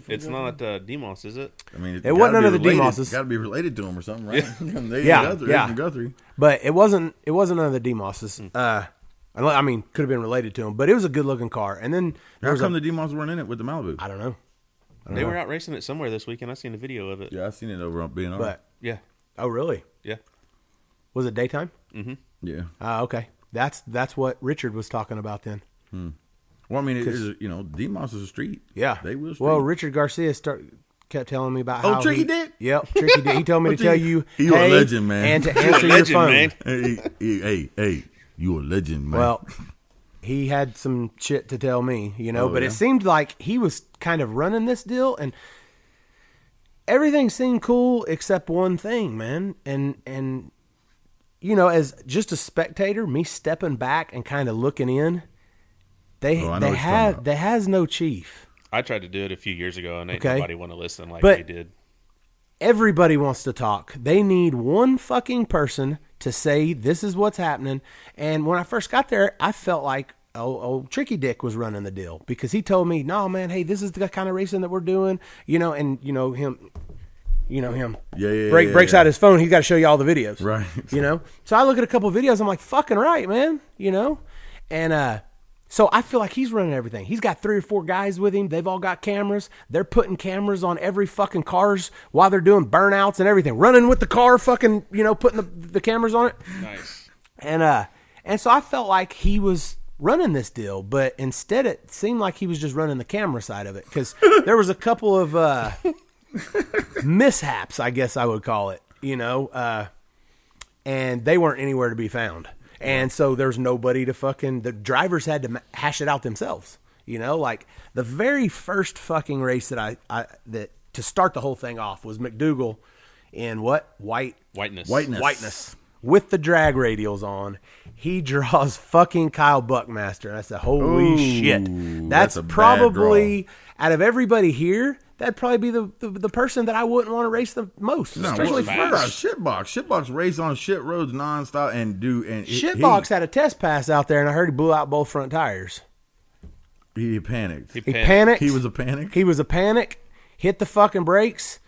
It's not Demos, is it? It wasn't none of the Demos's. Got to be related to him or something, right? Guthrie. But it wasn't none of the Demos's. Could have been related to him, but it was a good looking car. And then how come the Demos weren't in it with the Malibu? I don't know. They were out racing it somewhere this weekend. I seen a video of it. Yeah, I seen it over on B&R. But yeah. Oh, really? Yeah. Was it daytime? Mm-hmm. Yeah. Okay. That's what Richard was talking about then. Well, it is, Demos is a street. Yeah. They will street. Well, Richard Garcia kept telling me about how Tricky did? Yep, Tricky did. He told me to tell you, you're a legend, man. And to answer your phone. Man. Hey, you a legend, man. Well, he had some shit to tell me, but it seemed like he was kind of running this deal, and everything seemed cool except one thing, man. And as just a spectator, me stepping back and kind of looking in, they has no chief. I tried to do it a few years ago, and ain't nobody want to listen like but they did. Everybody wants to talk. They need one fucking person to say this is what's happening. And when I first got there, I felt like old Tricky Dick was running the deal because he told me, no, man, hey, this is the kind of racing that we're doing, and him. Breaks out his phone. He's got to show you all the videos. Right. So I look at a couple of videos. I'm like, fucking right, man. And so I feel like he's running everything. He's got 3 or 4 guys with him. They've all got cameras. They're putting cameras on every fucking cars while they're doing burnouts and everything. Running with the car, fucking, putting the cameras on it. Nice. And so I felt like he was running this deal, but instead it seemed like he was just running the camera side of it because there was a couple of mishaps, I guess I would call it, and they weren't anywhere to be found. And so there's nobody to the drivers had to hash it out themselves, like the very first fucking race that that to start the whole thing off was McDougal in Whiteness with the drag radials on. He draws fucking Kyle Buckmaster. And I said, holy shit. That's probably, out of everybody here, that'd probably be the person that I wouldn't want to race the most, especially first. Shitbox race on shit roads nonstop Shitbox had a test pass out there, and I heard he blew out both front tires. He panicked. He panicked. He was a panic. He was a panic. Hit the fucking brakes.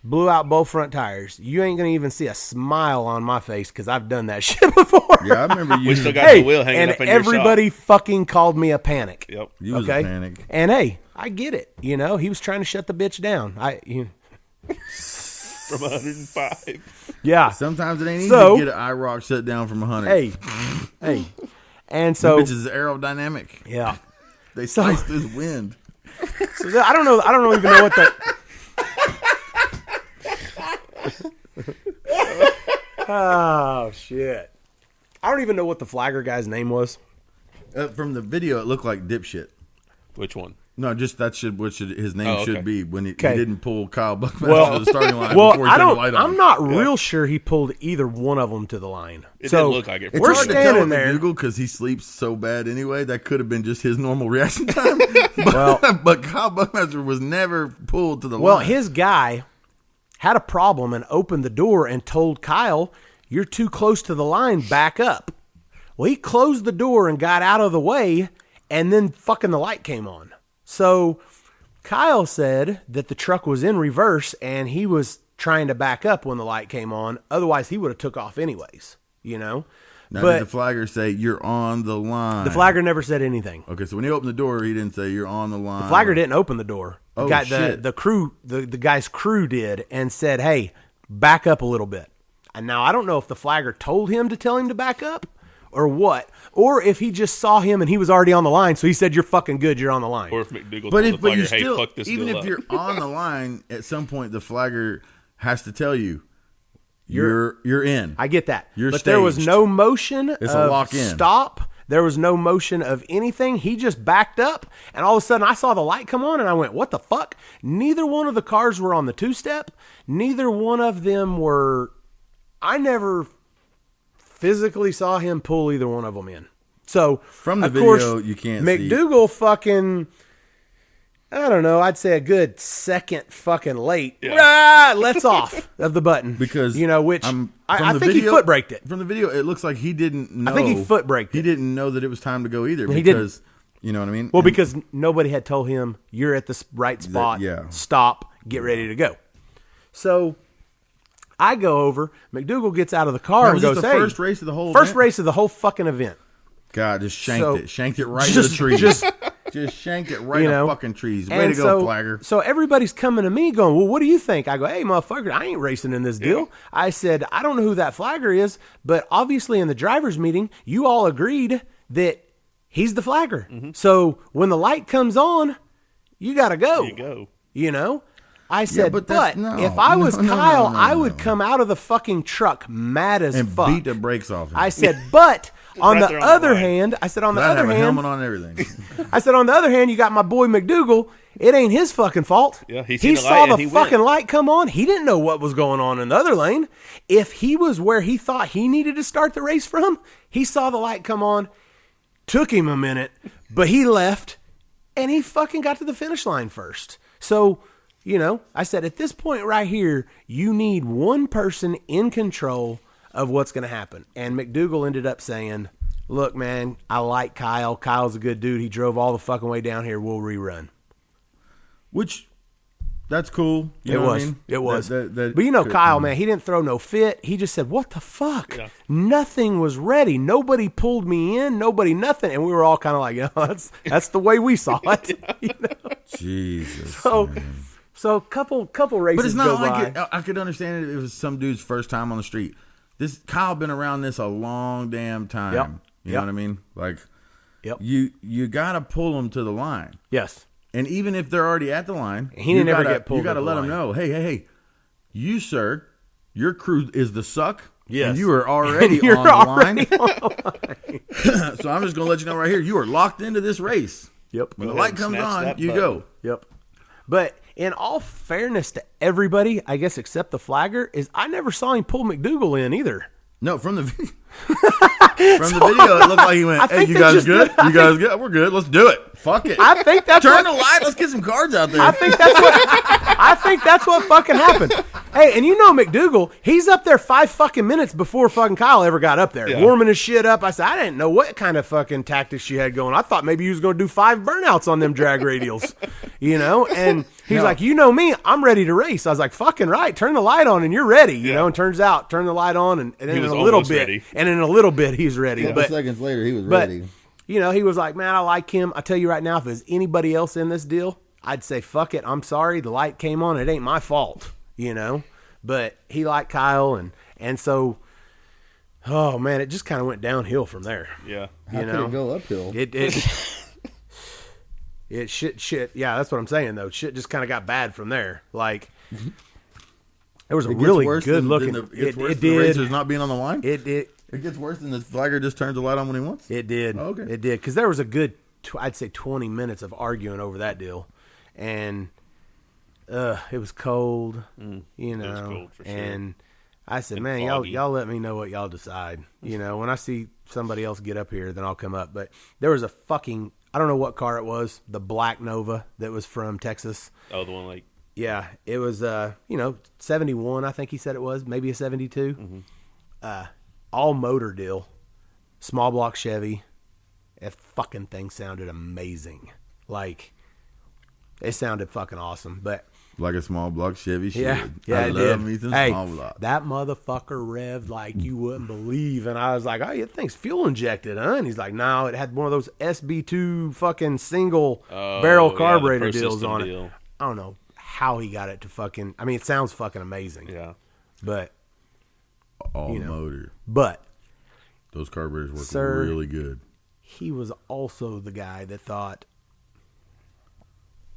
Blew out both front tires. You ain't gonna even see a smile on my face because I've done that shit before. Yeah, I remember you. We still got the wheel hanging up in your shop. And everybody fucking called me a panic. Yep. You was a panic. And hey, I get it. He was trying to shut the bitch down. From 105. Yeah. Sometimes it ain't easy to get an IROC shut down from 100. Hey. And so bitch is aerodynamic. Yeah. They slice this wind. So I don't even know what the. Oh shit! I don't even know what the flagger guy's name was. From the video, it looked like dipshit. Which one? No, just what his name should be when he didn't pull Kyle Buckmaster to the starting line. Well, before he turned the light on. I'm not real sure he pulled either one of them to the line. It didn't look like it. We're standing there because he sleeps so bad anyway. That could have been just his normal reaction time. But Kyle Buckmaster was never pulled to the line. Well, his guy had a problem and opened the door and told Kyle, "You're too close to the line, back up." Well, he closed the door and got out of the way, and then fucking the light came on. So Kyle said that the truck was in reverse and he was trying to back up when the light came on. Otherwise, he would have took off anyways, Now, did the flagger say, "You're on the line"? The flagger never said anything. Okay, so when he opened the door, he didn't say, "You're on the line." The flagger didn't open the door. Shit. The guy's crew did and said, "Hey, back up a little bit." And now I don't know if the flagger told him to tell him to back up or what, or if he just saw him and he was already on the line, so he said, "You're fucking good, you're on the line." Or if McDougal told the flagger, "Hey, fuck this even deal if up." you're on the line, at some point the flagger has to tell you, You're in. I get that. You're but staged. There was no motion It's of a lock in. Stop. There was no motion of anything. He just backed up, and all of a sudden I saw the light come on, and I went, "What the fuck?" Neither one of the cars were on the two-step. Neither one of them were... I never physically saw him pull either one of them in. So, from the of video, course, you can't McDougal fucking... I don't know. I'd say a good second fucking late. Yeah. Let's off of the button because which I think he foot braked it. From the video, it looks like he didn't know. I think he foot braked it. He didn't know that it was time to go either. He because you know what I mean. Well, because nobody had told him you're at the right spot. Stop. Get ready to go. So I go over. McDougal gets out of the car and goes, "Hey, first race of the whole race of the whole fucking event." God, just shanked it right to the tree. Just shanked it right in the fucking trees. Way to go, flagger. So everybody's coming to me going, "Well, what do you think?" I go, "Hey, motherfucker, I ain't racing in this deal." I said, "I don't know who that flagger is, but obviously in the driver's meeting, you all agreed that he's the flagger. Mm-hmm. So when the light comes on, you got to go." You go. I said, but if I was Kyle, I would come out of the fucking truck mad as fuck. And beat the brakes off him. I said, but... on the other hand, I said, on the other hand, helmet on everything. I said, on the other hand, you got my boy McDougal. It ain't his fucking fault. Yeah, he saw the fucking light come on. He didn't know what was going on in the other lane. If he was where he thought he needed to start the race from, he saw the light come on. Took him a minute, but he left, and he fucking got to the finish line first. So, I said, at this point right here, you need one person in control of what's going to happen. And McDougal ended up saying, look, man, I like Kyle. Kyle's a good dude. He drove all the fucking way down here. We'll rerun. Which, that's cool. It was. But Kyle, man, he didn't throw no fit. He just said, what the fuck? Yeah. Nothing was ready. Nobody pulled me in. Nobody nothing. And we were all kind of like, that's the way we saw it. Jesus. So couple races. But it's not like I could understand it if it was some dude's first time on the street. This Kyle been around this a long damn time. Yep. You know what I mean? Like, you gotta pull them to the line. Yes. And even if they're already at the line, he didn't ever get pulled. You got to let them know, hey, you, sir, your crew is the suck. Yes. And you are already on the line. So I'm just going to let you know right here, you are locked into this race. Yep. When the light comes on, you go. Yep. But in all fairness to everybody, I guess except the flagger, is I never saw him pull McDougal in either. No, from the video. Video, it looked like he went, hey, you guys good? You guys good? We're good. Let's do it. Fuck it. I think that's Turn the light. Let's get some cards out there. I think that's what fucking happened. Hey, and McDougal, he's up there 5 fucking minutes before fucking Kyle ever got up there, warming his shit up. I said, I didn't know what kind of fucking tactics you had going. I thought maybe you was going to do 5 burnouts on them drag radials, and he's like, me, I'm ready to race. I was like, fucking right. Turn the light on and you're ready, you know, and turns out, turn the light on and then in a little bit, ready. And in a little bit, he's ready. But seconds later, he was ready. He was like, man, I like him. I tell you right now, if there's anybody else in this deal, I'd say, fuck it. I'm sorry. The light came on. It ain't my fault, But he liked Kyle. And so, oh, man, it just kind of went downhill from there. Yeah. How could it go uphill? It shit. Yeah, that's what I'm saying, though. Shit just kind of got bad from there. Like, it was a really good looking. It did. The racers not being on the line? It gets worse than the flagger just turns the light on when he wants? It did. Oh, okay. It did. Because there was a good, I'd say 20 minutes of arguing over that deal. And it was cold, It was cold for sure. And I said, man, y'all let me know what y'all decide. When I see somebody else get up here, then I'll come up. But there was a fucking, I don't know what car it was, the Black Nova that was from Texas. Oh, the one like. Yeah, it was, 71, I think he said it was, maybe a 72. Mm-hmm. All motor deal, small block Chevy. That fucking thing sounded amazing. Like, it sounded fucking awesome. But like a small block Chevy should. Yeah, I it love did. me some hey, small block. That motherfucker revved like you wouldn't believe. And I was like, oh, you think's fuel injected, huh? And he's like, no, it had one of those SB2 fucking single barrel carburetor deals on it. I don't know how he got it to fucking, I mean, it sounds fucking amazing. Yeah. But all motor. But those carburetors work really good. He was also the guy that thought,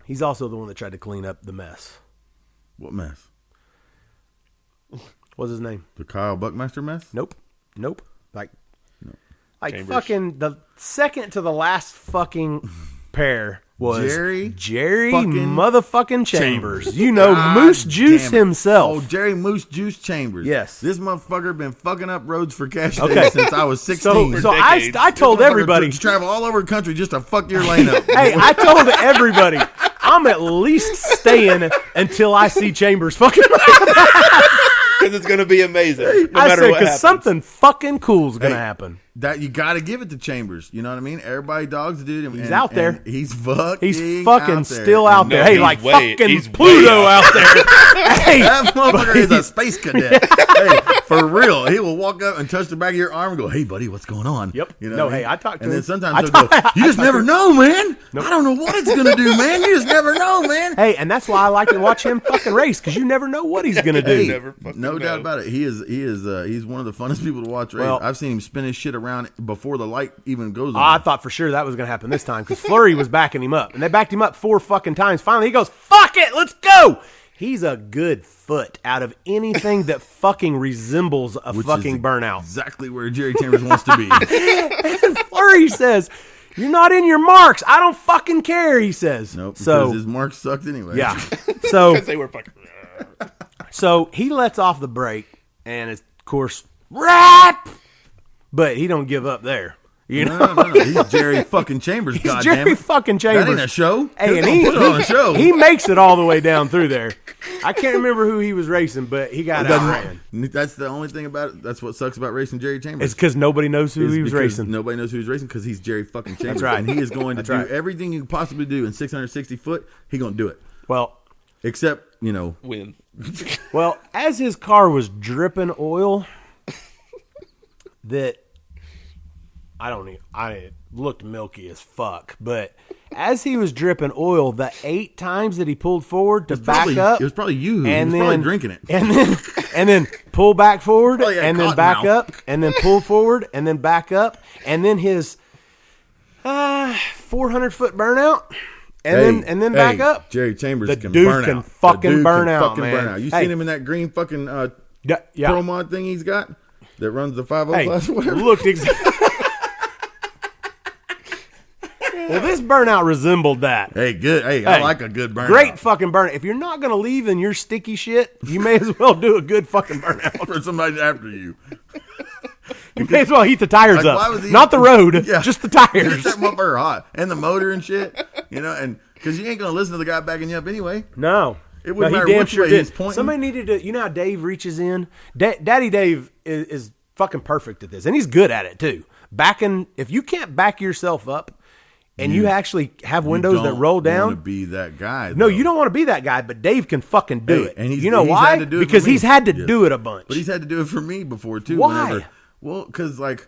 he's also the one that tried to clean up the mess. What mess? What's his name? The Kyle Buckmaster mess? Nope. Like Chambers. Fucking the second to the last fucking pair was Jerry motherfucking Chambers. Moose Juice himself. Oh, Jerry Moose Juice Chambers. Yes. This motherfucker been fucking up roads for cash days since I was 16. So I told everybody. To travel all over the country just to fuck your lane up. Hey, I told everybody, I'm at least staying until I see Chambers fucking because it's going to be amazing. No I matter said, what happens. Because something fucking cool's going to happen. That you got to give it to Chambers. You know what I mean? Everybody dogs the dude. He's out there. He's fucking still out there. Hey, like fucking he's Pluto out there. Hey, that motherfucker is a space cadet. Hey, for real. He will walk up and touch the back of your arm and go, hey, buddy, what's going on? Yep. You know no, hey, I talked to him. And then sometimes he'll go, you just never know, man. Nope. I don't know what it's going to do, man. You just never know, man. Hey, and that's why I like to watch him fucking race, because you never know what he's going to do. No doubt about it. He's one of the funnest people to watch race. Well, I've seen him spin his shit around before the light even goes on. I thought for sure that was going to happen this time, because Fleury was backing him up, and they backed him up 4 fucking times. Finally, he goes, fuck it, let's go. He's a good foot out of anything that fucking resembles a fucking burnout. Exactly where Jerry Chambers wants to be. And Fleury says, you're not in your marks. I don't fucking care, he says. Nope, because his marks sucked anyway. Yeah. So, because they were fucking... So he lets off the brake, and of course, rap! But he don't give up there. You know, No. He's Jerry fucking Chambers. he's God Jerry damn it. fucking Chambers. That ain't a show. Hey, and Put it on a show. he makes it all the way down through there. I can't remember who he was racing, but he got outran. That's the only thing about it. That's what sucks about racing Jerry Chambers. It's because nobody knows who he was racing. Nobody knows who he's racing because he's Jerry fucking Chambers. That's right. And he is going to do right. everything you can possibly do in 660 foot. He's going to do it. Well, Except, you know. Win. Well, as his car was dripping oil, that I looked milky as fuck. But as he was dripping oil, the 8 times that he pulled forward to back up, It was probably you who and was then probably drinking it. and then pull back forward, Probably had and then cotton back mouth. up, and then pull forward, and then back up, and then his 400-foot burnout. And then back up. Jerry Chambers The can dude burn can out. fucking The dude burn can out, fucking man. burn out. You Hey. seen him in that green fucking Yeah. Pro Mod thing he's got that runs the 5.0 Hey, class or whatever? looked exactly. Well, this burnout resembled that. Hey, good. Hey, I like a good burnout. Great fucking burnout. If you're not going to leave in your sticky shit, you may as well do a good fucking burnout. for somebody after you. You may as well heat the tires Like, why up. was he- Not the road, Yeah. just the Get tires. that motherfucker hot. And the motor and shit. You know, and because you ain't going to listen to the guy backing you up anyway. No. It wouldn't No, he matter damn which sure way did. he's pointing. Somebody needed to, you know how Dave reaches in? Daddy Dave is fucking perfect at this, and he's good at it too. If you can't back yourself up and you actually have windows that roll You down. don't be that guy. No, though. you don't want to be that guy, but Dave can fucking do Hey, it. and You know he's why? had to do it Because for me. he's had to Yes. do it a bunch. But he's had to do it for me before too. Why? Well, because like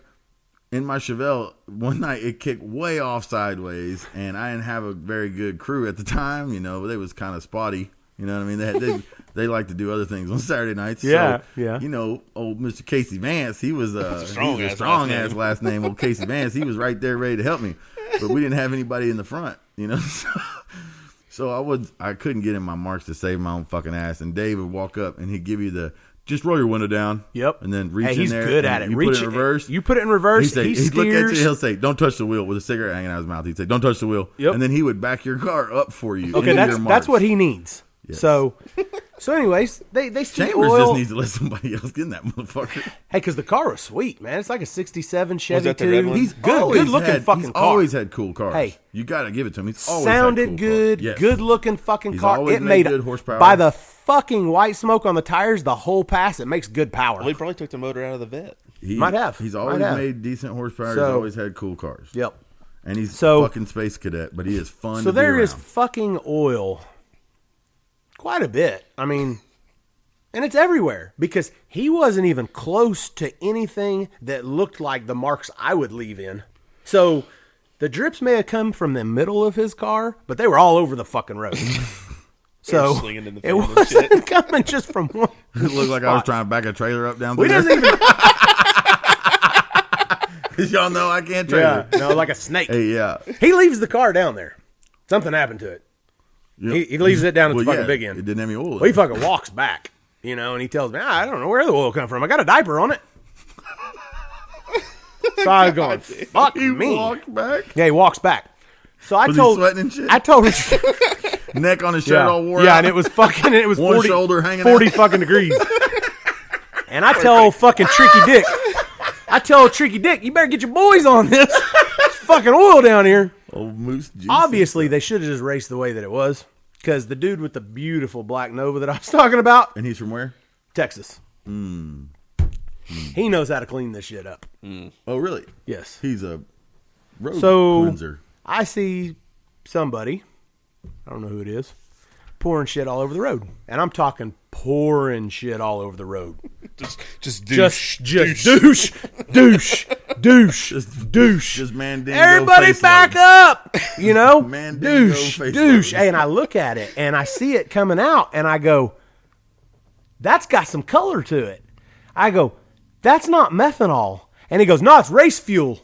in my Chevelle, one night it kicked way off sideways, and I didn't have a very good crew at the time. You know, they was kind of spotty. You know what I mean? They like to do other things on Saturday nights. Yeah, so, yeah. You know, old Mr. Casey Vance, he was a strong ass last name. Old Casey Vance, he was right there ready to help me, but we didn't have anybody in the front. You know. So I couldn't get in my marks to save my own fucking ass. And Dave would walk up and he'd give you just roll your window down. Yep. And then reach Hey, in he's there. good and at it. You Reach put it in reverse. You put it in reverse. He'd He look at you, steers. he'll say, "Don't touch the wheel," with a cigarette hanging out of his mouth. He'd say, "Don't touch the wheel." Yep. And then he would back your car up for you. Okay, into your that's marks. what he needs. Yes. So anyways, they steal Chambers oil. just needs to let somebody else get in that motherfucker. Hey, because the car was sweet, man. It's like a '67 Chevy that the red too. one? He's Always good looking had- fucking he's car. always had cool cars. Hey. You got to give it to him. He's always had Sounded cool good, cars. Yes. good looking fucking He's car. always It made made good horsepower. by the fucking white smoke on the tires. The whole pass, it makes good power. Well, he probably took the motor out of the vet. He Might have. He's Might always have. made decent horsepower. So- He's always had cool cars. Yep. And he's So- fucking space cadet, but he is fun. So to there be is around. fucking oil, quite a bit. I mean, and it's everywhere because he wasn't even close to anything that looked like the marks I would leave in. So the drips may have come from the middle of his car, but they were all over the fucking road. So slinging in the it fan and wasn't coming just from one. It looked like I was trying to back a trailer up down We there. doesn't even. Because y'all know I can't trailer. Yeah, no, like a snake. Hey, yeah. He leaves the car down there. Something happened to it. Yep. He leaves it down at the Well, fucking yeah, big end. It didn't have any oil. Well, he fucking walks back, you know, and he tells me, I don't know where the oil come from. I got a diaper on it. So I was going, fuck He me. walked back. Yeah, he walks back. So I Was he told, sweating and shit? I told him, Neck on his shirt all wore yeah, out. and it was fucking, it was One 40, shoulder hanging 40 out. fucking degrees. And I tell fucking Tricky Dick, Tricky Dick, you better get your boys on this. There's fucking oil down here. Old moose juice. Obviously, they should have just raced the way that it was. Because the dude with the beautiful black Nova that I was talking about, And he's from where? Texas. He knows how to clean this shit up. Oh, really? Yes. He's a road So cleanser. I see somebody, I don't know who it is, pouring shit all over the road. And I'm talking pouring shit all over the road. Just douche. Just douche, douche, douche. Just mandingo Everybody face back love. up, you know? Mandingo douche, face douche. love. Hey, and I look at it, and I see it coming out, and I go, that's got some color to it. I go, that's not methanol. And he goes, no, it's race fuel.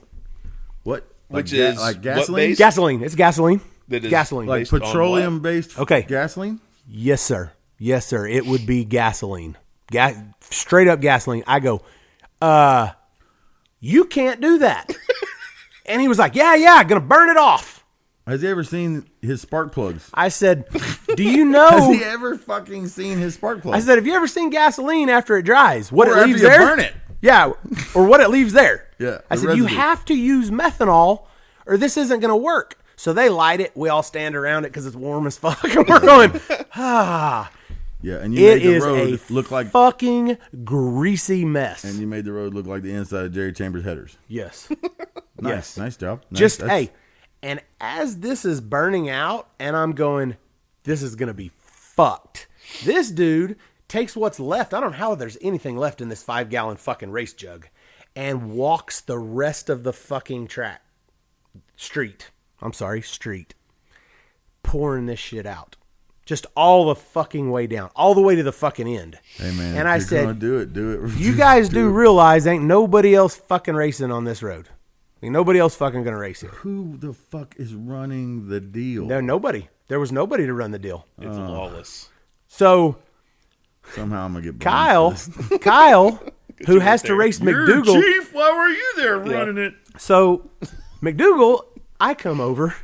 What? Which Like is like what gasoline? base? Gasoline. It's gasoline. That is Gasoline. Like based on petroleum-based Okay. gasoline? Yes, sir. Yes, sir. It would be gasoline. Straight up gasoline. I go, you can't do that. And he was like, yeah, gonna burn it off. Has he ever seen his spark plugs? I said, do you Has know? he ever fucking seen his spark plugs? I said, have you ever seen gasoline after it dries? What Or it after leaves you there? burn it. Yeah, or what it leaves there. Yeah, I the said, you residue. have to use methanol or this isn't going to work. So they light it. We all stand around it because it's warm as fuck. And we're going, ah. Yeah, and you It made the is road a look like, fucking greasy mess. and you made the road look like the inside of Jerry Chambers' headers. Yes. Nice, Yes. nice job. Nice. Just, That's- hey, and as this is burning out, and I'm going, this is going to be fucked. This dude takes what's left. I don't know how there's anything left in this 5-gallon fucking race jug and walks the rest of the fucking street, pouring this shit out. Just all the fucking way down, all the way to the fucking end. Hey man, and if I you're said, gonna do it. you guys do it. realize ain't nobody else fucking racing on this road. Ain't nobody else fucking gonna race it. Who the fuck is running the deal? No, nobody. There was nobody to run the deal. It's lawless. So Somehow I'm gonna get blamed Kyle, for this. Kyle, who has to race McDougal. Chief, why were you there running it? So McDougal, I come over.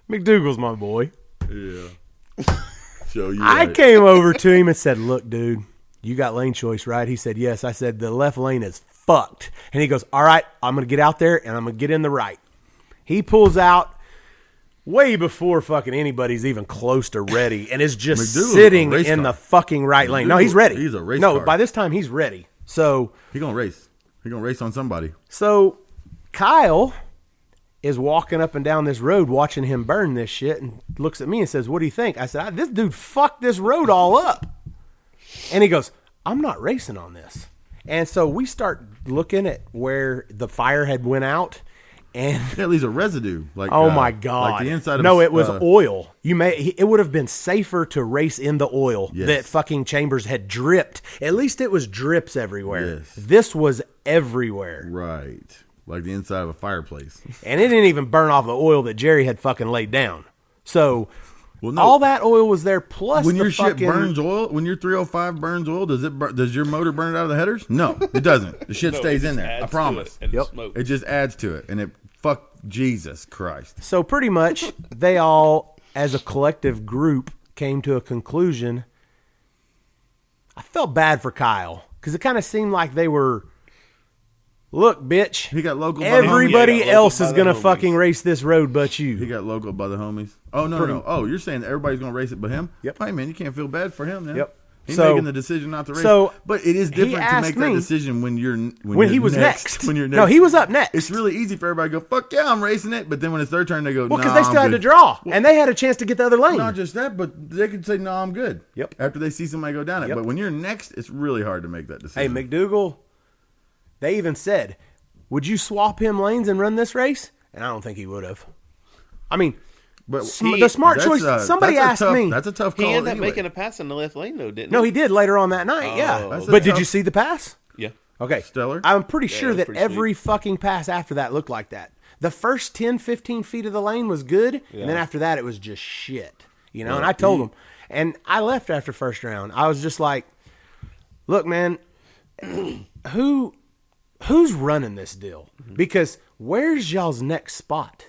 McDougal's my boy. Yeah. Show you. I right. came over to him and said, look, dude, you got lane choice, right? He said, yes. I said, the left lane is fucked. And he goes, all right, I'm going to get out there and I'm going to get in the right. He pulls out way before fucking anybody's even close to ready and is just McDougal's sitting a race in car. the fucking right lane. No, he's ready. He's a race No, car. by this time he's ready. So He gonna race. He gonna race on somebody. So Kyle is walking up and down this road watching him burn this shit and looks at me and says, what do you think? I said, this dude fucked this road all up. And he goes, I'm not racing on this. And so we start looking at where the fire had went out and Yeah, it leaves a residue. Like oh my God. like the inside of no, a- it was oil. It would have been safer to race in the oil Yes. that fucking Chambers had dripped. At least it was drips everywhere. Yes. This was everywhere. right, like the inside of a fireplace. And it didn't even burn off the oil that Jerry had fucking laid down. So Well, no. all that oil was there plus When the your shit fucking, burns oil, when your 305 burns oil, does your motor burn it out of the headers? No, it doesn't. The shit No, stays it in just there. I adds to promise. it and Yep. smoke. It just adds to it, and it fuck Jesus Christ. So pretty much they all, as a collective group, came to a conclusion. I felt bad for Kyle because it kind of seemed like they were, look, bitch, He got local. everybody Yeah, local else by is the going to homies. fucking race this road but He you. got local by the homies. Oh no. Oh, you're saying that everybody's gonna race it but him? Yep. Hey man, you can't feel bad for him then. Yep. He's So- making the decision not to race. so but it is he different to asked make that me- decision when you're When you're he was next. When you're next. No, he was up next. It's really easy for everybody to go, fuck yeah, I'm racing it. But then when it's their turn, they go, Well, because nah, they still I'm had to good. draw, and they had a chance to get the other lane. Not just that, but they could say, no, I'm good. Yep. After they see somebody go down it. Yep. But when you're next, it's really hard to make that Hey, decision. McDougal, they even said, would you swap him lanes and run this race? And I don't think he would have. I mean, But the smart that's choice, somebody that's a asked tough- me. That's a tough He call. ended up anyway. making a pass in the left lane, though, didn't No, he? he did later on that night, yeah. Oh. That's a But did tough- you see the pass? Yeah. Okay. Stellar. I'm pretty Yeah, sure it was that pretty every fucking pass after that looked like that. The first 10, 15 feet of the lane was good, and then after that it was just shit. You know, and I told him. And I left after first round. I was just like, look, man, who's running this deal? Because where's y'all's next spot?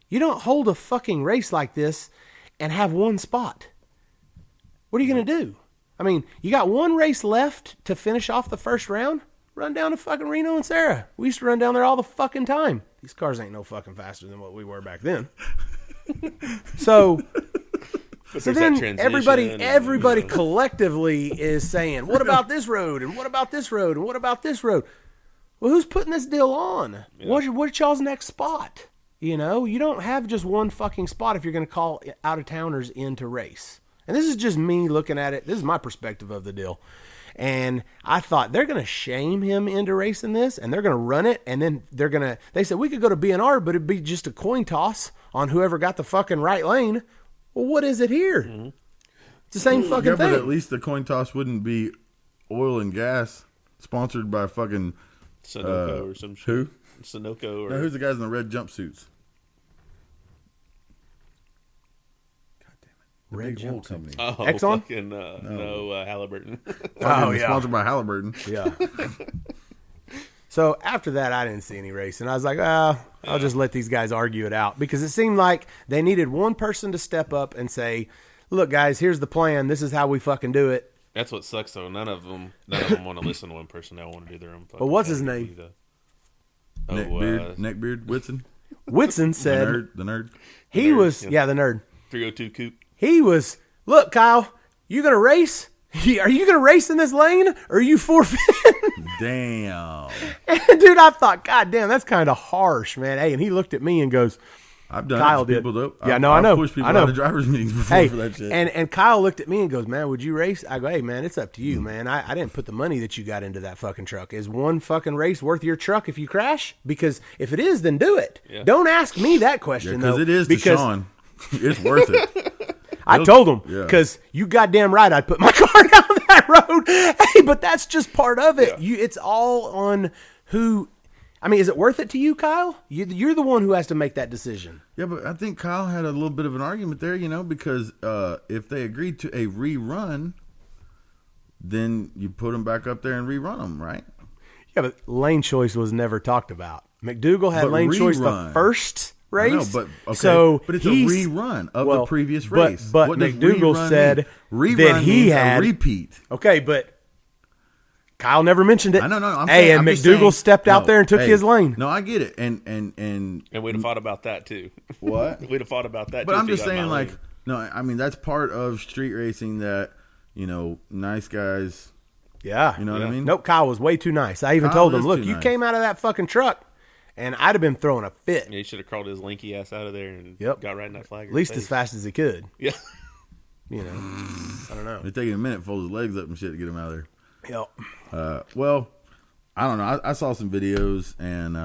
You don't hold a fucking race like this and have one spot. What are you going to do? I mean, you got one race left to finish off the first round. Run down to fucking Reno and Sarah. We used to run down there all the fucking time. These cars ain't no fucking faster than what we were back then. So But so there's that then transition everybody and, collectively is saying, what about this road? And what about this road? And what about this road? Well, who's putting this deal on? What's y'all's next spot? You know, you don't have just one fucking spot if you're going to call out-of-towners in to race. And this is just me looking at it. This is my perspective of the deal. And I thought they're going to shame him into racing this, and they're going to run it, and then they said we could go to BNR, but it'd be just a coin toss on whoever got the fucking right lane. Well, what is it here? Mm-hmm. It's the same fucking Yeah, thing. but at least the coin toss wouldn't be oil and gas sponsored by fucking Sunoco or some shit. who? Sunoco or Now, who's the guys in the red jumpsuits? God damn it! The Red big oil jumpsuit. company. Exxon? Fucking, no, Halliburton. Oh, yeah. Sponsored by Halliburton. Yeah. So after that, I didn't see any racing. I was like, I'll just let these guys argue it out, because it seemed like they needed one person to step up and say, look, guys, here's the plan. This is how we fucking do it. That's what sucks though. None of them want to listen to one person. They all want to do their own. But what's his name? Neckbeard, Whitson. Whitson said the nerd. He was the nerd. 302 coupe. He was. Look, Kyle, you gonna race? Are you gonna race in this lane, or are you forfeiting? Damn. Dude, I thought, God damn, that's kind of harsh, man. Hey, and he looked at me and goes, I've done Kyle it to did. people, though. Yeah, I know. I've pushed people out of drivers' meetings before for that shit. And Kyle looked at me and goes, man, would you race? I go, hey, man, it's up to you, man. I didn't put the money that you got into that fucking truck. Is one fucking race worth your truck if you crash? Because if it is, then do it. Yeah. Don't ask me that question, though. Because it is to Shawn. It's worth it. I told him, because you goddamn right I'd put my car down that road. Hey, but that's just part of it. Yeah. It's all on who. I mean, is it worth it to you, Kyle? You're the one who has to make that decision. Yeah, but I think Kyle had a little bit of an argument there, because if they agreed to a rerun, then you put them back up there and rerun them, right? Yeah, but lane choice was never talked about. McDougal had lane choice the first race. I know, but it's a rerun of the previous race. But McDougal said that he had a repeat. Okay, but Kyle never mentioned it. I know. And McDougal stepped out there and took his lane. No, I get it. And we'd have fought about that too. What? We'd have fought about that. But too I'm just saying, I mean that's part of street racing that nice guys. Yeah, you know what I mean. Nope, Kyle was way too nice. I even told him, look, you came out of that fucking truck. And I'd have been throwing a fit. Yeah, he should have crawled his lanky ass out of there and got right in that flag. At least as fast as he could. Yeah. I don't know. It'd take him a minute to fold his legs up and shit to get him out of there. Yep. Well, I don't know. I saw some videos and,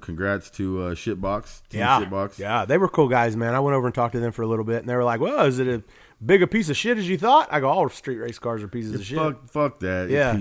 congrats to Shitbox. Team Shitbox. Yeah, they were cool guys, man. I went over and talked to them for a little bit, and they were like, well, is it a big a piece of shit as you thought? I go, all street race cars are pieces of shit. Fuck that. Yeah.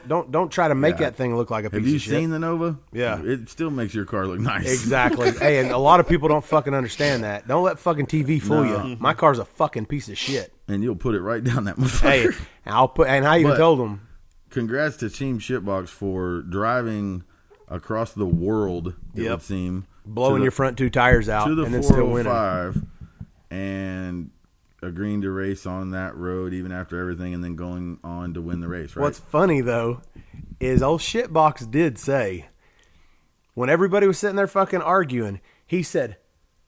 Don't try to make that thing look like a piece of shit. Have you seen the Nova? Yeah. It still makes your car look nice. Exactly. Hey, and a lot of people don't fucking understand that. Don't let fucking TV fool you. My car's a fucking piece of shit. And you'll put it right down that motherfucker. Hey, and I even told them. Congrats to Team Shitbox for driving across the world, it would seem. Blowing your front two tires out to the and then still winning. 405 and agreeing to race on that road even after everything and then going on to win the race, right? What's funny, though, is old Shitbox did say, when everybody was sitting there fucking arguing, he said,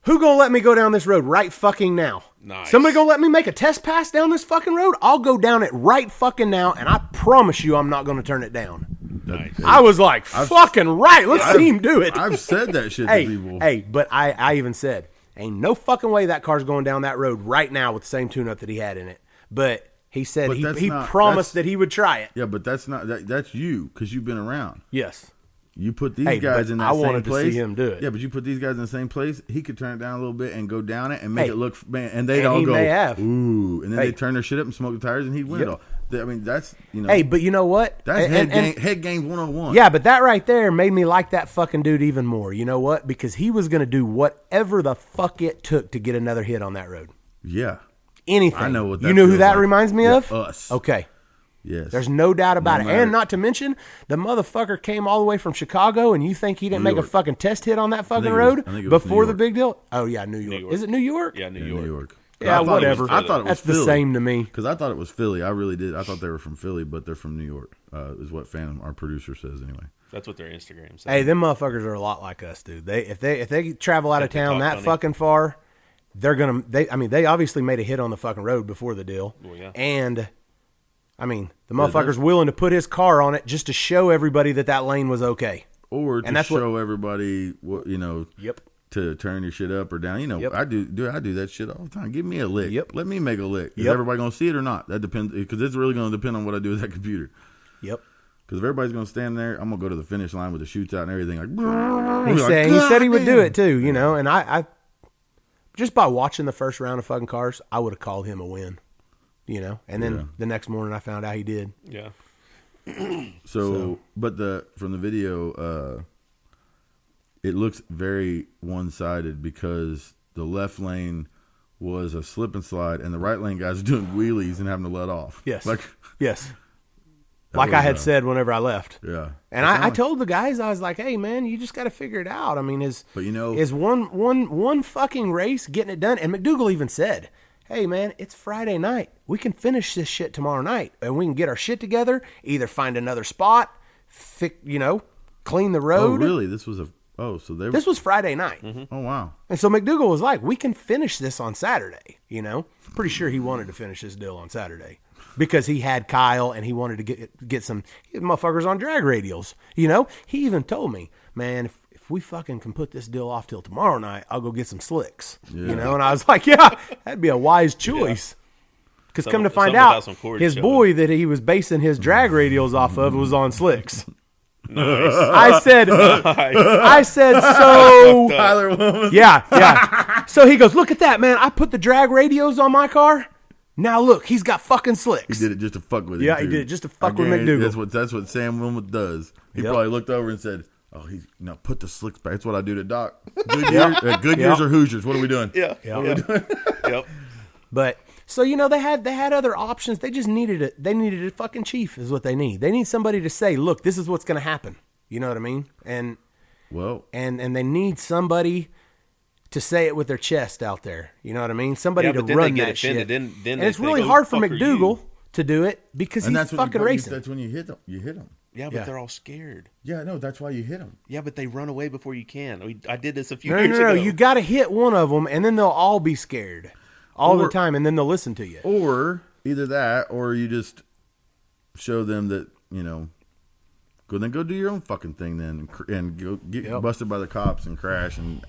who gonna let me go down this road right fucking now? Nice. Somebody gonna let me make a test pass down this fucking road? I'll go down it right fucking now, and I promise you I'm not gonna turn it down. Nice. I was like, fucking right. Let's see him do it. I've said that shit to people. Hey, but I even said, ain't no fucking way that car's going down that road right now with the same tune-up that he had in it. But he said he promised that he would try it. Yeah, but that's not that's you because you've been around. Yes. You put these guys in that same place. I wanted to see him do it. Yeah, but you put these guys in the same place. He could turn it down a little bit and go down it and make it look. And they'd all go, ooh. And then they turn their shit up and smoke the tires and he'd win it all. I mean, that's, Hey, but you know what? That's head game 101. Yeah, but that right there made me like that fucking dude even more. You know what? Because he was going to do whatever the fuck it took to get another hit on that road. Yeah. Anything. I know what that You know who that like. reminds me of? Us. Okay. Yes. There's no doubt about it. And not to mention, the motherfucker came all the way from Chicago, and you think he didn't make a fucking test hit on that fucking road before the big deal? Oh, yeah, New York. Is it New York? Yeah, New York. Yeah, whatever. I thought it was That's Philly. the same to me. Because I thought it was Philly. I really did. I thought they were from Philly, but they're from New York, is what our producer says anyway. That's what their Instagram says. Hey, them motherfuckers are a lot like us, dude. If they travel out of town that fucking far, they're gonna. They obviously made a hit on the fucking road before the deal, and I mean the motherfucker's willing to put his car on it just to show everybody that lane was okay, or to show everybody what Yep. To turn your shit up or down. I do that shit all the time. Give me a lick. Yep. Let me make a lick. Is Yep. everybody gonna see it or not? That depends, because it's really gonna depend on what I do with that computer. Yep. Because if everybody's gonna stand there, I'm gonna go to the finish line with the shoots out and everything. He said he would do it too, and I just by watching the first round of fucking cars, I would have called him a win, and then the next morning I found out he did. Yeah. But from the video, it looks very one-sided because the left lane was a slip and slide, and the right lane guys are doing wheelies and having to let off. Yes. Yes. Like I had said whenever I left. Yeah. And I told the guys, I was like, hey, man, you just got to figure it out. I mean, is one fucking race getting it done? And McDougal even said, hey, man, it's Friday night. We can finish this shit tomorrow night, and we can get our shit together, either find another spot, clean the road. Oh, really? This was This was Friday night. Mm-hmm. Oh, wow. And so McDougal was like, we can finish this on Saturday, Pretty sure he wanted to finish this deal on Saturday because he had Kyle and he wanted to get some motherfuckers on drag radials. He even told me, man, if we fucking can put this deal off till tomorrow night, I'll go get some slicks. Yeah. And I was like, yeah, that'd be a wise choice. Because come to find out, his boy that he was basing his drag radials off of was on slicks. Nice. I said, so. Tyler Woman. Yeah. So he goes, look at that, man. I put the drag radios on my car. Now look, he's got fucking slicks. He did it just to fuck with him. Yeah, he did it just to fuck with McDougal. That's what Sam Wilmot does. He probably looked over and said, "Oh, put the slicks back." That's what I do to Doc. Goodyears or Hoosiers? What are we doing? Yeah. What are we doing? Yep. But so they had other options. They just needed it. They needed a fucking chief is what they need. They need somebody to say, look, this is what's going to happen. You know what I mean? And they need somebody to say it with their chest out there. You know what I mean? Somebody to run that shit. Then and it's really hard for McDougal to do it because he's fucking racing. That's when you hit them. You hit them. Yeah, but they're all scared. Yeah, no, that's why you hit them. Yeah, but they run away before you can. I did this a few years ago. No, you got to hit one of them, and then they'll all be scared all the time, and then they'll listen to you. Or either that, or you just show them that, go do your own fucking thing then, and go get busted by the cops and crash, and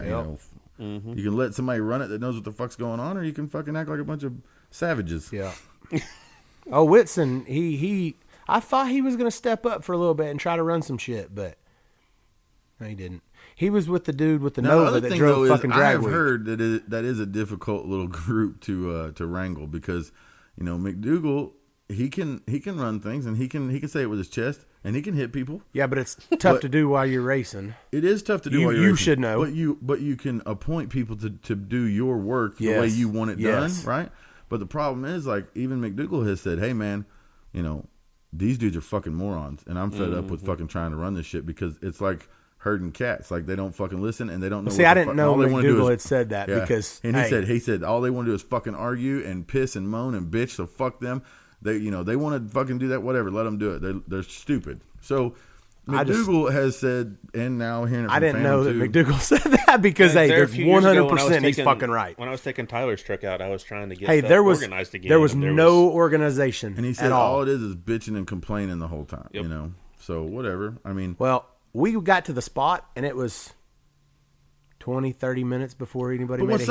you can let somebody run it that knows what the fuck's going on, or you can fucking act like a bunch of savages. Yeah. Whitson, I thought he was going to step up for a little bit and try to run some shit, but no, he didn't. He was with the dude with the Nova that drove fucking drag week. I've heard that is a difficult little group to wrangle because, McDougal, he can run things and he can say it with his chest and he can hit people. Yeah, but it's tough to do while you're racing. It is tough to do while you're racing. You should know. But you can appoint people to do your work the way you want it done, right? But the problem is, like, even McDougal has said, hey, man, these dudes are fucking morons, and I'm fed up with fucking trying to run this shit because it's like herding cats. Like, they don't fucking listen, and they don't know. See, I didn't know McDougal had said that because, and he said all they want to do is fucking argue and piss and moan and bitch. So fuck them. They they want to fucking do that. Whatever, let them do it. They're stupid. So McDougal has said, and now hearing it from I didn't know too, that McDougal said that because there's 100% he's fucking right. When I was taking Tyler's truck out, I was trying to get organized again. There was no organization, and he said all it is bitching and complaining the whole time. Yep. So whatever. I mean, well, we got to the spot and it was 20, 30 minutes before anybody made a hit.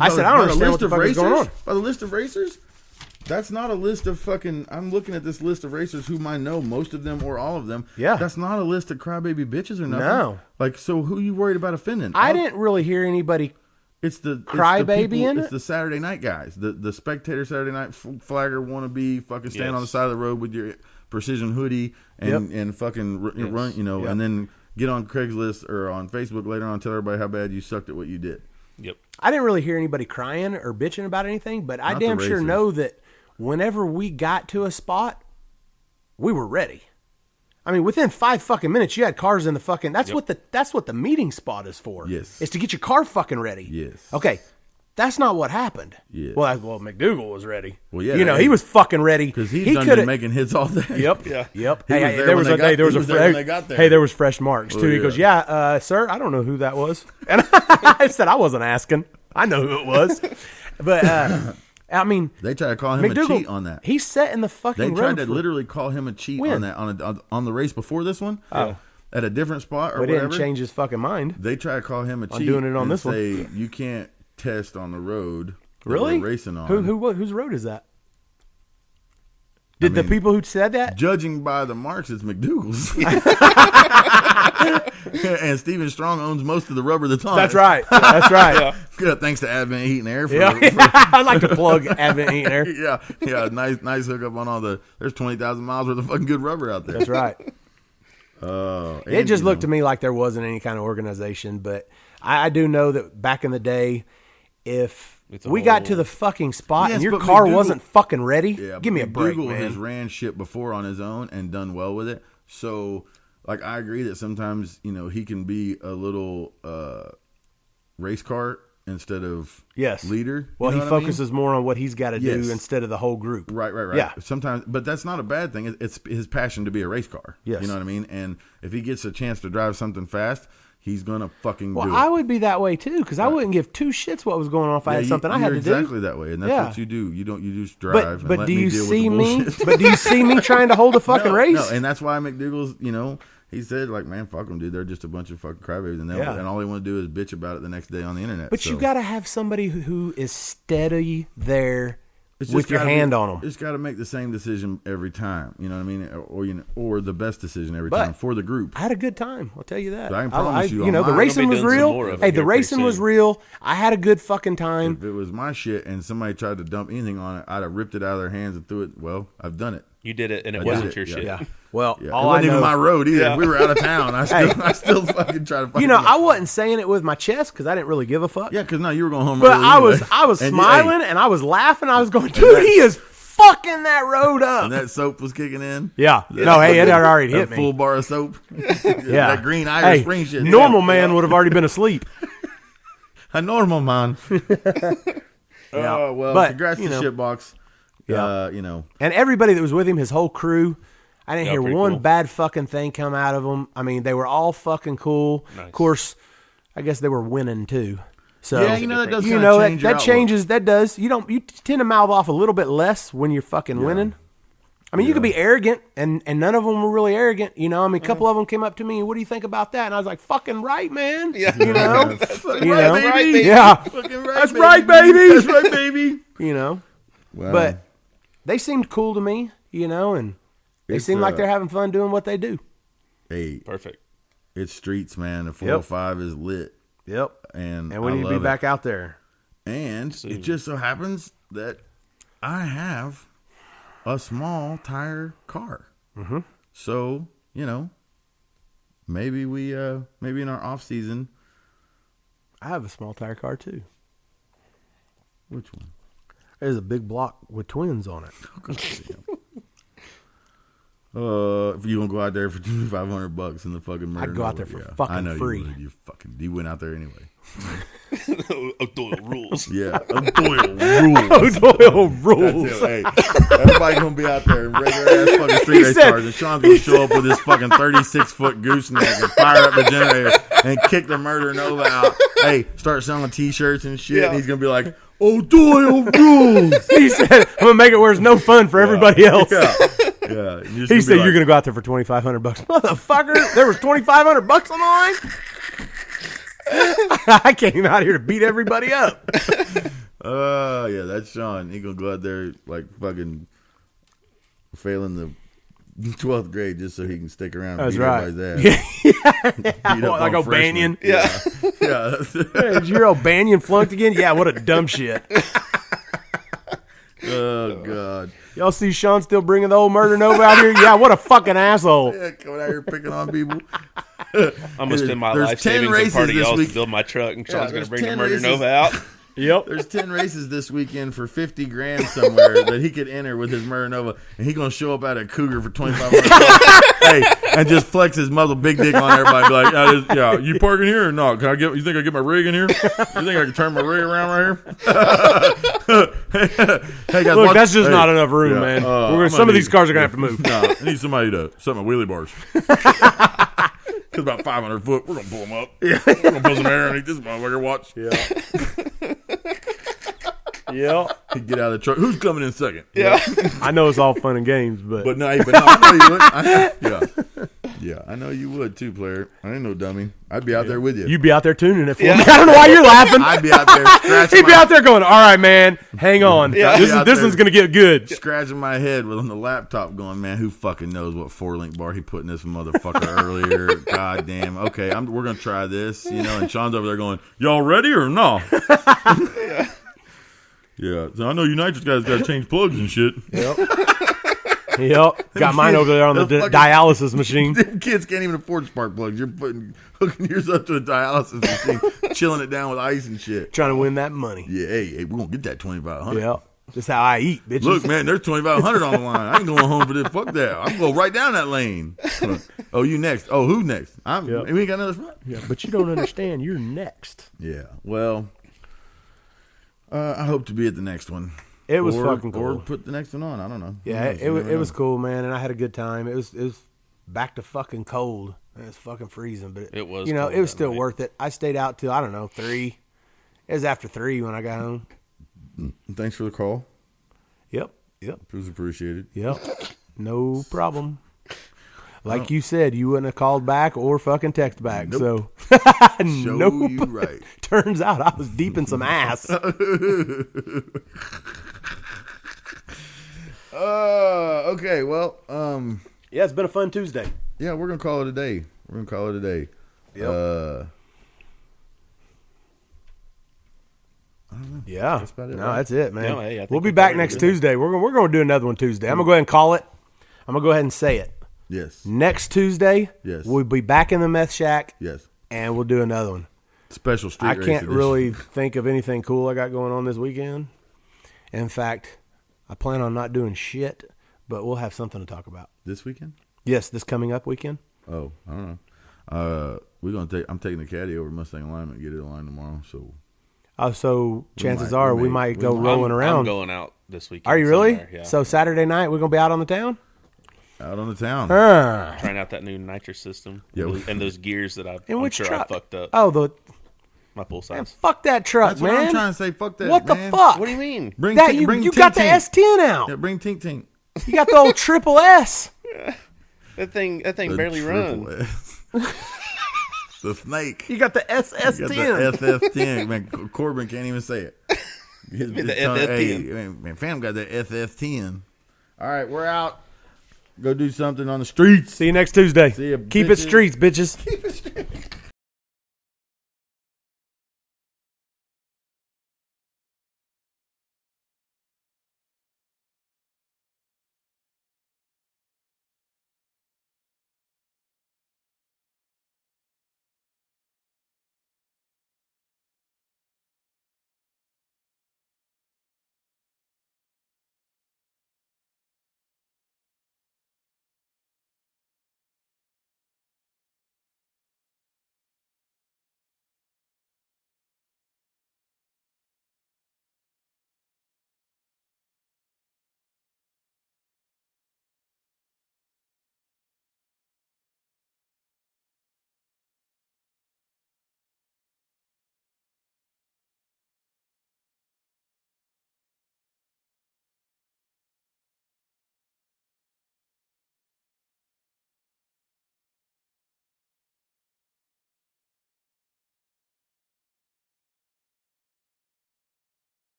I said, I don't understand what the fuck is going on. By the list of racers, that's not a list of fucking. I'm looking at this list of racers whom I know, most of them or all of them. Yeah, that's not a list of crybaby bitches or nothing. No, like, so who are you worried about offending? I didn't really hear anybody. It's the crybaby in it. It's the Saturday night guys, the spectator Saturday night flagger wannabe fucking stand on the side of the road with your precision hoodie and fucking run, and then get on Craigslist or on Facebook later on and tell everybody how bad you sucked at what you did. Yep. I didn't really hear anybody crying or bitching about anything, but I damn sure know that whenever we got to a spot, we were ready. I mean, within 5 fucking minutes, you had cars in the fucking. That's what the meeting spot is for. Yes, is to get your car fucking ready. Yes. Okay, that's not what happened. Yeah. Well, McDougal was ready. Well, yeah, he was fucking ready because he's been making hits all day. Yep. Yeah. Yep. There was fresh marks too. He goes, sir, I don't know who that was, and I said I wasn't asking. I know who it was, but. I mean, they tried to call him a cheat on that. He's set in the fucking road. They tried to literally call him a cheat on that on the race before this one. Oh, at a different spot or whatever. Didn't change his fucking mind. They tried to call him a cheat. Doing it on this say, one. You can't test on the road. Really? We're racing on. Whose road is that? Did the people who said that? Judging by the marks, it's McDougal's. And Stephen Strong owns most of the rubber that's on. That's right. That's right. Good. Thanks to Advent Heat and Air. I'd like to plug Advent Heat and Air. Yeah. Nice hookup on all the. There's 20,000 miles worth of fucking good rubber out there. That's right. It just looked to me like there wasn't any kind of organization, but I do know that back in the day, if we got to the fucking spot and your car wasn't fucking ready, give me a break, man. McDougal has ran shit before on his own and done well with it. So, like, I agree that sometimes, he can be a little race car instead of yes leader. Well, he focuses more on what he's got to do instead of the whole group. Right. Yeah. Sometimes, but that's not a bad thing. It's his passion to be a race car. Yes. You know what I mean? And if he gets a chance to drive something fast, he's gonna fucking do it. Well, I would be that way too, because I wouldn't give two shits what was going on if I had something I had to do. Exactly that way, and that's what you do. You just drive. But do you see me? Bullshit. But do you see me trying to hold a fucking race? No, and that's why McDougal's. He said, like, man, fuck them, dude. They're just a bunch of fucking crybabies, and all they want to do is bitch about it the next day on the internet. But you got to have somebody who is steady there with your hand on them. It's got to make the same decision every time. You know what I mean? Or the best decision every time for the group. I had a good time. I'll tell you that. I can promise you. The racing was real. Hey, the racing was real. I had a good fucking time. If it was my shit and somebody tried to dump anything on it, I'd have ripped it out of their hands and threw it. Well, I've done it. You did it, and it wasn't your shit. Yeah. Well, it wasn't even my road either. If we were out of town, I still fucking try to fucking. I wasn't saying it with my chest because I didn't really give a fuck. Yeah, because you were going home. But early I was smiling and I was laughing. I was going, dude, he is fucking that road up. And that soap was kicking in. Yeah. No, hey, it had already hit me. Full bar of soap. Yeah. That green Irish Spring shit. Normal man would have already been asleep. A normal man. Yeah. Well, but, congrats to Shitbox. Yeah. And everybody that was with him, his whole crew, I didn't hear one cool. bad fucking thing come out of them. I mean, they were all fucking cool. Nice. Of course, I guess they were winning too. So that does change that changes. That does. You tend to mouth off a little bit less when you're fucking winning. I mean, you could be arrogant, and none of them were really arrogant. A couple of them came up to me, what do you think about that? And I was like, fucking right, man. Yeah. That's right, baby. Yeah. Fucking That's right, baby. That's right, baby. Wow. Wow. But they seemed cool to me, and they seem like they're having fun doing what they do. Hey, Perfect. It's streets, man. The 405 is lit. Yep. And we need to be back out there. And it just so happens that I have a small tire car. Mm-hmm. So, maybe maybe in our off season. I have a small tire car too. Which one? There's a big block with twins on it. If you gonna go out there for $2,500 in the fucking murder, I'd go out there for fucking free. You went out there anyway. O'Doyle rules. Yeah, O'Doyle rules. O'Doyle rules. Hey, everybody gonna be out there in regular ass fucking street race cars, and Sean's gonna show up with his fucking 36-foot gooseneck and fire up the generator and kick the Murder Nova out. Hey, start selling T-shirts and shit. And he's gonna be like, O'Doyle rules. He said, "I'm gonna make it where it's no fun for everybody else." Yeah. He said, "You're gonna go out there for $2,500, motherfucker." There was $2,500 on the line. I came out here to beat everybody up. Yeah, that's Sean. He gonna go out there like fucking failing the 12th grade just so he can stick around and beat everybody's ass. Like O'Banion. Yeah. Hey, did your O'Banion flunked again? Yeah, what a dumb shit. Oh, God. Y'all see Sean still bringing the old Murder Nova out here? Yeah, what a fucking asshole. Yeah, coming out here picking on people. I'm going to spend my life savings and party y'all to build my truck, and Sean's going to bring the Murder Nova out. Yep. There's 10 races this weekend for $50,000 somewhere that he could enter with his Murder Nova, and he's going to show up at a Cougar for $2,500. Hey, and just flex his muzzle big dick on everybody. Be like, you parking here or not? You think I get my rig in here? You think I can turn my rig around right here? Hey guys, look, that's just not enough room, man. Some of these cars are gonna have to move. No, I need somebody to set my wheelie bars. It's about 500 foot. We're gonna pull them up. Yeah, we're gonna put some air underneath this motherfucker. Watch. Yeah. Yeah. He'd get out of the truck. Who's coming in second? Yeah. I know it's all fun and games, but no, I know you would. Yeah, I know you would too, player. I ain't no dummy. I'd be out there with you. You'd be out there tuning it for me. I don't know why you're laughing. I'd be out there scratching. He'd be out there going, "All right, man, hang on. This one's gonna get good." Scratching my head with on the laptop, going, "Man, who fucking knows what 4-link bar he put in this motherfucker earlier? God damn. Okay, we're gonna try this, And Sean's over there going, "Y'all ready or no?" Yeah. So I know United guys got to change plugs and shit. Yep. Got mine over there on the dialysis machine. Them kids can't even afford spark plugs. You're hooking yours up to a dialysis machine, chilling it down with ice and shit. Trying to win that money. Yeah, hey, we're going to get that $2,500. Yeah. That's how I eat, bitches. Look, man, there's $2,500 on the line. I ain't going home for this. Fuck that. I'm going right down that lane. Oh, you next. Oh, who next? We ain't got another spot. Yeah, but you don't understand. You're next. Yeah. Well, I hope to be at the next one. It was fucking cool. Or put the next one on. I don't know. Yeah, it was cool, man, and I had a good time. It was back to fucking cold. It was fucking freezing, but it was. It was still worth it. I stayed out till 3. It was after 3 when I got home. Thanks for the call. Yep. It was appreciated. Yep. No problem. Like you said, you wouldn't have called back or fucking text back. Nope. So, Show you right. Turns out I was deep in some ass. Okay. Well, yeah, it's been a fun Tuesday. Yeah, we're gonna call it a day. Yep. I don't know. Yeah. That's about it, No, right? that's it, man. No, hey, we'll be back next Tuesday. We're gonna do another one Tuesday. I'm gonna go ahead and call it. I'm gonna go ahead and say it. Yes. Next Tuesday, yes, we'll be back in the meth shack. Yes. And we'll do another one. Special street race I can't edition. really think of anything cool I got going on this weekend. In fact, I plan on not doing shit, but we'll have something to talk about. This weekend? Yes, this coming up weekend. Oh, I don't know. I'm taking the caddy over Mustang alignment, get it aligned tomorrow. So chances are we might go rolling around. I'm going out this weekend. Are you really? Yeah. So Saturday night we're gonna be out on the town. Out on the town. Trying out that new nitrous system. Yeah, and those gears that I'm sure truck? I fucked up. Oh, my full size. Man, fuck that truck, That's man. what I'm trying to say. Fuck that. What man. the fuck? What do you mean? Bring you got the S10 out. Yeah, bring Tink Tink. You got the old triple S. That thing barely runs. The snake. You got the SS10. You got the SS10. Man, Corbin can't even say it. The SS10. Hey, man, Phantom got that SS10. All right, we're out. Go do something on the streets. See you next Tuesday. See ya, Keep it bitches. streets, bitches. Keep it streets.